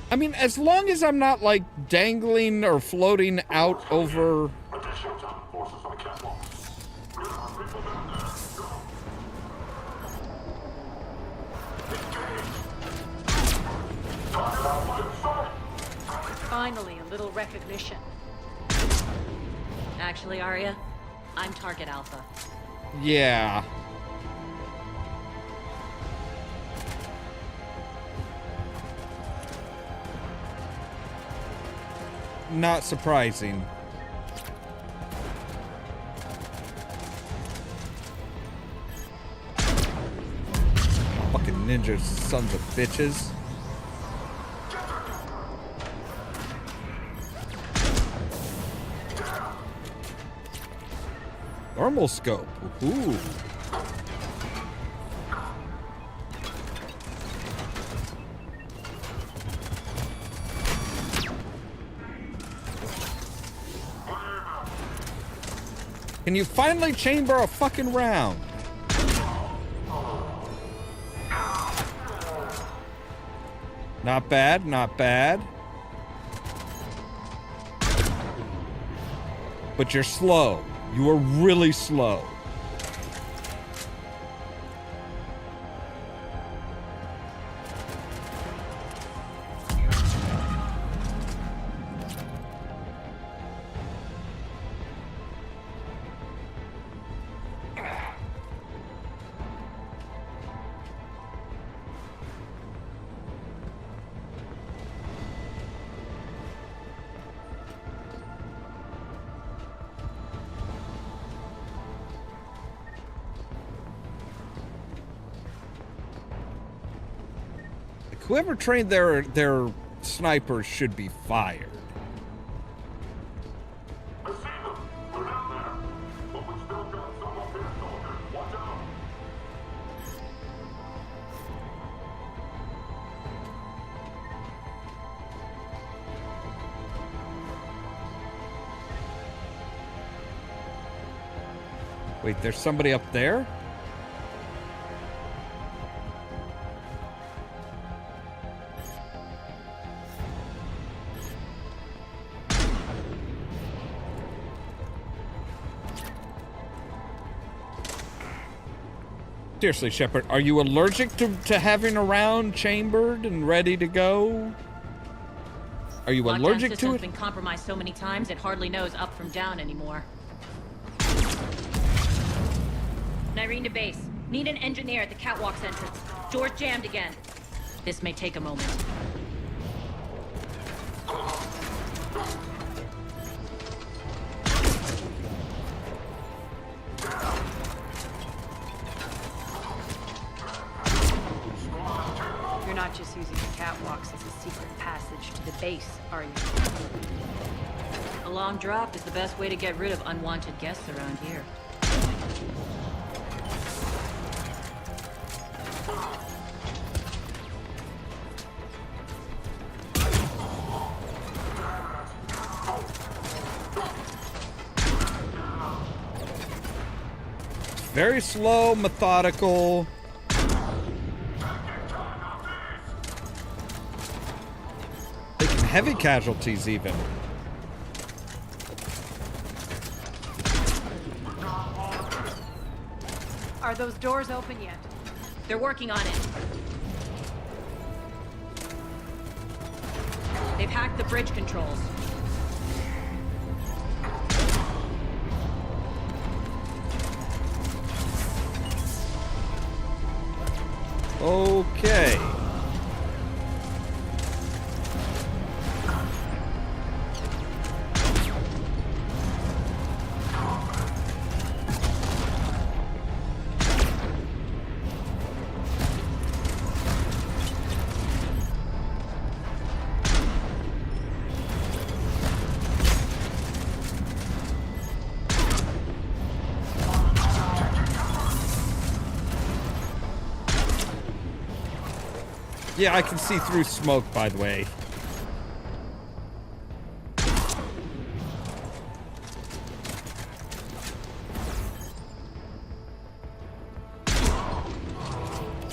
Speaker 1: I mean, as long as I'm not, like, dangling or floating out over...
Speaker 11: Finally, a little recognition.
Speaker 14: Actually, Arya, I'm Target Alpha.
Speaker 1: Yeah. Not surprising. Fucking ninja sons of bitches. Thermal scope. Ooh. Can you finally chamber a fucking round? Not bad, not bad. But you're slow. You are really slow. Whoever trained their snipers should be fired. Wait, there's somebody up there? Seriously, Shepard, are you allergic to having a round chambered and ready to go? Are you allergic to it?
Speaker 14: System's been compromised so many times it hardly knows up from down anymore. Nyreen to base. Need an engineer at the catwalk's entrance. Door's jammed again. This may take a moment.
Speaker 5: You're not just using the catwalks as a secret passage to the base, are you?
Speaker 14: A long drop is the best way to get rid of unwanted guests around here.
Speaker 1: Very slow, methodical. Taking heavy casualties even.
Speaker 5: Are those doors open yet?
Speaker 14: They're working on it. They've hacked the bridge controls.
Speaker 1: Okay. Yeah, I can see through smoke, by the way.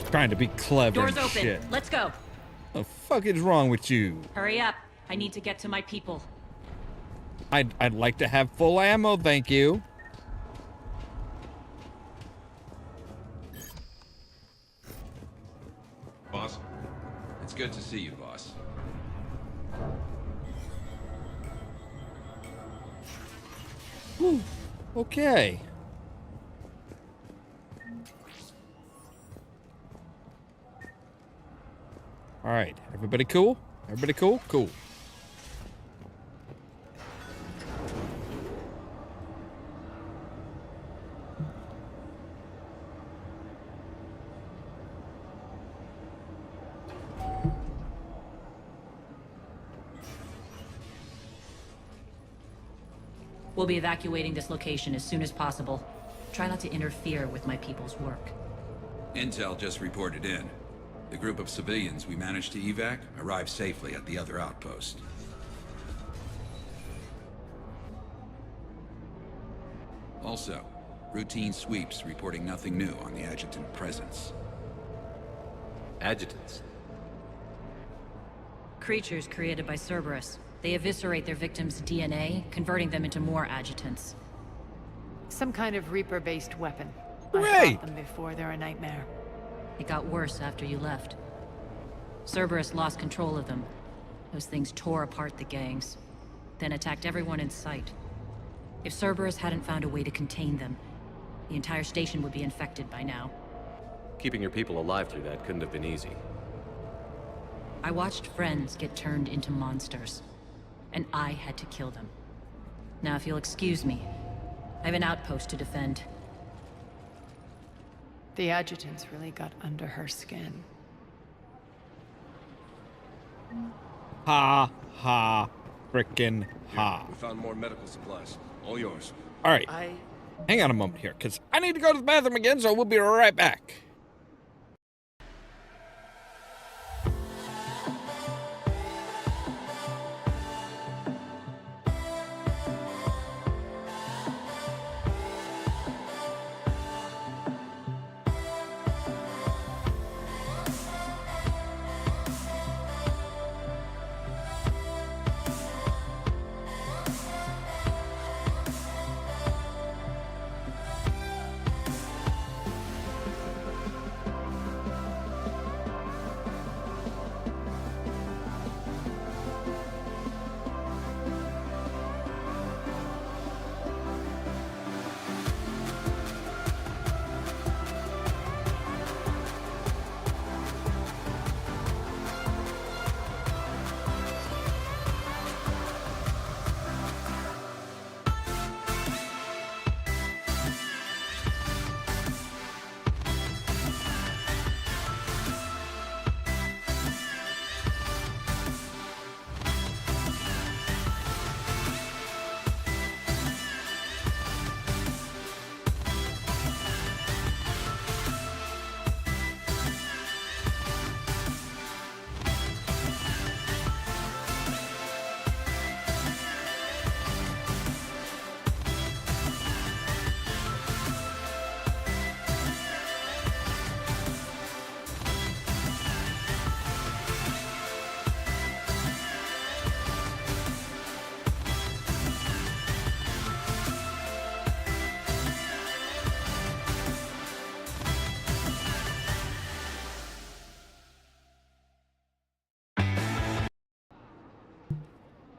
Speaker 1: Trying to be clever
Speaker 14: Doors
Speaker 1: and
Speaker 14: open.
Speaker 1: shit.
Speaker 14: Let's go.
Speaker 1: The fuck is wrong with you?
Speaker 14: Hurry up. I need to get to my people.
Speaker 1: I'd like to have full ammo, thank you.
Speaker 20: Boss, it's good to see you, boss.
Speaker 1: Whew. Okay. All right, everybody cool? Everybody cool? Cool.
Speaker 14: We'll be evacuating this location as soon as possible. Try not to interfere with my people's work.
Speaker 20: Intel just reported in. The group of civilians we managed to evac arrived safely at the other outpost. Also, routine sweeps reporting nothing new on the adjutant presence.
Speaker 4: Adjutants?
Speaker 14: Creatures created by Cerberus. They eviscerate their victims' DNA, converting them into more adjutants.
Speaker 5: Some kind of Reaper-based weapon.
Speaker 1: Great!
Speaker 5: I fought them before, they're a nightmare.
Speaker 14: It got worse after you left. Cerberus lost control of them. Those things tore apart the gangs, then attacked everyone in sight. If Cerberus hadn't found a way to contain them, the entire station would be infected by now.
Speaker 4: Keeping your people alive through that couldn't have been easy.
Speaker 14: I watched friends get turned into monsters, and I had to kill them. Now, if you'll excuse me, I have an outpost to defend.
Speaker 5: The adjutants really got under her skin.
Speaker 1: Ha, ha, frickin' ha.
Speaker 12: We found more medical supplies. All yours.
Speaker 1: All right. Hang on a moment here, because I need to go to the bathroom again, so we'll be right back.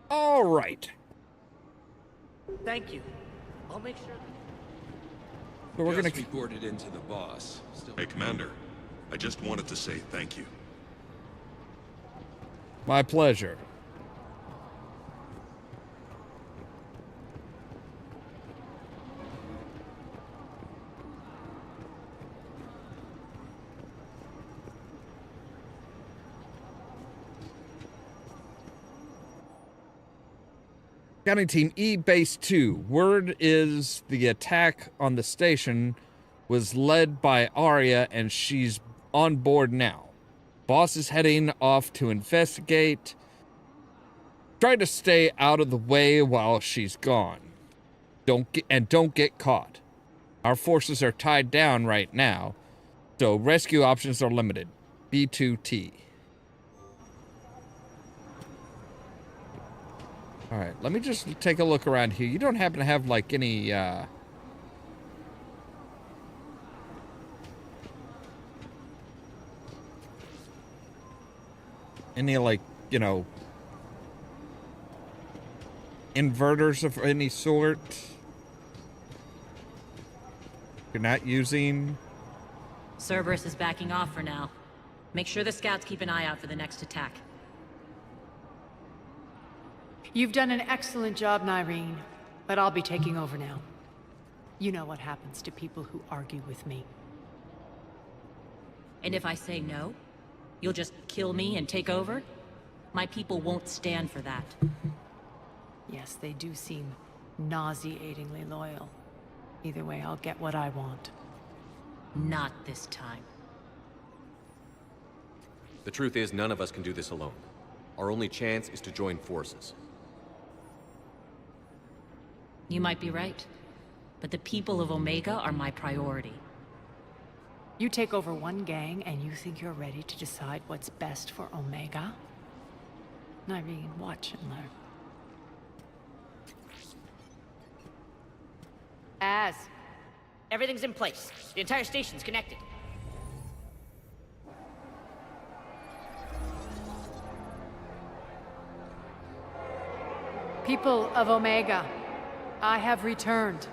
Speaker 1: All right.
Speaker 13: Thank you. I'll make sure.
Speaker 1: So we're
Speaker 20: Just reported into the boss.
Speaker 7: Hey, Commander. I just wanted to say thank you.
Speaker 1: My pleasure. Scouting Team E Base 2. Word is the attack on the station was led by Arya and she's on board now. Boss is heading off to investigate. Try to stay out of the way while she's gone. Don't get caught. Our forces are tied down right now, so rescue options are limited. B2T. All right, let me just take a look around here. You don't happen to have, like, any, like, you know, inverters of any sort you're not using?
Speaker 14: Cerberus is backing off for now. Make sure the scouts keep an eye out for the next attack.
Speaker 5: You've done an excellent job, Nyreen, but I'll be taking over now. You know what happens to people who argue with me.
Speaker 14: And if I say no, you'll just kill me and take over? My people won't stand for that.
Speaker 5: Yes, they do seem nauseatingly loyal. Either way, I'll get what I want.
Speaker 14: Not this time.
Speaker 4: The truth is, none of us can do this alone. Our only chance is to join forces.
Speaker 14: You might be right. but the people of Omega are my priority.
Speaker 5: You take over one gang and you think you're ready to decide what's best for Omega? Irene, watch and learn.
Speaker 6: Everything's in place. The entire station's connected.
Speaker 5: People of Omega, I have returned.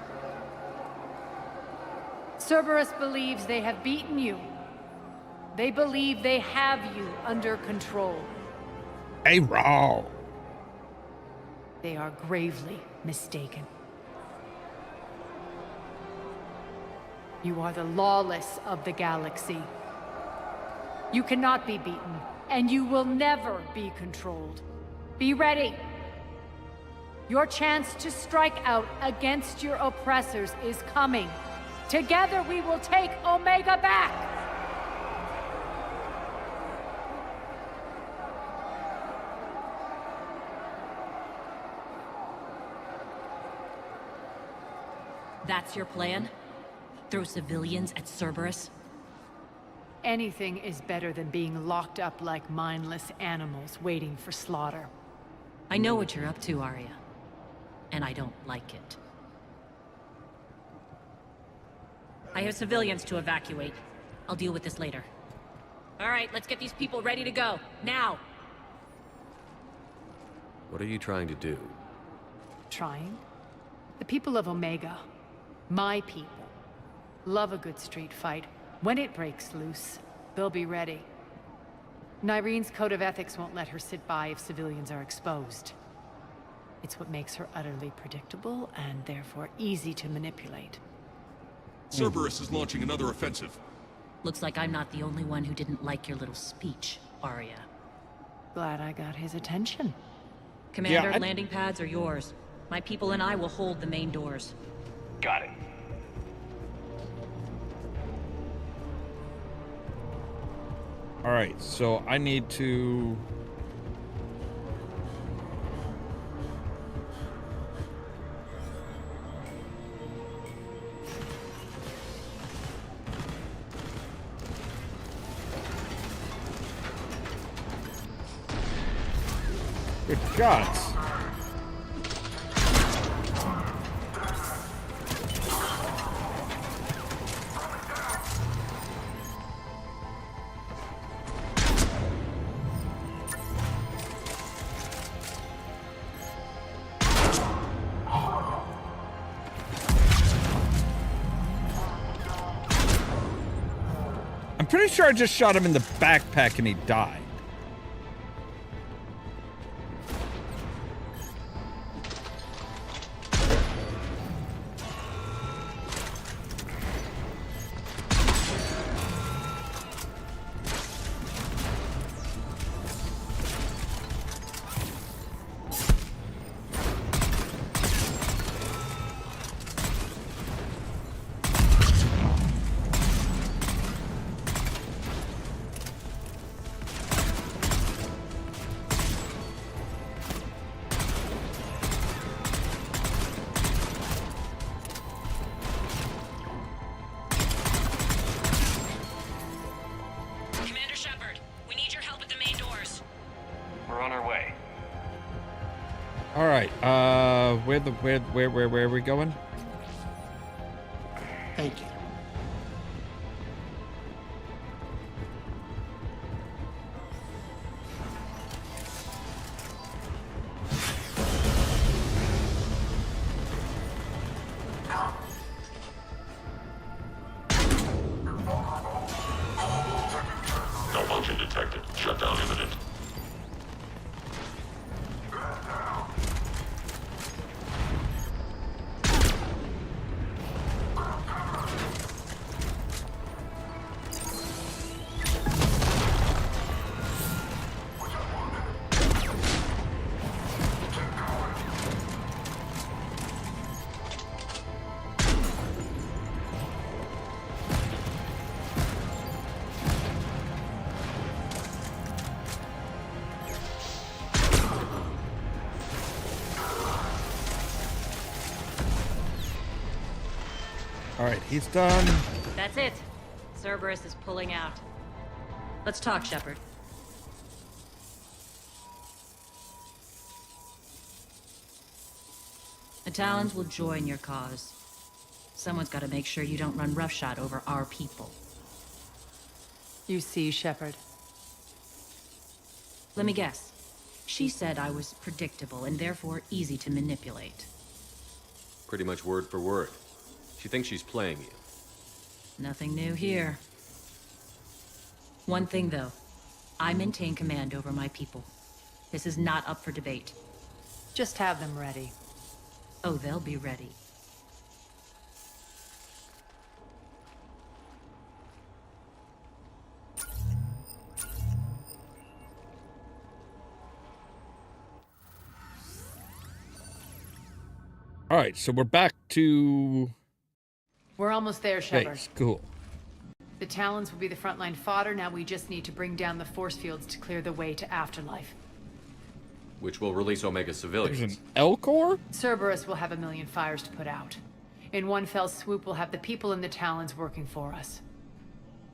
Speaker 5: Cerberus believes they have beaten you. They believe they have you under control.
Speaker 1: Hey, raw.
Speaker 5: They are gravely mistaken. You are the lawless of the galaxy. You cannot be beaten, and you will never be controlled. Be ready. Your chance to strike out against your oppressors is coming. Together we will take Omega back!
Speaker 14: That's your plan? Throw civilians at Cerberus?
Speaker 5: Anything is better than being locked up like mindless animals waiting for slaughter.
Speaker 14: I know what you're up to, Arya. And I don't like it. I have civilians to evacuate. I'll deal with this later. All right, let's get these people ready to go. Now!
Speaker 4: What are you trying to do?
Speaker 5: Trying? The people of Omega, my people, love a good street fight. When it breaks loose, they'll be ready. Nyrene's code of ethics won't let her sit by if civilians are exposed. It's what makes her utterly predictable and therefore easy to manipulate.
Speaker 12: Cerberus is launching another offensive.
Speaker 14: Looks like I'm not the only one who didn't like your little speech, Arya.
Speaker 5: Glad I got his attention.
Speaker 14: Commander, landing pads are yours. My people and I will hold the main doors.
Speaker 13: Got it.
Speaker 1: All right, so I need to... Good shots. I'm pretty sure I just shot him in the backpack and he died. All right, where are we going?
Speaker 18: Thank you.
Speaker 7: Malfunction detected. Shutdown imminent.
Speaker 1: He's done.
Speaker 14: That's it. Cerberus is pulling out. Let's talk, Shepard. The Talons will join your cause. Someone's got to make sure you don't run roughshod over our people.
Speaker 5: You see, Shepard.
Speaker 14: Let me guess. She said I was predictable and therefore easy to manipulate.
Speaker 4: Pretty much word for word. She thinks she's playing you.
Speaker 14: Nothing new here. One thing, though. I maintain command over my people. This is not up for debate.
Speaker 5: Just have them ready.
Speaker 14: Oh, they'll be ready.
Speaker 1: All right, so we're back to
Speaker 5: We're almost there, Shepard.
Speaker 1: base. Cool.
Speaker 5: The Talons will be the frontline fodder. Now we just need to bring down the force fields to clear the way to Afterlife.
Speaker 4: Which will release Omega civilians.
Speaker 1: There's an L-Core?
Speaker 5: Cerberus will have a million fires to put out. In one fell swoop, we'll have the people in the Talons working for us.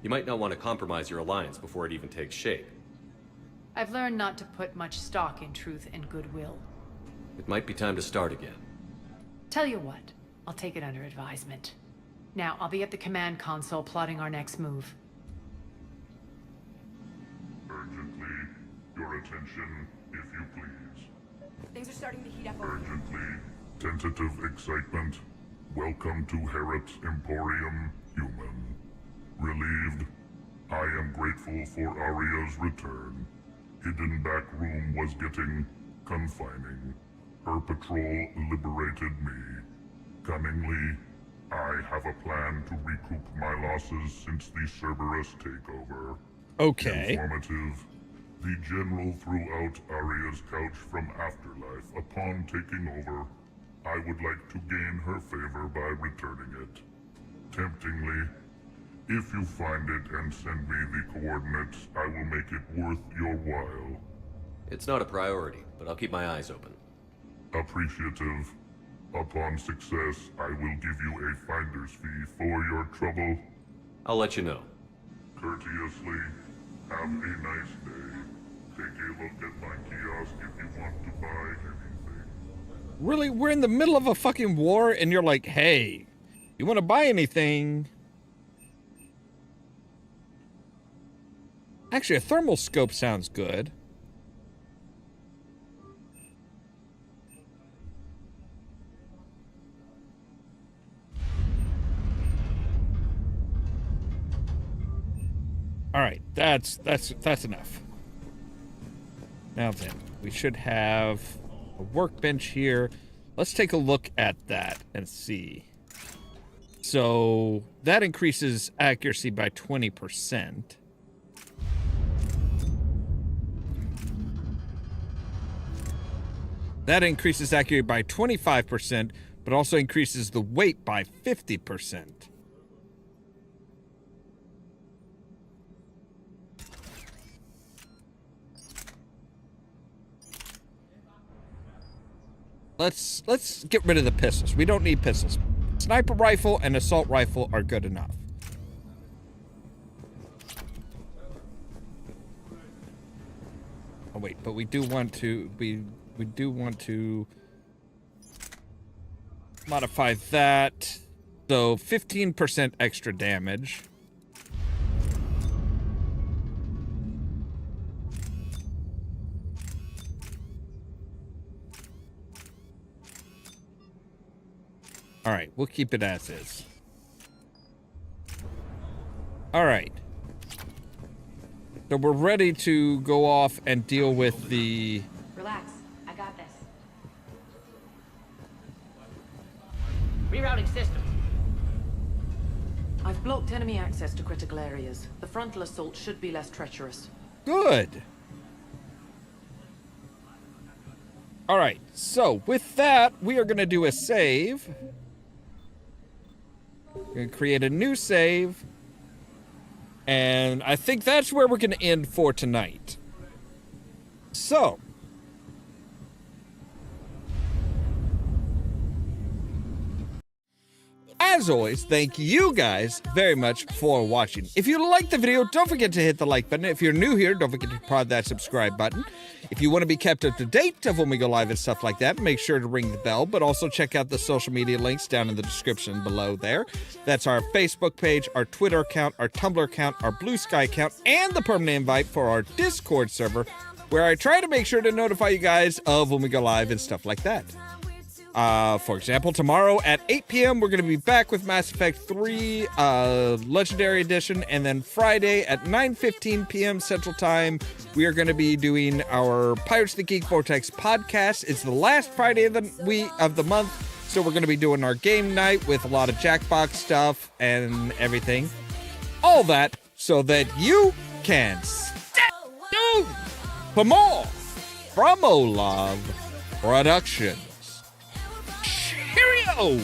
Speaker 4: You might not want to compromise your alliance before it even takes shape.
Speaker 5: I've learned not to put much stock in truth and goodwill.
Speaker 4: It might be time to start again.
Speaker 5: Tell you what, I'll take it under advisement. Now, I'll be at the command console plotting our next move.
Speaker 7: Urgently, your attention, if you please.
Speaker 16: Things are starting to heat up.
Speaker 7: Urgently, tentative excitement. Welcome to Herod's Emporium, human. Relieved, I am grateful for Aria's return. Hidden back room was getting confining. Her patrol liberated me. Cunningly, I have a plan to recoup my losses since the Cerberus takeover.
Speaker 1: Okay.
Speaker 7: Informative. The General threw out Aria's couch from Afterlife. Upon taking over, I would like to gain her favor by returning it. Temptingly, if you find it and send me the coordinates, I will make it worth your while.
Speaker 4: It's not a priority, but I'll keep my eyes open.
Speaker 7: Appreciative. Upon success, I will give you a finder's fee for your trouble.
Speaker 4: I'll let you know.
Speaker 7: Courteously, have a nice day. Take a look at my kiosk if you want to buy anything.
Speaker 1: Really? We're in the middle of a fucking war and you're like, hey, you want to buy anything? Actually, a thermal scope sounds good. All right, that's enough. Now then, we should have a workbench here. Let's take a look at that and see. So that increases accuracy by 20%. That increases accuracy by 25%, but also increases the weight by 50%. Let's get rid of the pistols. We don't need pistols. Sniper rifle and assault rifle are good enough. Oh wait, but we do want to we do want to modify that. So 15% extra damage. All right, we'll keep it as is. All right. So we're ready to go off and deal with the...
Speaker 16: Relax, I got this.
Speaker 11: Rerouting system.
Speaker 15: I've blocked enemy access to critical areas. The frontal assault should be less treacherous.
Speaker 1: Good. All right, so with that, we are going to do a save. We're going to create a new save. And I think that's where we're going to end for tonight. So. as always, thank you guys very much for watching. If you liked the video, don't forget to hit the like button. If you're new here, don't forget to prod that subscribe button. If you want to be kept up to date of when we go live and stuff like that, make sure to ring the bell, but also check out the social media links down in the description below there. That's our Facebook page, our Twitter account, our Tumblr account, our Blue Sky account, and the permanent invite for our Discord server, where I try to make sure to notify you guys of when we go live and stuff like that. For example, tomorrow at 8 p.m., we're going to be back with Mass Effect 3 Legendary Edition, and then Friday at 9:15 p.m. Central Time, we are going to be doing our Pirates of the Geek Vortex podcast. It's the last Friday of the month, so we're going to be doing our game night with a lot of Jackbox stuff and everything. All that so that you can stay tuned for more from Ollamh Productions. Cheerio!